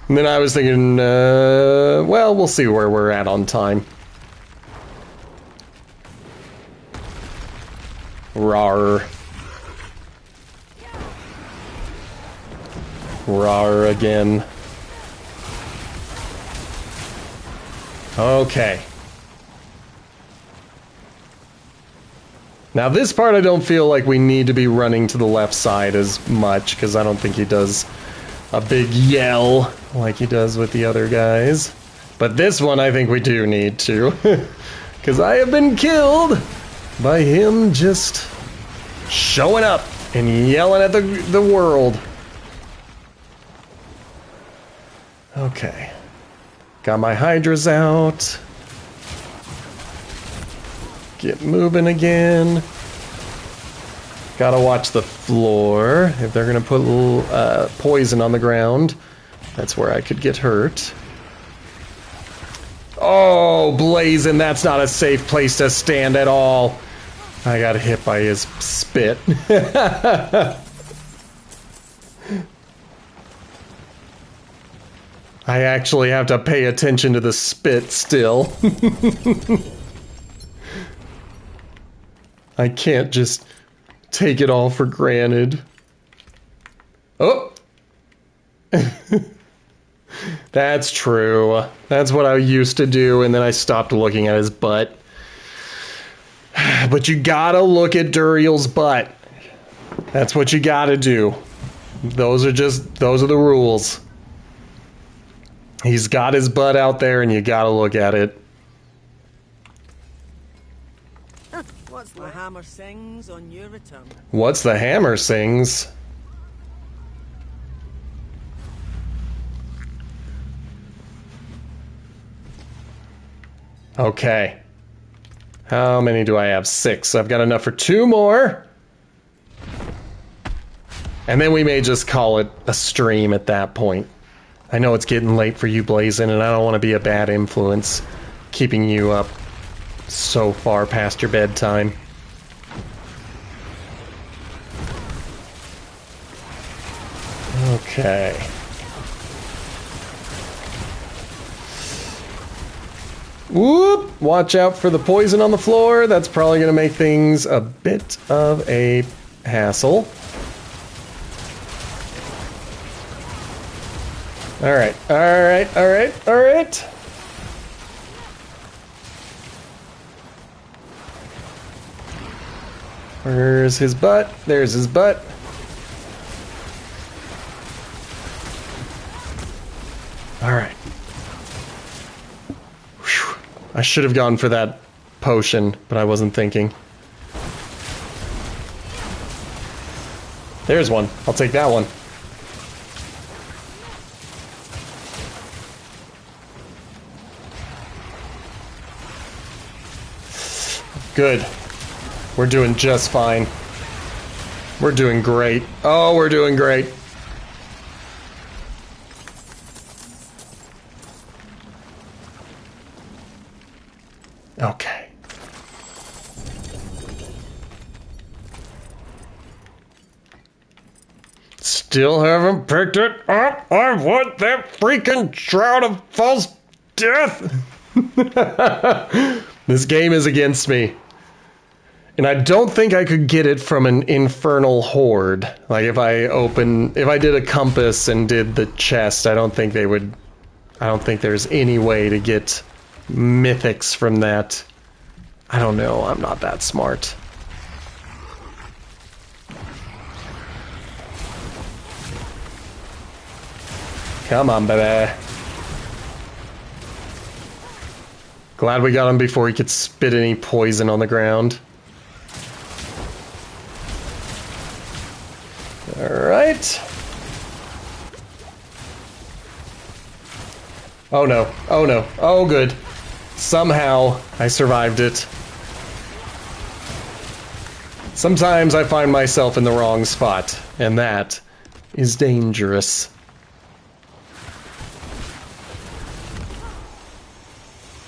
And then I was thinking, well, we'll see where we're at on time. Rawr. Rawr again. Okay. Now this part I don't feel like we need to be running to the left side as much, because I don't think he does a big yell like he does with the other guys. But this one I think we do need to, because I have been killed by him just showing up and yelling at the world. Okay. Got my hydras out. Get moving again. Gotta watch the floor. If they're gonna put a little poison on the ground, that's where I could get hurt. Oh, Blazin', that's not a safe place to stand at all. I got hit by his spit. I actually have to pay attention to the spit still. I can't just take it all for granted. Oh! That's true. That's what I used to do, and then I stopped looking at his butt. But you gotta look at Duriel's butt. That's what you gotta do. Those are the rules. He's got his butt out there, and you gotta look at it. What's the hammer sings on your return? What's the hammer sings? Okay. How many do I have? 6. I've got enough for 2 more. And then we may just call it a stream at that point. I know it's getting late for you, Blazin', and I don't want to be a bad influence keeping you up so far past your bedtime. Okay. Whoop! Watch out for the poison on the floor. That's probably going to make things a bit of a hassle. Alright, alright, alright, alright. Where's his butt? There's his butt. Alright. I should have gone for that potion, but I wasn't thinking. There's one. I'll take that one. Good. We're doing just fine. We're doing great. Oh, we're doing great. Okay. Still haven't picked it up. I want that freaking Shroud of False Death. This game is against me. And I don't think I could get it from an infernal horde. Like if I did a compass and did the chest, I don't think there's any way to get mythics from that. I don't know, I'm not that smart. Come on, baby. Glad we got him before he could spit any poison on the ground. Alright. Oh no, oh no, oh good. Somehow I survived it. Sometimes I find myself in the wrong spot, and that is dangerous.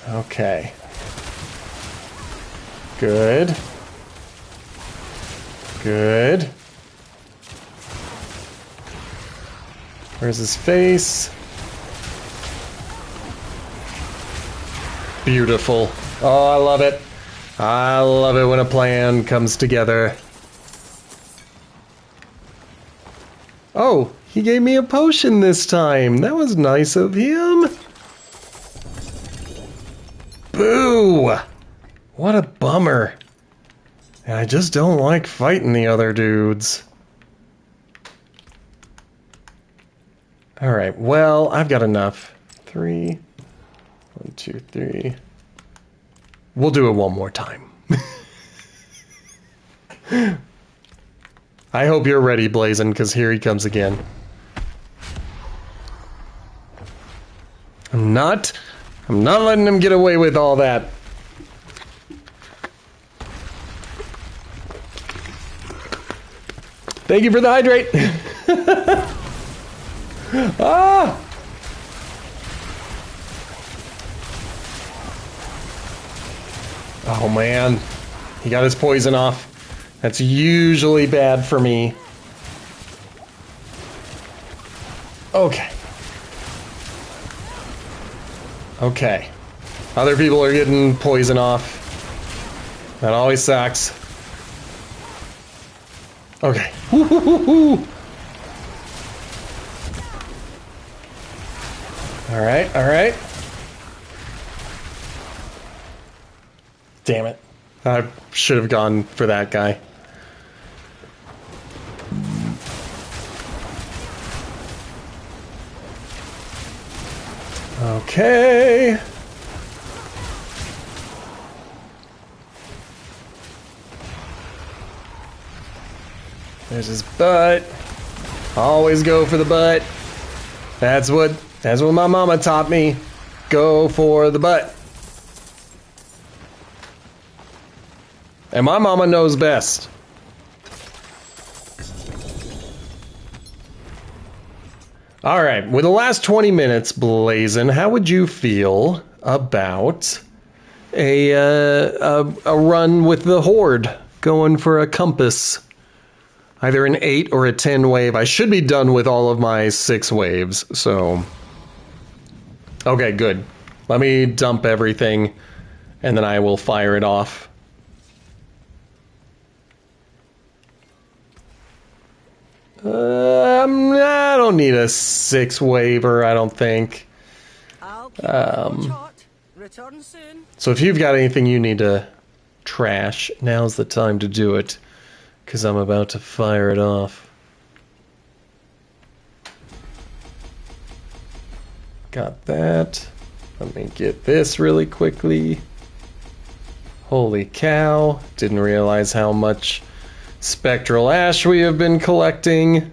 Okay. Good. Good. Where's his face? Beautiful. Oh, I love it. I love it when a plan comes together. Oh, he gave me a potion this time. That was nice of him. Boo! What a bummer. And I just don't like fighting the other dudes. Alright, well, I've got enough. 3. 1, 2, 3. We'll do it one more time. I hope you're ready, Blazin', because here he comes again. I'm not letting him get away with all that. Thank you for the hydrate. Ah! Oh man. He got his poison off. That's usually bad for me. Okay. Okay. Other people are getting poison off. That always sucks. Okay. Woo-hoo-hoo-hoo. Alright, alright. Damn it. I should have gone for that guy. Okay. There's his butt. Always go for the butt. That's what my mama taught me. Go for the butt. And my mama knows best. All right, with the last 20 minutes, Blazin, how would you feel about a run with the Horde, going for a compass? Either an 8 or a 10 wave. I should be done with all of my 6 waves, so... Okay, good. Let me dump everything, and then I will fire it off. I don't need a 6 waver, I don't think. I'll keep my watch hot. Return soon. So if you've got anything you need to trash, now's the time to do it, because I'm about to fire it off. Got that. Let me get this really quickly. Holy cow. Didn't realize how much spectral ash we have been collecting.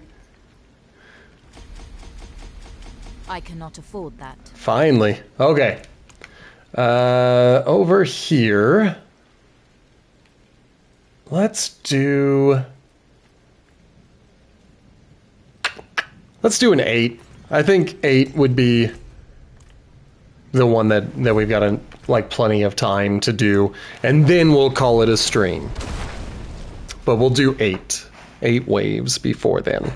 I cannot afford that. Finally. Okay. Over here. Let's do an 8. I think 8 would be the one that we've got like plenty of time to do, and then we'll call it a stream. But we'll do 8 waves before then.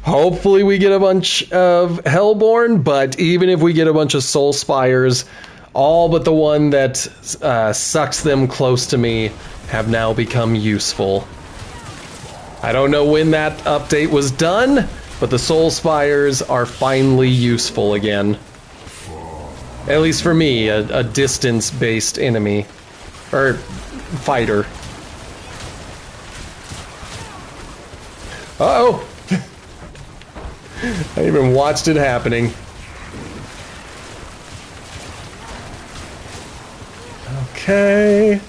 Hopefully we get a bunch of Hellborn, but even if we get a bunch of Soul Spires, all but the one that sucks them close to me have now become useful. I don't know when that update was done, but the Soul Spires are finally useful again. At least for me, a distance-based enemy. Or fighter. Uh-oh! I even watched it happening. Okay.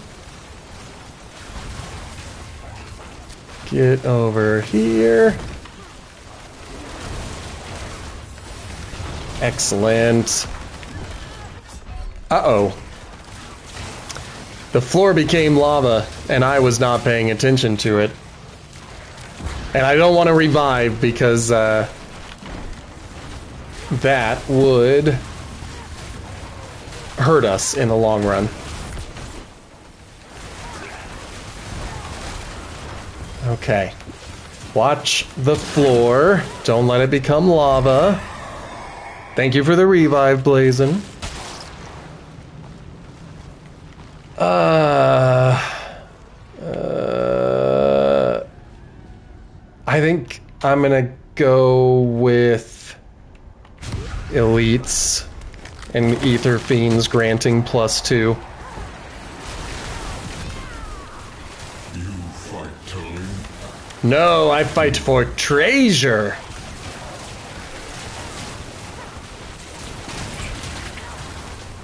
Get over here. Excellent. Uh-oh. The floor became lava, and I was not paying attention to it. And I don't want to revive because, that would hurt us in the long run. Okay. Watch the floor. Don't let it become lava. Thank you for the revive, Blazin. I think I'm gonna go with elites and ether fiends granting +2. You fight time. No, I fight for treasure.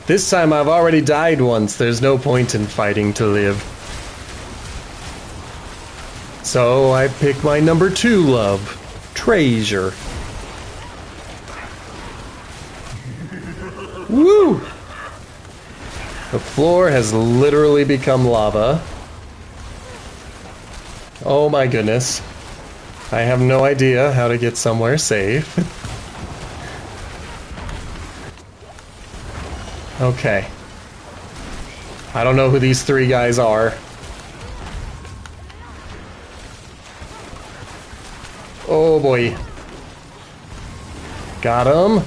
This time I've already died once. There's no point in fighting to live. So I pick my number 2 love, treasure. Woo! The floor has literally become lava. Oh my goodness. I have no idea how to get somewhere safe. Okay. I don't know who these 3 guys are. Oh boy. Got him.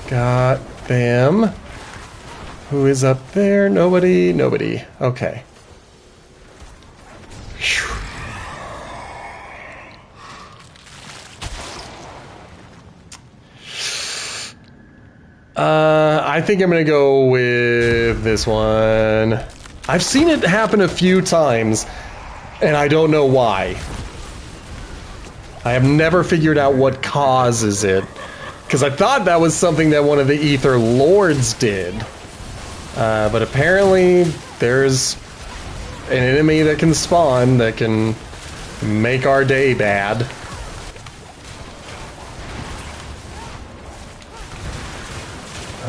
Got them. Who is up there? Nobody. Nobody. Okay. Whew. I think I'm gonna go with this one. I've seen it happen a few times, and I don't know why. I have never figured out what causes it, because I thought that was something that one of the Ether Lords did. But apparently there's an enemy that can spawn that can make our day bad.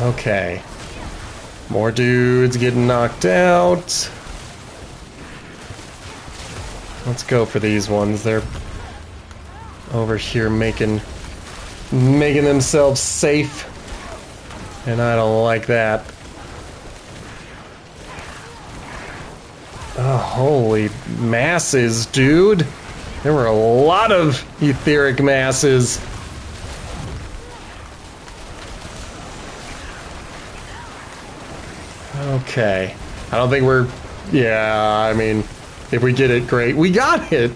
Okay. More dudes getting knocked out. Let's go for these ones. They're over here making themselves safe. And I don't like that. Oh, holy masses, dude. There were a lot of etheric masses. Okay. I don't think we're... Yeah, I mean, if we get it, great. We got it!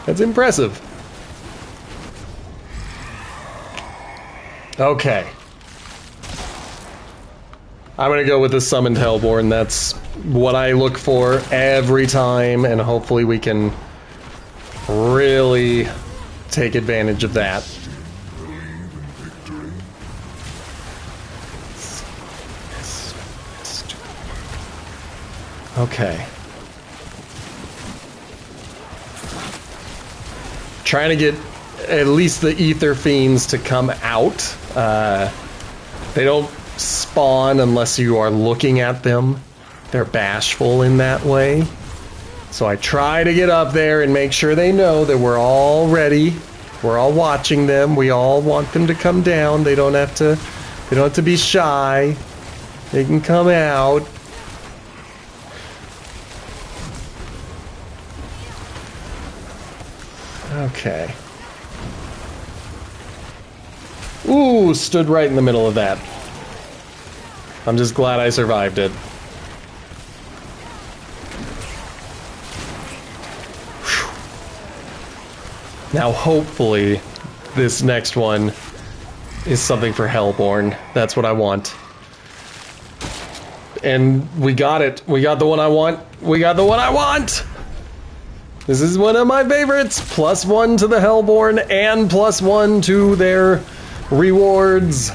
That's impressive. Okay. I'm gonna go with the summoned Hellborn. That's what I look for every time, and hopefully we can really take advantage of that. Okay. Trying to get at least the Ether Fiends to come out. They don't spawn unless you are looking at them. They're bashful in that way. So I try to get up there and make sure they know that we're all ready. We're all watching them. We all want them to come down. They don't have to be shy. They can come out. Okay. Ooh, stood right in the middle of that. I'm just glad I survived it. Whew. Now, hopefully, this next one is something for Hellborn. That's what I want. And we got it. We got the one I want. We got the one I want! This is one of my favorites. +1 to the Hellborn and +1 to their rewards.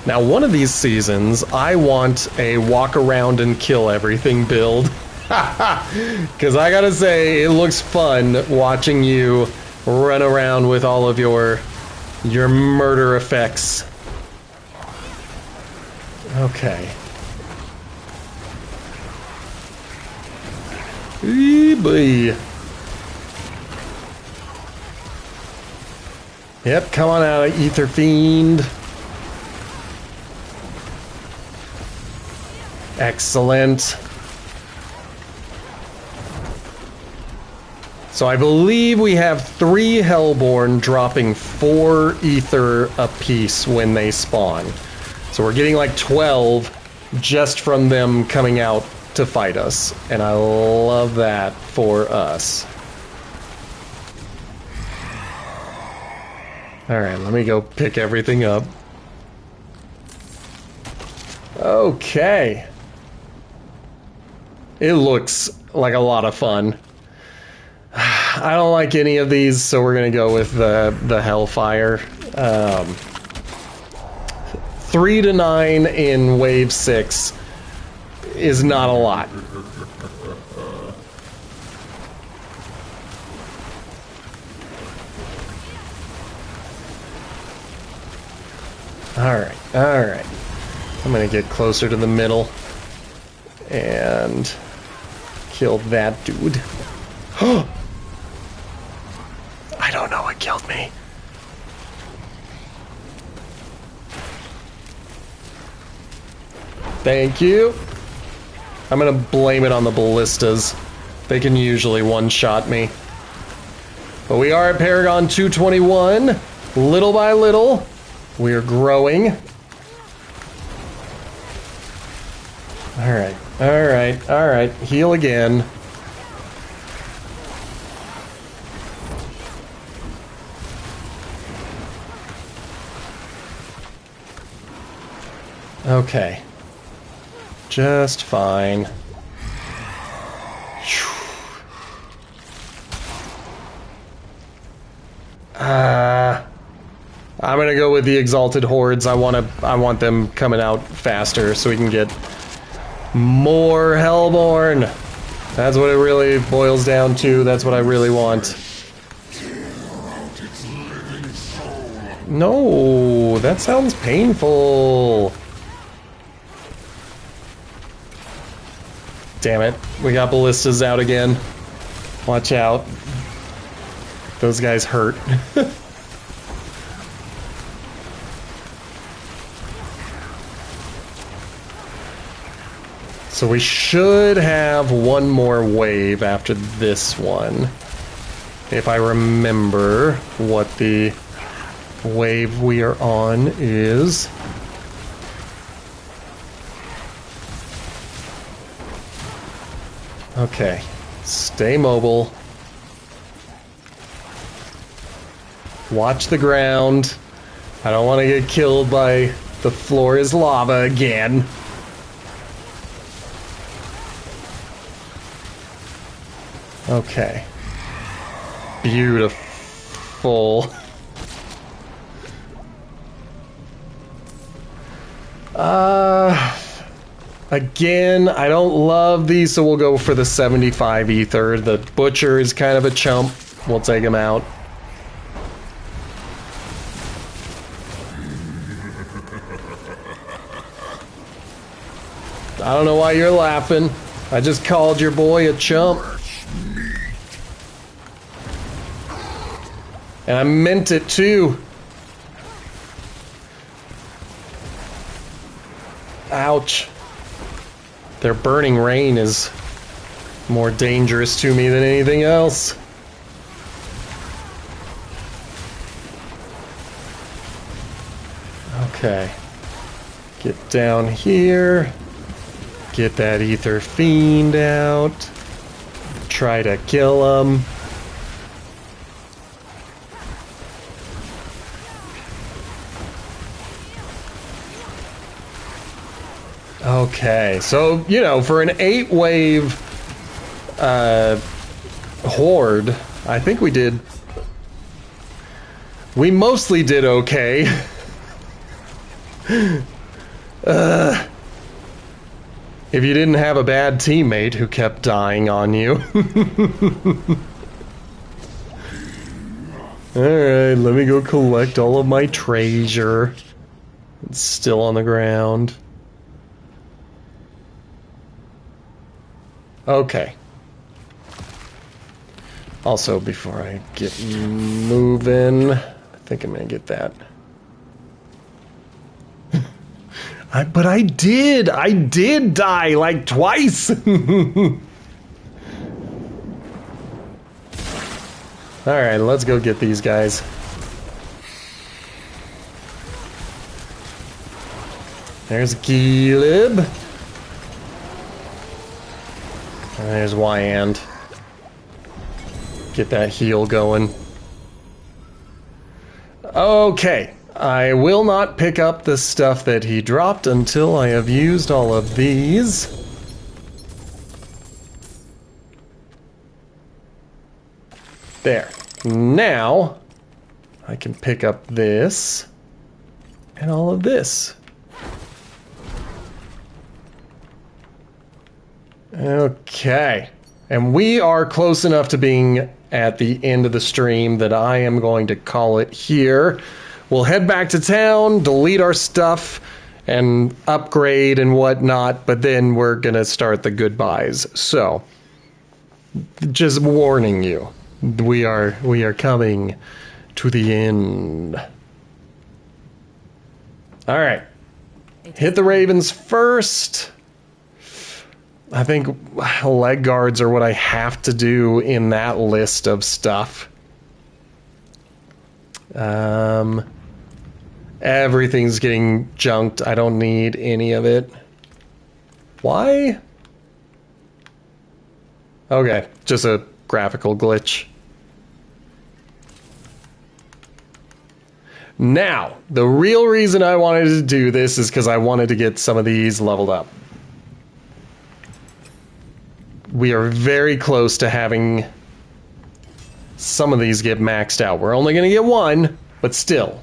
Now, one of these seasons, I want a walk around and kill everything build. Because I gotta say, it looks fun watching you run around with all of your murder effects. Okay. Boy. Yep, come on out, Ether Fiend. Excellent. So I believe we have 3 Hellborn dropping 4 Ether apiece when they spawn. So we're getting like 12 just from them coming out to fight us, and I love that for us. Alright, let me go pick everything up. Okay. It looks like a lot of fun. I don't like any of these, so we're gonna go with the Hellfire. 3 to 9 in Wave 6 is not a lot. Alright, alright. I'm gonna get closer to the middle and kill that dude. I don't know what killed me. Thank you. I'm gonna blame it on the ballistas. They can usually one-shot me. But we are at Paragon 221. Little by little, we are growing. Alright, alright, alright. Heal again. Okay. Just fine. I'm gonna go with the Exalted Hordes. I want them coming out faster so we can get more Hellborn. That's what it really boils down to. That's what I really want. No, that sounds painful. Damn it. We got ballistas out again. Watch out. Those guys hurt. So we should have one more wave after this one. If I remember what the wave we are on is. Okay. Stay mobile. Watch the ground. I don't want to get killed by the floor is lava again. Okay. Beautiful. Again, I don't love these, so we'll go for the 75 ether. The butcher is kind of a chump. We'll take him out. I don't know why you're laughing. I just called your boy a chump. And I meant it too. Ouch. Their burning rain is more dangerous to me than anything else. Okay. Get down here. Get that ether fiend out. Try to kill him. Okay, so, you know, for an 8-wave horde, I think we did... We mostly did okay. If you didn't have a bad teammate who kept dying on you. Alright, let me go collect all of my treasure. It's still on the ground. Okay. Also, before I get moving, I think I'm gonna get that. But I did die like twice. Alright, let's go get these guys. There's Gilib. And there's Wyand. Get that heal going. Okay. I will not pick up the stuff that he dropped until I have used all of these. There. Now, I can pick up this and all of this. Okay. And we are close enough to being at the end of the stream that I am going to call it here. We'll head back to town, delete our stuff, and upgrade and whatnot, but then we're gonna start the goodbyes. So, just warning you, we are coming to the end. All right, hit the Ravens first. I think leg guards are what I have to do in that list of stuff. Everything's getting junked. I don't need any of it. Why? Okay, just a graphical glitch. Now, the real reason I wanted to do this is because I wanted to get some of these leveled up. We are very close to having some of these get maxed out. We're only going to get one, but still.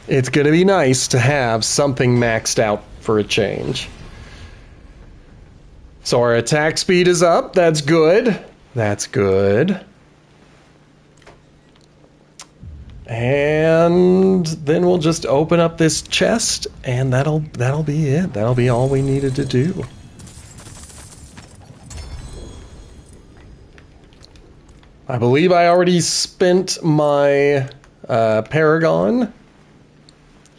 It's going to be nice to have something maxed out for a change. So our attack speed is up. That's good. That's good. And then we'll just open up this chest, and that'll be it. That'll be all we needed to do. I believe I already spent my Paragon.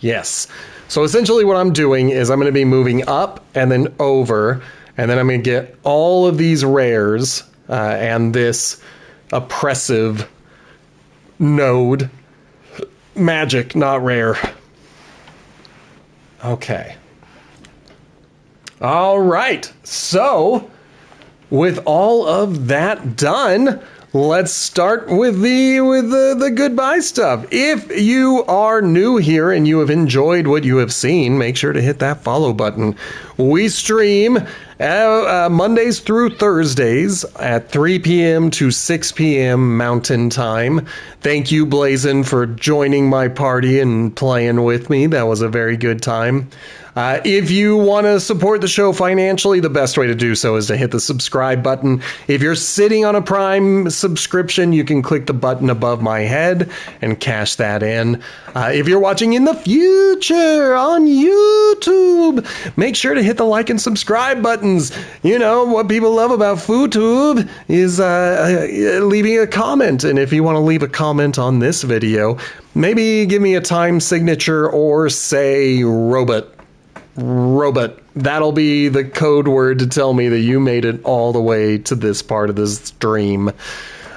Yes. So essentially what I'm doing is I'm going to be moving up and then over, and then I'm going to get all of these rares and this oppressive node. Magic, not rare. Okay. All right. So, with all of that done, let's start with the goodbye stuff. If you are new here and you have enjoyed what you have seen, make sure to hit that follow button. We stream Mondays through Thursdays at 3 p.m. to 6 p.m. Mountain Time. Thank you, Blazin, for joining my party and playing with me. That was a very good time. If you want to support the show financially, the best way to do so is to hit the subscribe button. If you're sitting on a Prime subscription, you can click the button above my head and cash that in. If you're watching in the future on YouTube, make sure to hit the like and subscribe buttons. You know, what people love about FooTube is leaving a comment. And if you want to leave a comment on this video, maybe give me a time signature or say robot. That'll be the code word to tell me that you made it all the way to this part of the stream.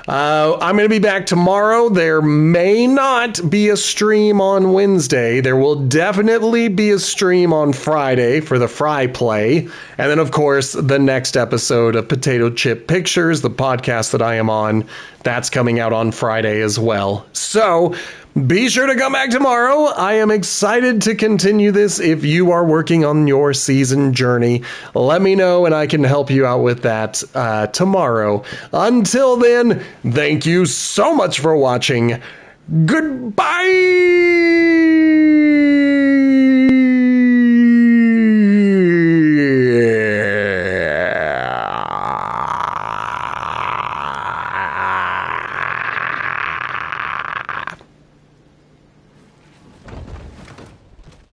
I'm going to be back tomorrow. There may not be a stream on Wednesday. There will definitely be a stream on Friday for the Fry Play. And then, of course, the next episode of Potato Chip Pictures, the podcast that I am on, that's coming out on Friday as well. So be sure to come back tomorrow. I am excited to continue this. If you are working on your season journey, let me know and I can help you out with that tomorrow. Until then, thank you so much for watching. Goodbye!